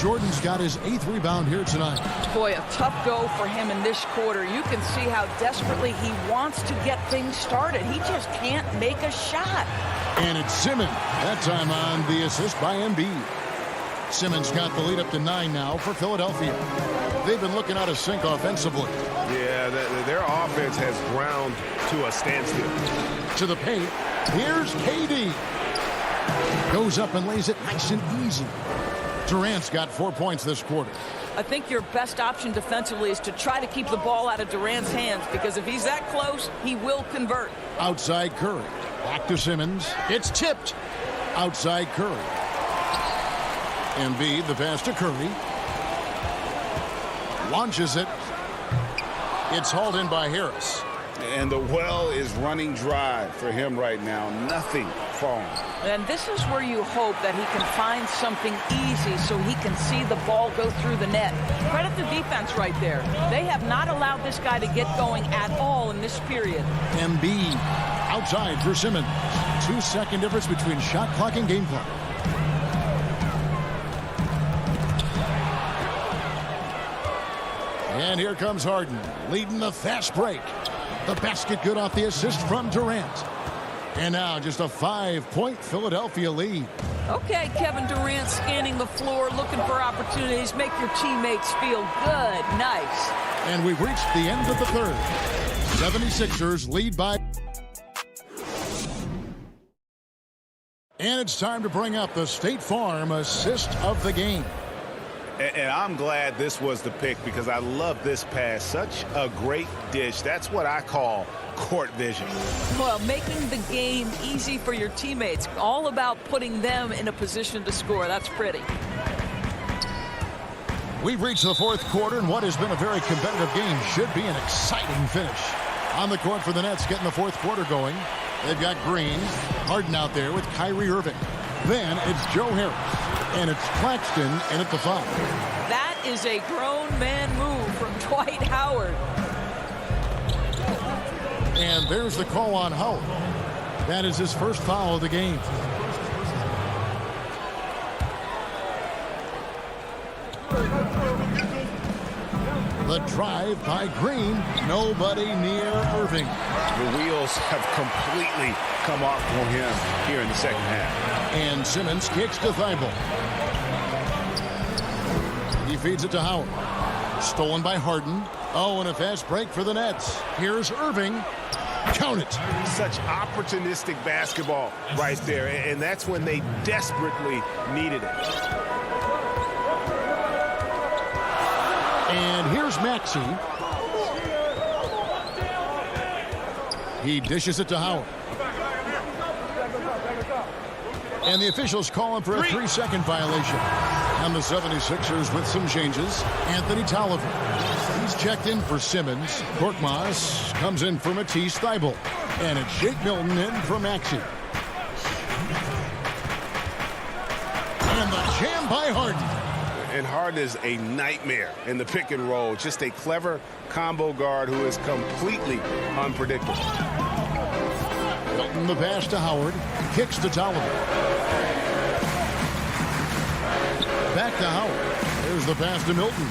Jordan's got his 8th rebound here tonight. Boy, a tough go for him in this quarter. You can see how desperately he wants to get things started. He just can't make a shot. And it's Simmons. That time on the assist by Embiid. Simmons got the lead up to 9 now for Philadelphia. They've been looking out of sync offensively. Yeah, their offense has ground to a standstill. To the paint. Here's KD. Goes up and lays it nice and easy. Durant's got 4 points this quarter. I think your best option defensively is to try to keep the ball out of Durant's hands, because if he's that close, he will convert. Outside Curry. Back to Simmons. It's tipped. Outside Curry. Embiid, the pass to Curry. Launches it. It's hauled in by Harris. And the well is running dry for him right now. Nothing falling. And this is where you hope that he can find something easy so he can see the ball go through the net. Credit the defense right there. They have not allowed this guy to get going at all in this period. Embiid outside for Simmons. 2-second difference between shot clock and game clock. And here comes Harden, leading the fast break. The basket good off the assist from Durant. And now just a 5-point Philadelphia lead. Okay, Kevin Durant scanning the floor, looking for opportunities. Make your teammates feel good. Nice. And we've reached the end of the third. 76ers lead by... And it's time to bring up the State Farm assist of the game. And I'm glad this was the pick, because I love this pass. Such a great dish. That's what I call court vision. Well, making the game easy for your teammates. All about putting them in a position to score. That's pretty. We've reached the fourth quarter, and what has been a very competitive game should be an exciting finish. On the court for the Nets, getting the fourth quarter going. They've got Green, Harden out there with Kyrie Irving. Then it's Joe Harris, and it's Claxton in at the 5. That is a grown man move from Dwight Howard. And there's the call on Howard. That is his first foul of the game. The drive by Green. Nobody near Irving. The wheels have completely come off for him here in the second half. And Simmons kicks to Thibault. He feeds it to Howard. Stolen by Harden. Oh, and a fast break for the Nets. Here's Irving. Count it. Such opportunistic basketball right there, and that's when they desperately needed it. And here's Maxey. He dishes it to Howard. And the officials call him for a 3-second violation. And the 76ers with some changes. Anthony Tolliver. He's checked in for Simmons. Korkmaz comes in for Matisse Thybulle. And it's Shake Milton in for Maxey. And the jam by Harden. And Harden is a nightmare in the pick and roll. Just a clever combo guard who is completely unpredictable. Milton the pass to Howard. Kicks to Tolliver. Back to Howard. There's the pass to Milton.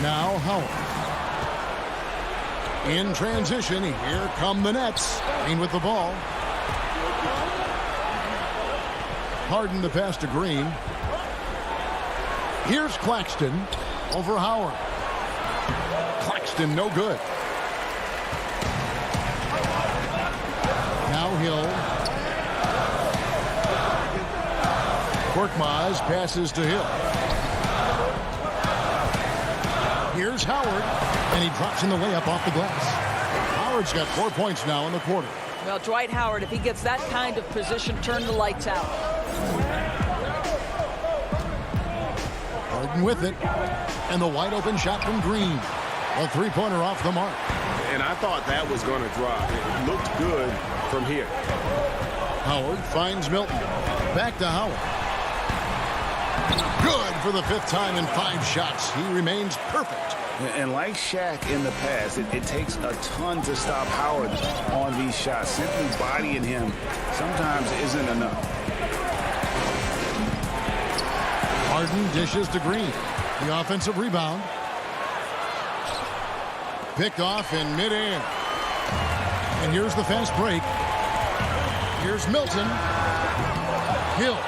Now Howard. In transition, here come the Nets. Green with the ball. Harden the pass to Green. Here's Claxton over Howard. Claxton no good. Now Hill. Korkmaz passes to Hill. Here's Howard, and he drops in the layup off the glass. Howard's got 4 points now in the quarter. Well, Dwight Howard, if he gets that kind of position, turn the lights out. Harden with it, and the wide open shot from Green. A three-pointer off the mark. And I thought that was going to drop. It looked good from here. Howard finds Milton. Back to Howard. Good for the 5th time in 5 shots. He remains perfect. And like Shaq in the past, it takes a ton to stop Howard on these shots. Simply bodying him sometimes isn't enough. Harden dishes to Green. The offensive rebound. Picked off in midair. And here's the fast break. Here's Milton. Hill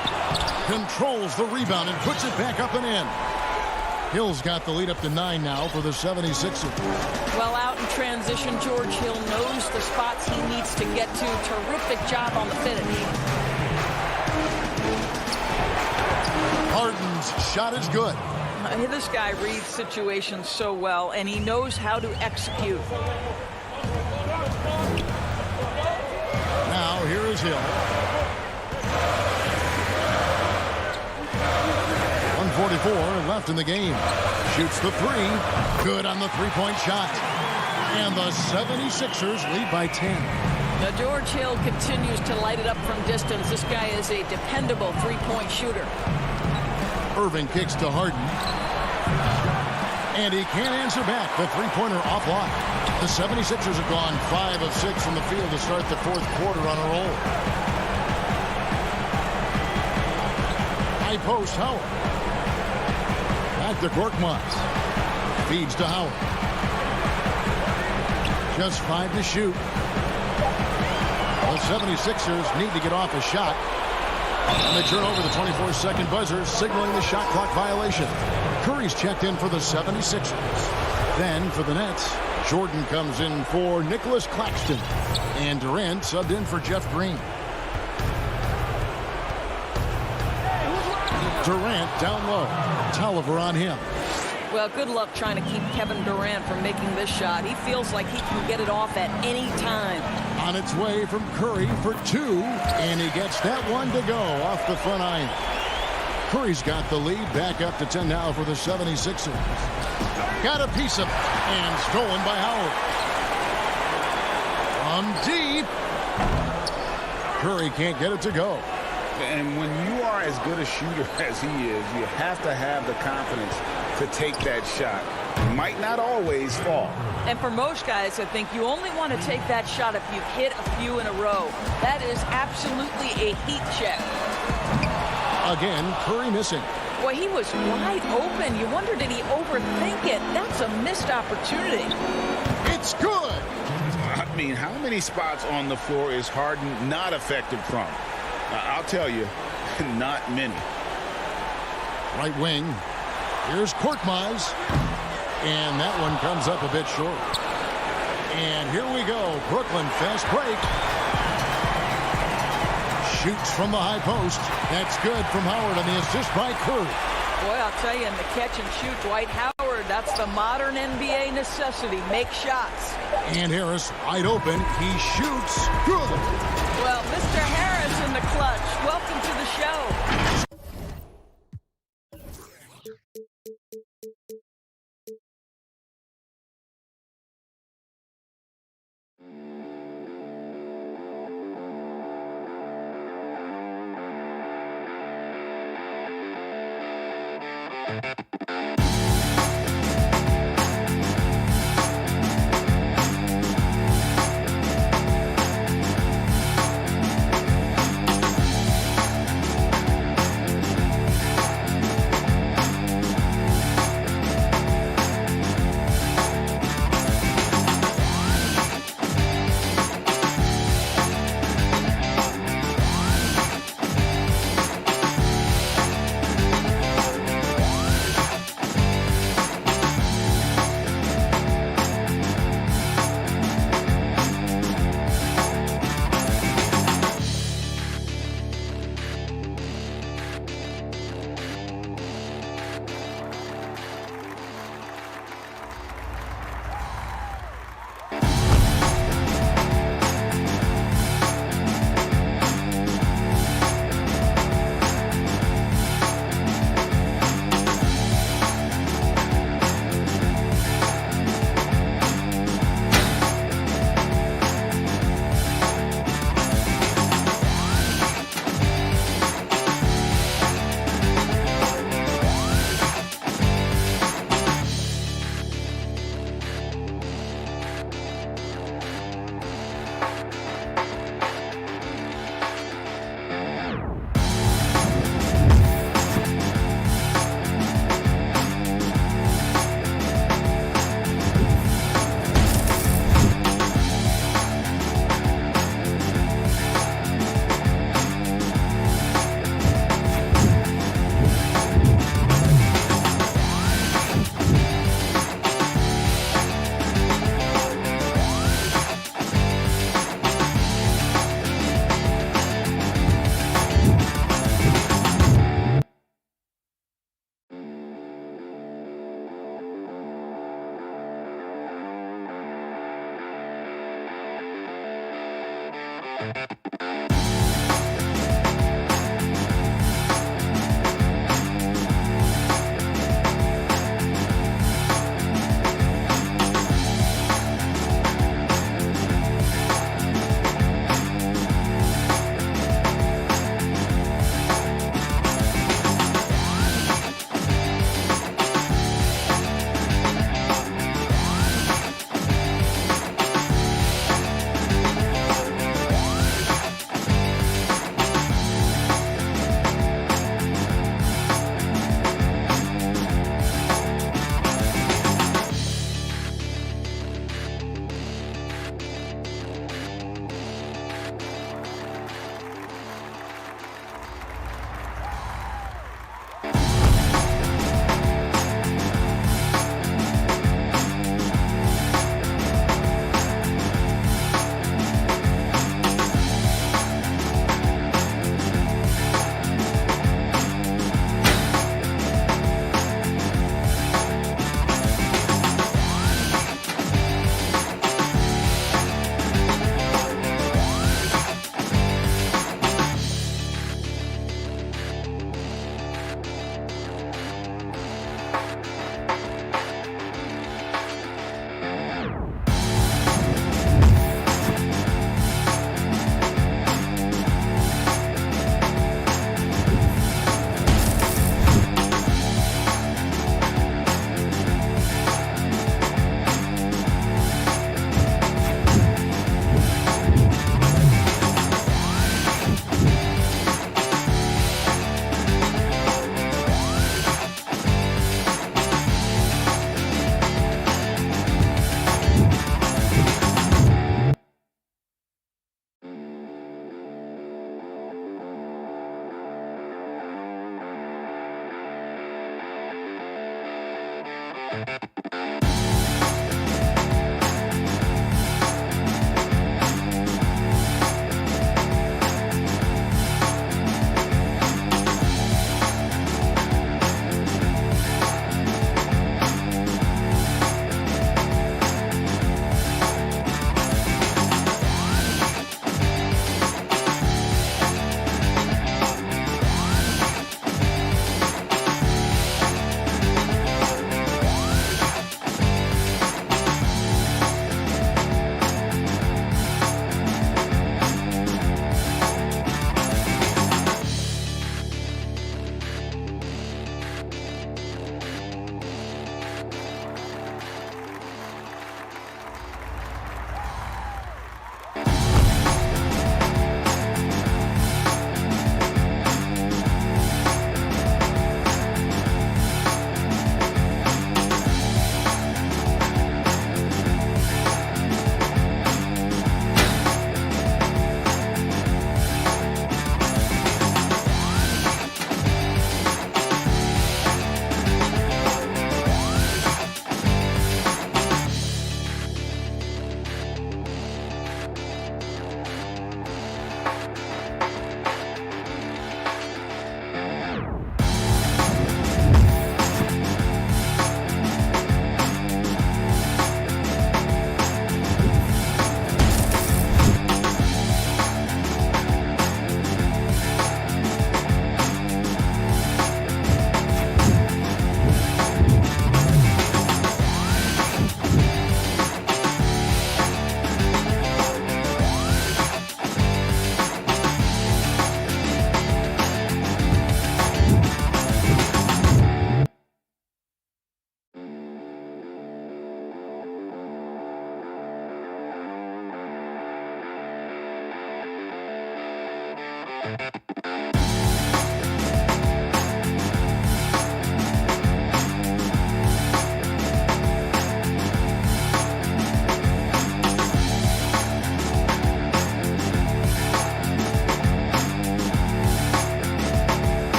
controls the rebound and puts it back up and in. Hill's got the lead up to 9 now for the 76ers. Well, out in transition, George Hill knows the spots he needs to get to. Terrific job on the finish. Harden's shot is good. This guy reads situations so well, and he knows how to execute. Now, here is Hill. 1:44 left in the game. Shoots the 3. Good on the three-point shot. And the 76ers lead by 10. Now, George Hill continues to light it up from distance. This guy is a dependable three-point shooter. Irving kicks to Harden. And he can't answer back. The three-pointer offline. The 76ers have gone 5 of 6 from the field to start the 4th quarter on a roll. High post, Howard. Back to Korkmaz. Feeds to Howard. Just 5 to shoot. The 76ers need to get off a shot. And they turn over the 24-second buzzer, signaling the shot clock violation. Curry's checked in for the 76ers. Then for the Nets, Jordan comes in for Nicholas Claxton. And Durant subbed in for Jeff Green. Durant down low. Tolliver on him. Well, good luck trying to keep Kevin Durant from making this shot. He feels like he can get it off at any time. On its way from Curry for 2, and he gets that one to go off the front iron. Curry's got the lead, back up to 10 now for the 76ers. Got a piece of it, and stolen by Howard. From deep. Curry can't get it to go. And when you are as good a shooter as he is, you have to have the confidence to take that shot. It might not always fall. And for most guys, I think you only want to take that shot if you've hit a few in a row. That is absolutely a heat check. Again, Curry missing. Boy, he was wide open. You wonder, did he overthink it? That's a missed opportunity. It's good. I mean, how many spots on the floor is Harden not effective from? I'll tell you, not many. Right wing. Here's Korkmaz. And that one comes up a bit short. And here we go. Brooklyn fast break. Shoots from the high post. That's good from Howard on the assist by Curry. Boy, I'll tell you, in the catch and shoot, Dwight Howard, that's the modern NBA necessity. Make shots. And Harris wide open. He shoots. Good. Well, Mr. Harris in the clutch. Welcome to the show.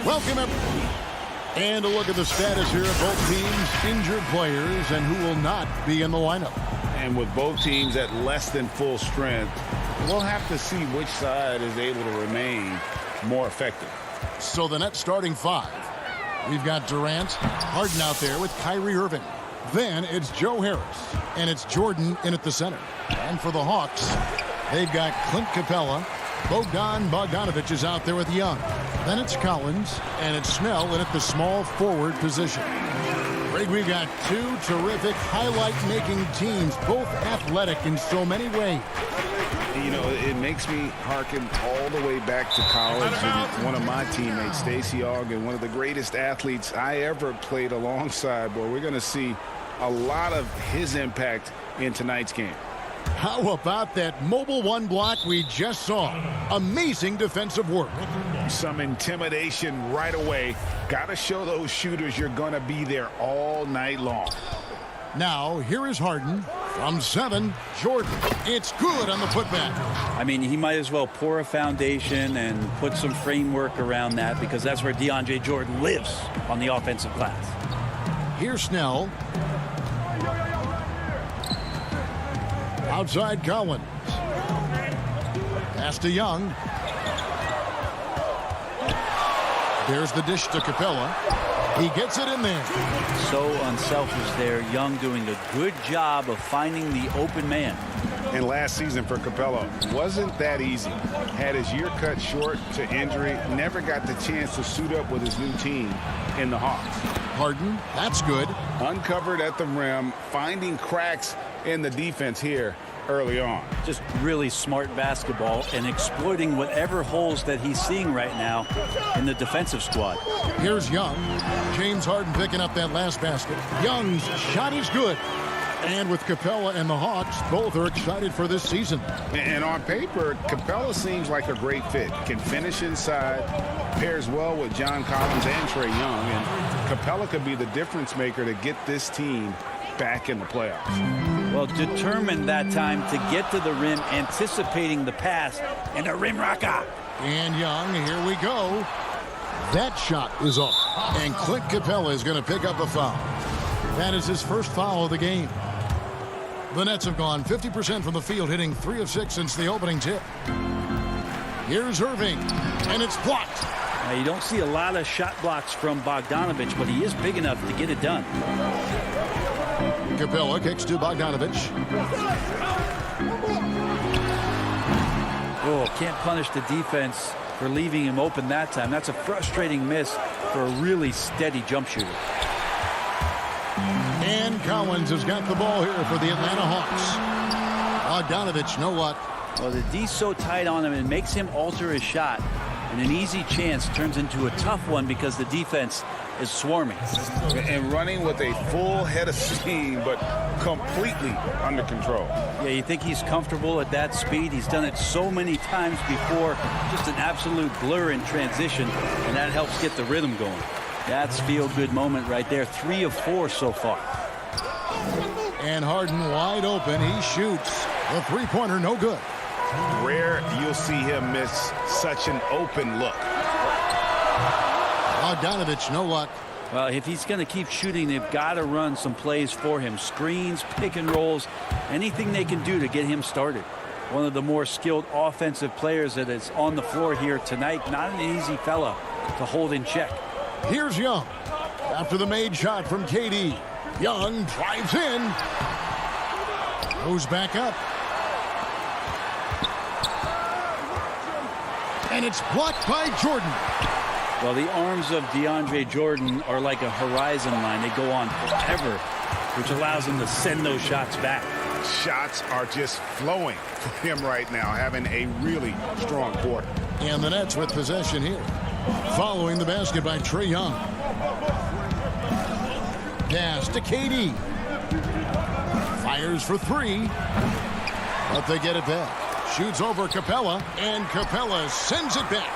Welcome, everyone. And a look at the status here of both teams' injured players and who will not be in the lineup. And with both teams at less than full strength, we'll have to see which side is able to remain more effective. So the Nets starting five. We've got Durant, Harden out there with Kyrie Irving. Then it's Joe Harris, and it's Jordan in at the center. And for the Hawks, they've got Clint Capella. Bogdan Bogdanovic is out there with Young. Then it's Collins, and it's Snell in at the small forward position. Greg, we got two terrific highlight-making teams, both athletic in so many ways. You know, it makes me hearken all the way back to college, and one of my teammates, Stacey Ogden, one of the greatest athletes I ever played alongside. Boy, we're going to see a lot of his impact in tonight's game. How about that mobile one block we just saw? Amazing defensive work. Some intimidation right away. Got to show those shooters you're going to be there all night long. Now, here is Harden From 7, Jordan. It's good on the putback. I mean, he might as well pour a foundation and put some framework around that, because that's where DeAndre Jordan lives on the offensive glass. Here's Snell. Outside Collins. Pass to Young. There's the dish to Capella. He gets it in there. So unselfish there. Young doing a good job of finding the open man. And last season for Capella wasn't that easy. Had his year cut short to injury. Never got the chance to suit up with his new team in the Hawks. Harden, that's good. Uncovered at the rim, finding cracks in the defense here early on. Just really smart basketball and exploiting whatever holes that he's seeing right now in the defensive squad. Here's Young. James Harden picking up that last basket. Young's shot is good. And with Capella and the Hawks, both are excited for this season. And on paper, Capella seems like a great fit. Can finish inside, pairs well with John Collins and Trae Young. And Capella could be the difference maker to get this team back in the playoffs. Well, determined that time to get to the rim, anticipating the pass, and a rim rocker. And Young, here we go. That shot is off. And Clint Capella is going to pick up a foul. That is his first foul of the game. The Nets have gone 50% from the field, hitting 3 of 6 since the opening tip. Here's Irving, and it's blocked. Now, you don't see a lot of shot blocks from Bogdanovich, but he is big enough to get it done. Capella kicks to Bogdanovich. Oh, can't punish the defense for leaving him open that time. That's a frustrating miss for a really steady jump shooter. And Collins has got the ball here for the Atlanta Hawks. Bogdanovich, know what? Well, the D's so tight on him, it makes him alter his shot. And an easy chance turns into a tough one because the defense is swarming. And running with a full head of steam, but completely under control. Yeah, you think he's comfortable at that speed. He's done it so many times before. Just an absolute blur in transition, and that helps get the rhythm going. That's feel-good moment right there. 3 of 4 so far. And Harden wide open. He shoots. The three-pointer no good. Rare you'll see him miss such an open look. Bogdanovich, no luck. Well, if he's going to keep shooting, they've got to run some plays for him. Screens, pick and rolls, anything they can do to get him started. One of the more skilled offensive players that is on the floor here tonight. Not an easy fella to hold in check. Here's Young. After the made shot from KD. Young drives in. Goes back up. And it's blocked by Jordan. Well, the arms of DeAndre Jordan are like a horizon line. They go on forever, which allows him to send those shots back. Shots are just flowing for him right now, having a really strong quarter. And the Nets with possession here. Following the basket by Trae Young. Pass to KD. Fires for 3. But they get it back. Shoots over Capella, and Capella sends it back.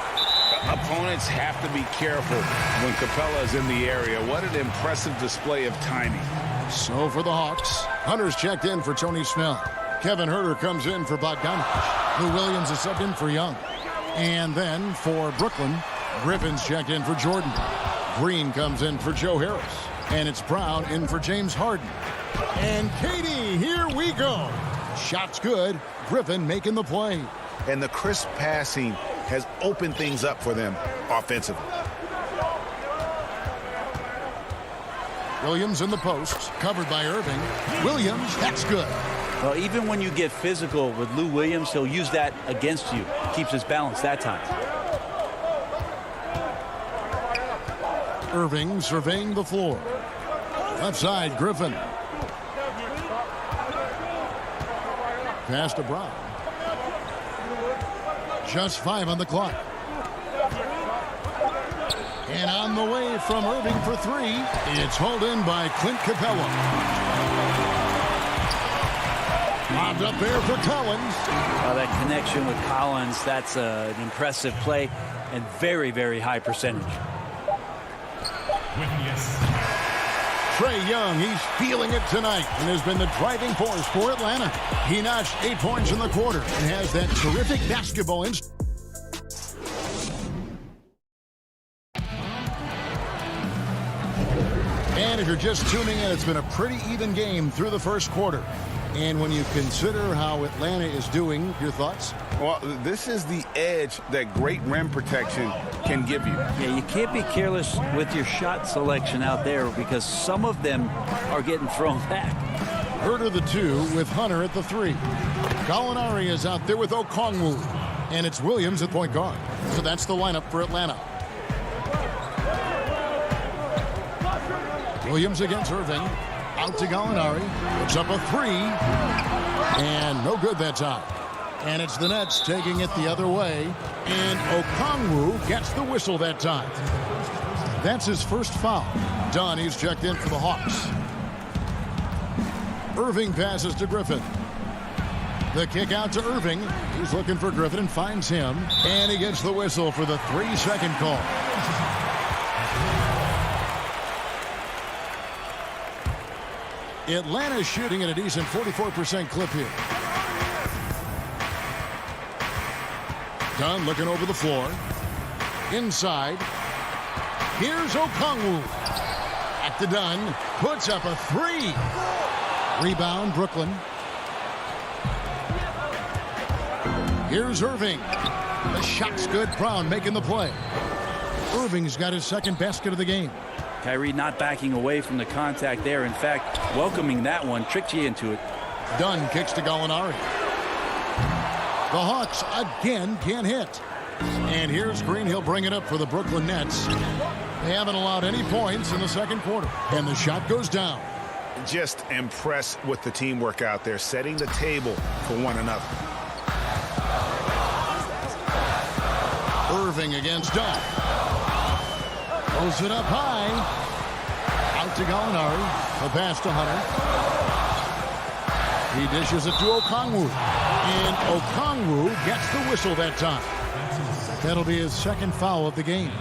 Opponents have to be careful when Capella is in the area. What an impressive display of timing. So for the Hawks, Hunter's checked in for Tony Snell. Kevin Huerter comes in for Bogdanovich. Lou Williams is subbed in for Young. And then for Brooklyn, Griffin's checked in for Jordan. Green comes in for Joe Harris. And it's Brown in for James Harden. And KD, here we go. Shot's good. Griffin making the play. And the crisp passing has opened things up for them offensively. Williams in the post, covered by Irving. Williams, that's good. Well, even when you get physical with Lou Williams, he'll use that against you. Keeps his balance that time. Irving surveying the floor. Left side, Griffin. Pass to Brown. Just 5 on the clock. And on the way from Irving for 3. It's hauled in by Clint Capella. Lobbed up there for Collins. That connection with Collins, that's an impressive play and very, very high percentage. Trae Young, he's feeling it tonight and has been the driving force for Atlanta. He notched 8 points in the quarter and has that terrific basketball instinct. And if you're just tuning in, it's been a pretty even game through the first quarter. And when you consider how Atlanta is doing, your thoughts? Well, this is the edge that great rim protection can give you. Yeah, you can't be careless with your shot selection out there because some of them are getting thrown back. Herter the 2 with Hunter at the 3. Gallinari is out there with Okongwu. And it's Williams at point guard. So that's the lineup for Atlanta. Williams against Irving. Out to Gallinari. Puts up a 3. And no good that time. And it's the Nets taking it the other way. And Okongwu gets the whistle that time. That's his first foul. Dunn, he's checked in for the Hawks. Irving passes to Griffin. The kick out to Irving. He's looking for Griffin and finds him. And he gets the whistle for the 3-second call. Atlanta's shooting at a decent 44% clip here. Dunn looking over the floor. Inside. Here's Okongwu. Back to Dunn. Puts up a 3. Rebound, Brooklyn. Here's Irving. The shot's good. Brown making the play. Irving's got his second basket of the game. Kyrie not backing away from the contact there. In fact, welcoming that one tricked you into it. Dunn kicks to Gallinari. The Hawks again can't hit. And here's Green. He'll bring it up for the Brooklyn Nets. They haven't allowed any points in the second quarter. And the shot goes down. Just impressed with the teamwork out there, setting the table for one another. Irving against Dunn. Throws it up high. Out to Gallinari. The pass to Hunter. He dishes it to Okongwu. And Okongwu gets the whistle that time. That'll be his second foul of the game.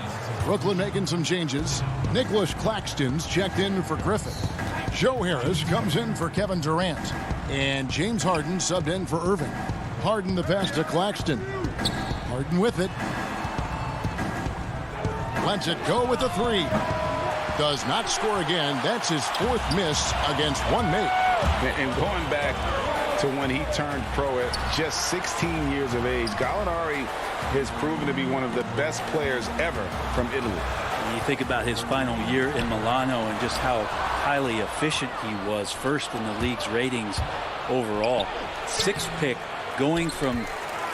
Brooklyn making some changes. Nicholas Claxton's checked in for Griffin. Joe Harris comes in for Kevin Durant. And James Harden subbed in for Irving. Harden the pass to Claxton. Harden with it. Lets it go with a 3. Does not score again. That's his 4th miss against one mate. And going back to when he turned pro at just 16 years of age, Gallinari has proven to be one of the best players ever from Italy. When you think about his final year in Milano and just how highly efficient he was, first in the league's ratings overall. 6th pick going from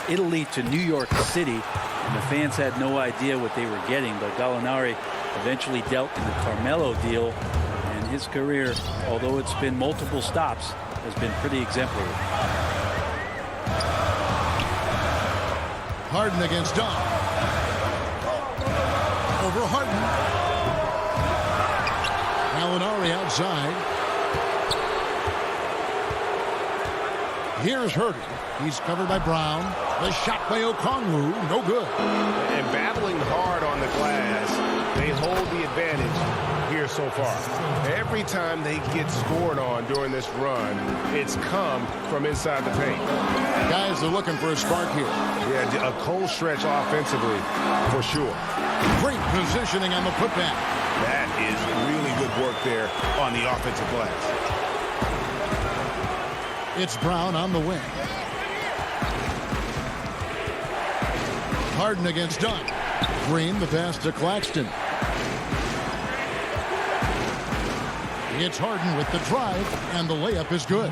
Italy to New York City. And the fans had no idea what they were getting, but Gallinari eventually dealt in the Carmelo deal, and his career, although it's been multiple stops, has been pretty exemplary. Harden against Dunn. Over Harden. Gallinari outside. Here's Herter. He's covered by Brown. The shot by Okongwu, no good. And battling hard on the glass, they hold the advantage here so far. Every time they get scored on during this run, it's come from inside the paint. Guys are looking for a spark here. Yeah, a cold stretch offensively, for sure. Great positioning on the putback. That is really good work there on the offensive glass. It's Brown on the wing. Harden against Dunn. Green, the pass to Claxton. It's Harden with the drive, and the layup is good.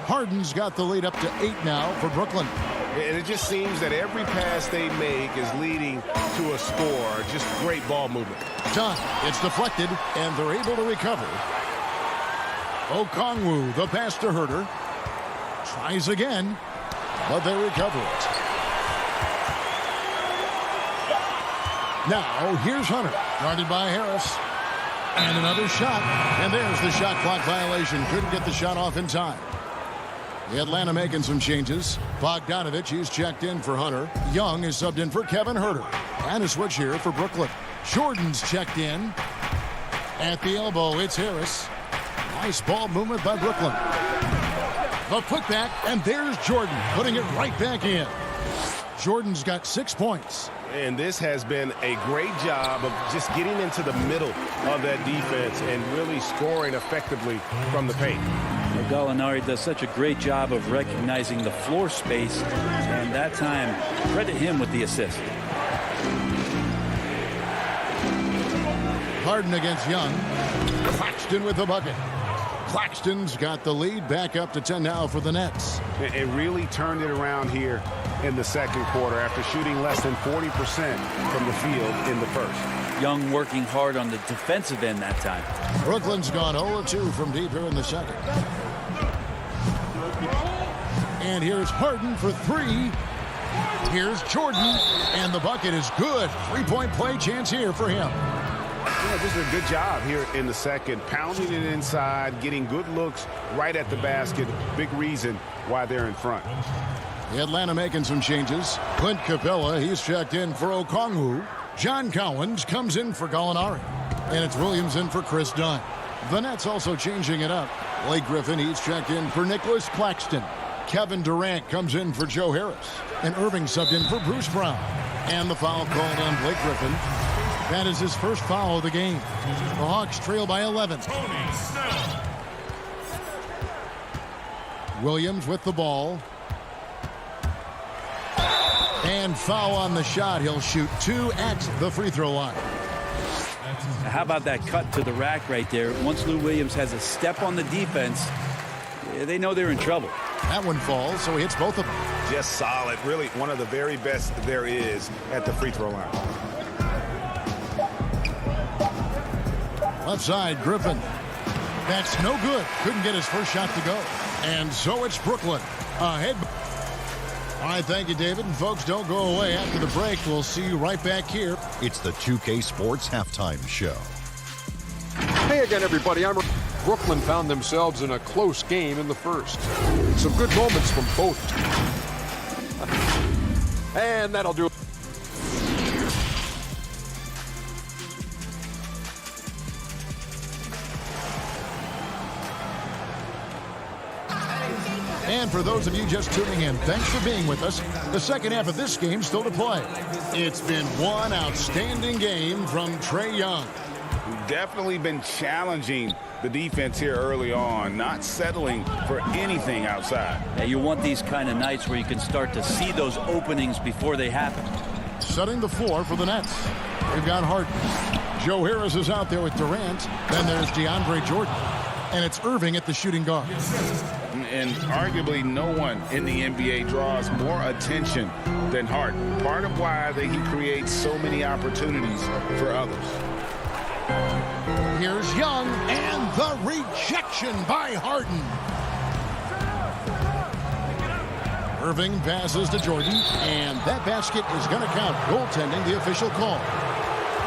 Harden's got the lead up to 8 now for Brooklyn. And it just seems that every pass they make is leading to a score. Just great ball movement. Dunn, it's deflected, and they're able to recover. Okongwu, the pass to Herter. Tries again, but they recover it. Now, here's Hunter, guarded by Harris. And another shot, and there's the shot clock violation. Couldn't get the shot off in time. Atlanta making some changes. Bogdanovich, he's checked in for Hunter. Young is subbed in for Kevin Herter. And a switch here for Brooklyn. Jordan's checked in. At the elbow, it's Harris. Nice ball movement by Brooklyn. The putback, and there's Jordan putting it right back in. Jordan's got 6 points. And this has been a great job of just getting into the middle of that defense and really scoring effectively from the paint. Gallinari does such a great job of recognizing the floor space, and that time, credit him with the assist. Harden against Young. Claxton with the bucket. Claxton's got the lead, back up to 10 now for the Nets. It really turned it around here in the second quarter after shooting less than 40% from the field in the first. Young working hard on the defensive end that time. Brooklyn's gone 0-2 from deep here in the second. And here's Harden for 3. Here's Jordan, and the bucket is good. 3-point play chance here for him. Yeah, just a good job here in the second, pounding it inside, getting good looks right at the basket. Big reason why they're in front. Atlanta making some changes. Clint Capella, he's checked in for Okongwu. John Cowens comes in for Gallinari. And it's Williams in for Chris Dunn. The Nets also changing it up. Blake Griffin, he's checked in for Nicholas Claxton. Kevin Durant comes in for Joe Harris. And Irving subbed in for Bruce Brown. And the foul called on Blake Griffin. That is his first foul of the game. The Hawks trail by 11. Williams with the ball. And foul on the shot. He'll shoot 2 at the free throw line. How about that cut to the rack right there? Once Lou Williams has a step on the defense, they know they're in trouble. That one falls, so he hits both of them. Just solid. Really one of the very best there is at the free throw line. Left side, Griffin. That's no good. Couldn't get his first shot to go. And so it's Brooklyn ahead. All right, thank you, David. And folks, don't go away after the break. We'll see you right back here. It's the 2K Sports Halftime Show. Hey again, everybody. Brooklyn found themselves in a close game in the first. Some good moments from both teams. And that'll do it. And for those of you just tuning in, thanks for being with us. The second half of this game still to play. It's been one outstanding game from Trae Young. Definitely been challenging the defense here early on, not settling for anything outside. Yeah, you want these kind of nights where you can start to see those openings before they happen. Setting the floor for the Nets. We've got Harden. Joe Harris is out there with Durant. Then there's DeAndre Jordan. And it's Irving at the shooting guard. And arguably no one in the NBA draws more attention than Harden. Part of why he creates so many opportunities for others. Here's Young, and the rejection by Harden. Irving passes to Jordan, and that basket is going to count. Goaltending, the official call.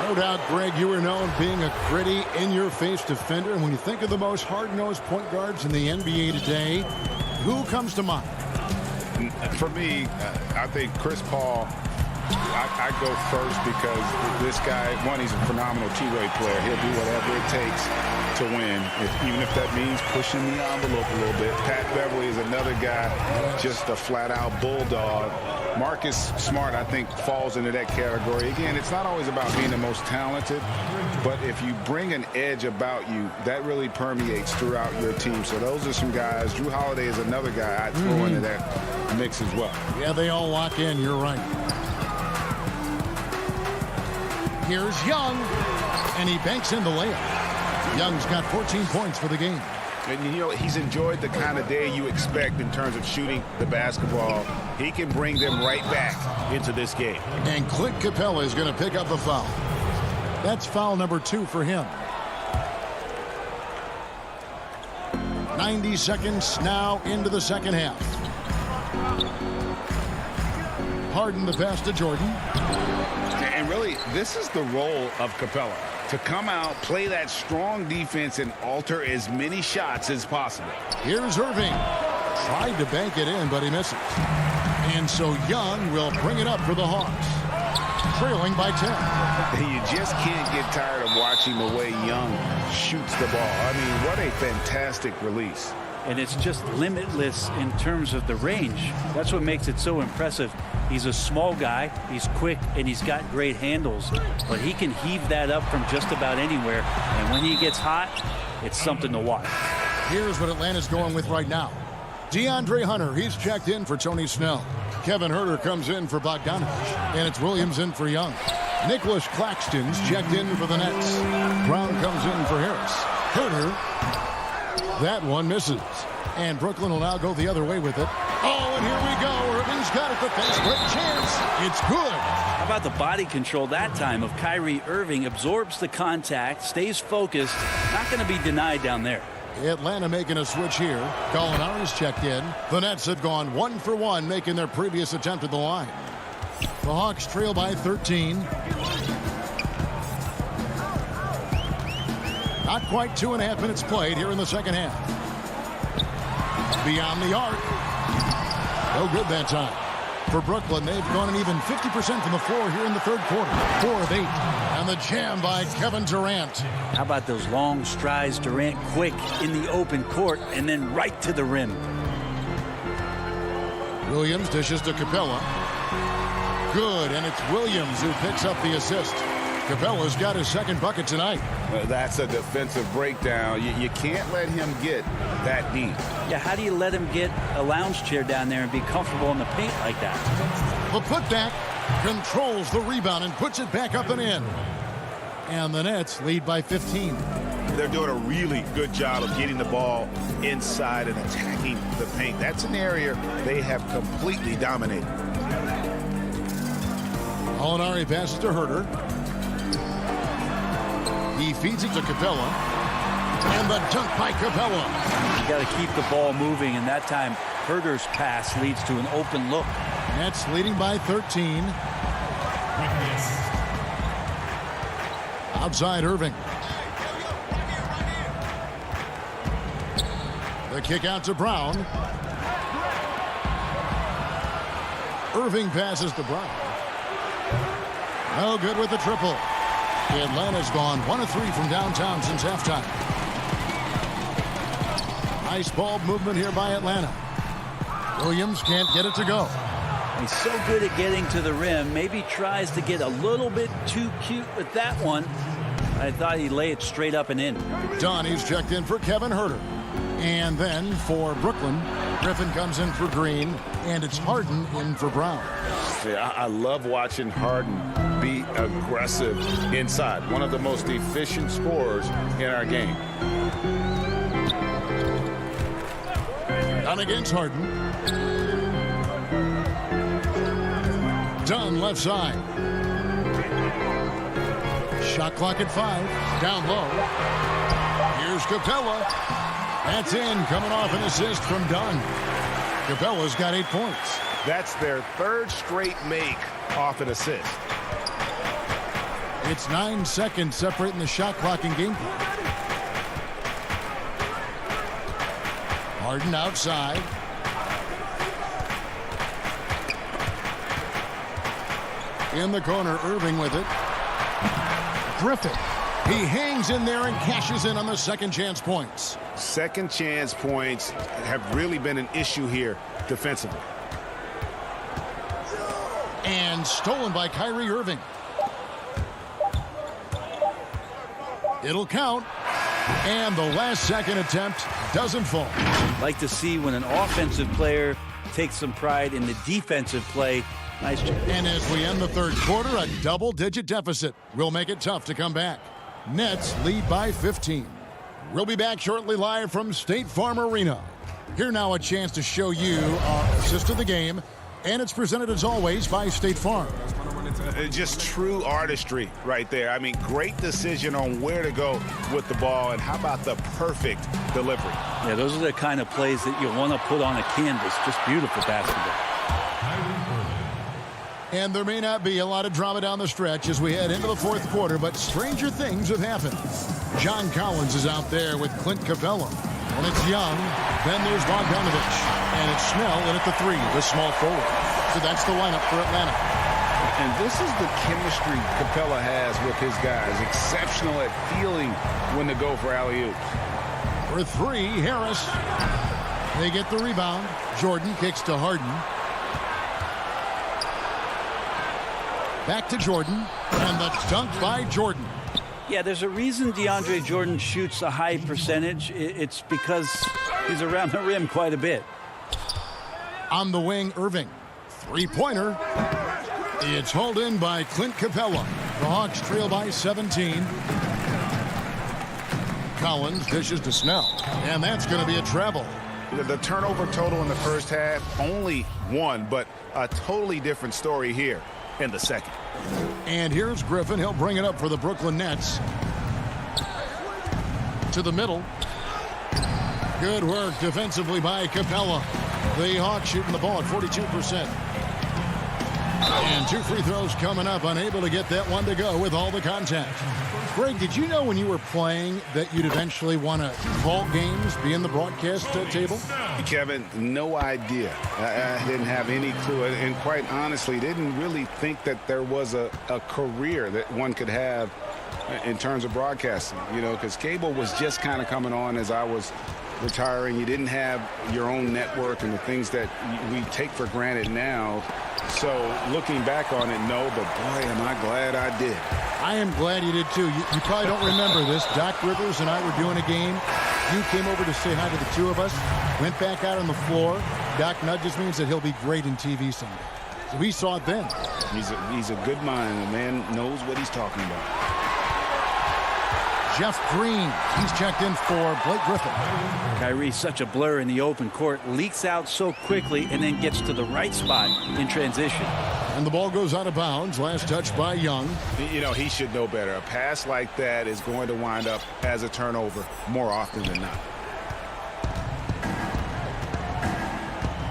No doubt, Greg, you were known being a gritty, in-your-face defender. And when you think of the most hard-nosed point guards in the NBA today, who comes to mind? For me, I think Chris Paul. I go first because this guy, one, he's a phenomenal two-way player. He'll do whatever it takes to win, even if that means pushing the envelope a little bit. Pat Beverly is another guy, just a flat-out bulldog. Marcus Smart, I think, falls into that category. Again, it's not always about being the most talented, but if you bring an edge about you, that really permeates throughout your team. So those are some guys. Drew Holiday is another guy I'd throw into that mix as well. Yeah, they all lock in. You're right. Here's Young, and he banks in the layup. Young's got 14 points for the game. And, you know, he's enjoyed the kind of day you expect in terms of shooting the basketball. He can bring them right back into this game. And Clint Capella is going to pick up a foul. That's foul number 2 for him. 90 seconds now into the second half. Harden the pass to Jordan. And really, this is the role of Capella. To come out, play that strong defense, and alter as many shots as possible. Here's Irving. Tried to bank it in, but he misses. And so Young will bring it up for the Hawks. trailing by 10. You just can't get tired of watching the way Young shoots the ball. I mean, what a fantastic release. And it's just limitless in terms of the range. That's what makes it so impressive. He's a small guy, he's quick, and he's got great handles. But he can heave that up from just about anywhere. And when he gets hot, it's something to watch. Here's what Atlanta's going with right now. DeAndre Hunter, he's checked in for Tony Snell. Kevin Herter comes in for Bogdanovich. And it's Williams in for Young. Nicholas Claxton's checked in for the Nets. Brown comes in for Harris. Herter, that one misses. And Brooklyn will now go the other way with it. Oh, and here we go. Irving's got it. The fast break chance. It's good. How about the body control that time of Kyrie Irving? Absorbs the contact, stays focused. Not going to be denied down there. Atlanta making a switch here. Gallinari's checked in. The Nets have gone 1 for 1, making their previous attempt at the line. The Hawks trail by 13. Not quite 2.5 minutes played here in the second half. Beyond the arc. No good that time. For Brooklyn, they've gone an even 50% from the floor here in the third quarter. 4 of 8. And the jam by Kevin Durant. How about those long strides, Durant quick in the open court and then right to the rim. Williams dishes to Capella. Good, and it's Williams who picks up the assist. Capella's got his second bucket tonight. That's a defensive breakdown. You can't let him get that deep. Yeah, how do you let him get a lounge chair down there and be comfortable in the paint like that? The putback controls the rebound and puts it back up and in. And the Nets lead by 15. They're doing a really good job of getting the ball inside and attacking the paint. That's an area they have completely dominated. Gallinari passes to Herter. He feeds it to Capella. And the dunk by Capella. You got to keep the ball moving, and that time Herter's pass leads to an open look. Nets leading by 13. Outside Irving. The kick out to Brown. Irving passes to Brown. No good with the triple. Atlanta's gone 1 of 3 from downtown since halftime. Nice ball movement here by Atlanta. Williams can't get it to go. He's so good at getting to the rim. Maybe tries to get a little bit too cute with that one. I thought he'd lay it straight up and in. Donnie's checked in for Kevin Herter. And then for Brooklyn, Griffin comes in for Green. And it's Harden in for Brown. Yeah, I love watching Harden be aggressive inside. One of the most efficient scorers in our game. Down against Harden. Dunn left side. Shot clock at 5. Down low. Here's Capella. That's in, coming off an assist from Dunn. Capella's got 8 points. That's their third straight make off an assist. It's 9 seconds separating the shot clock and game clock. Harden outside. In the corner, Irving with it. Griffin. He hangs in there and cashes in on the second chance points. Second chance points have really been an issue here defensively. And stolen by Kyrie Irving. It'll count. And the last second attempt doesn't fall. Like to see when an offensive player takes some pride in the defensive play. Nice job. And as we end the third quarter, a double-digit deficit will make it tough to come back. Nets lead by 15. We'll be back shortly live from State Farm Arena. Here now a chance to show you our assist of the game. And it's presented as always by State Farm. Just true artistry right there. I mean, great decision on where to go with the ball, and how about the perfect delivery? Yeah, those are the kind of plays that you want to put on a canvas. Just beautiful basketball. And there may not be a lot of drama down the stretch as we head into the fourth quarter, but stranger things have happened. John Collins is out there with Clint Capella. And it's Young. Then there's Bogdanovich. And it's Snell in at the 3, the small forward. So that's the lineup for Atlanta. And this is the chemistry Capella has with his guys. Exceptional at feeling when to go for alley-oops. For three, Harris. They get the rebound. Jordan kicks to Harden. Back to Jordan. And the dunk by Jordan. Yeah, there's a reason DeAndre Jordan shoots a high percentage. It's because he's around the rim quite a bit. On the wing, Irving. Three-pointer. It's hauled in by Clint Capella. The Hawks trail by 17. Collins dishes to Snell. And that's going to be a travel. The turnover total in the first half, only one, but a totally different story here in the second. And here's Griffin. He'll bring it up for the Brooklyn Nets. To the middle. Good work defensively by Capella. The Hawks shooting the ball at 42%. And two free throws coming up. Unable to get that one to go with all the contact. Greg, did you know when you were playing that you'd eventually want to call games, be in the broadcast table? Kevin, no idea. I didn't have any clue. And quite honestly, didn't really think that there was a career that one could have in terms of broadcasting. You know, because cable was just kind of coming on as I was retiring. You didn't have your own network and the things that we take for granted now. So looking back on it, no, but boy, am I glad I did. I am glad you did too. You probably don't remember this. Doc Rivers and I were doing a game. You came over to say hi to the two of us, went back out on the floor. Doc nudges me and said he'll be great in TV someday. So we saw it then. He's a good mind. The man knows what he's talking about. Jeff Green, he's checked in for Blake Griffin. Kyrie's such a blur in the open court, leaks out so quickly and then gets to the right spot in transition. And the ball goes out of bounds. Last touch by Young. You know, he should know better. A pass like that is going to wind up as a turnover more often than not.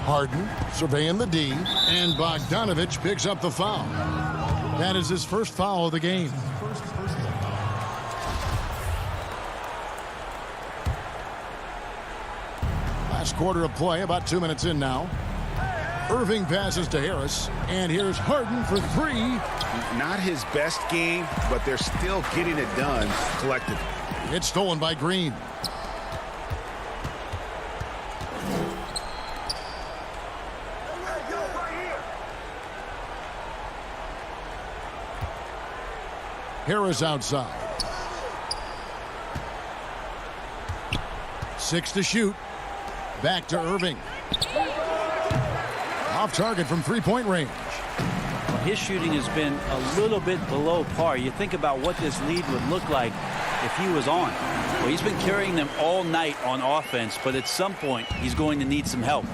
Harden surveying the D, and Bogdanovich picks up the foul. That is his first foul of the game. Last quarter of play, about 2 minutes in now. Irving passes to Harris, and here's Harden for three. Not his best game, but they're still getting it done collectively. It's stolen by Green. Harris outside. 6 to shoot. Back to Irving. Off target from three-point range. Well, his shooting has been a little bit below par. You think about what this lead would look like if he was on. Well, he's been carrying them all night on offense, but at some point he's going to need some help.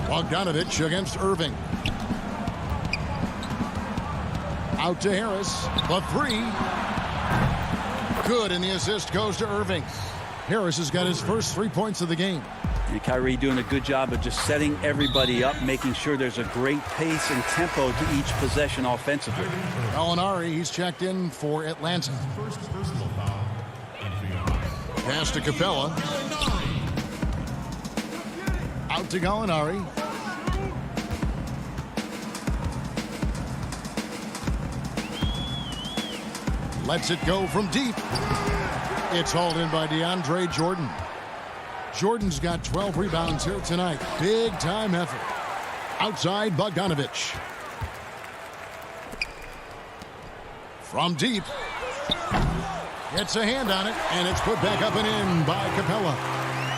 Bogdanovich against Irving. Out to Harris. The three. Good, and the assist goes to Irving. Harris has got his first 3 points of the game. And Kyrie doing a good job of just setting everybody up, making sure there's a great pace and tempo to each possession offensively. Gallinari, he's checked in for Atlanta. Pass to Capella. Out to Gallinari. Lets it go from deep. It's hauled in by DeAndre Jordan. Jordan's got 12 rebounds here tonight. Big time effort. Outside, Bogdanovich. From deep. Gets a hand on it, and it's put back up and in by Capella.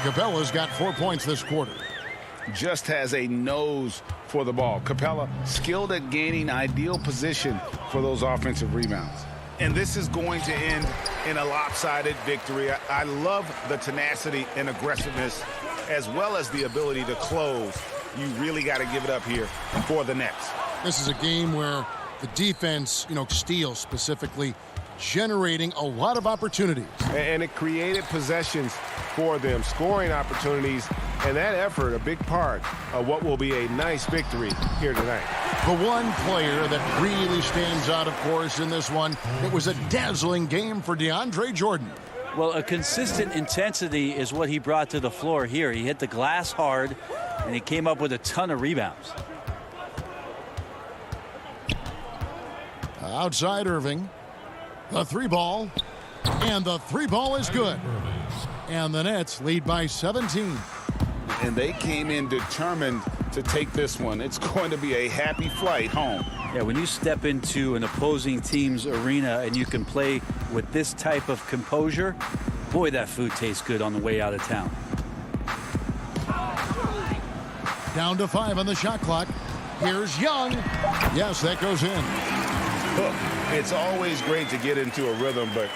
Capella's got 4 points this quarter. Just has a nose for the ball. Capella skilled at gaining ideal position for those offensive rebounds. And this is going to end in a lopsided victory. I love the tenacity and aggressiveness as well as the ability to close. You really got to give it up here for the Nets. This is a game where the defense, steals specifically, generating a lot of opportunities. And it created possessions for them, scoring opportunities, and that effort a big part of what will be a nice victory here tonight. The one player that really stands out, of course, in this one, it was a dazzling game for DeAndre Jordan. Well, a consistent intensity is what he brought to the floor here. He hit the glass hard, and he came up with a ton of rebounds. Outside Irving. The three ball. And the three ball is good. And the Nets lead by 17. And they came in determined to take this one. It's going to be a happy flight home. Yeah, when you step into an opposing team's arena and you can play with this type of composure, boy, that food tastes good on the way out of town. Down to 5 on the shot clock. Here's Young. Yes, that goes in. Look, it's always great to get into a rhythm, but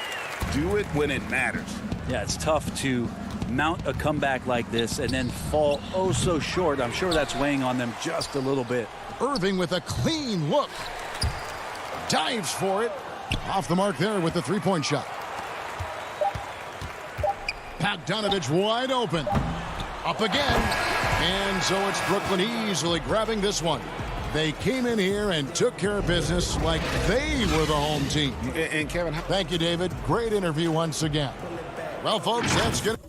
do it when it matters. Yeah, it's tough to mount a comeback like this and then fall oh so short. I'm sure that's weighing on them just a little bit. Irving with a clean look. Dives for it. Off the mark there with the three-point shot. Bogdanovich wide open. Up again. And so it's Brooklyn easily grabbing this one. They came in here and took care of business like they were the home team. And Kevin, thank you, David. Great interview once again. Well, folks, that's good.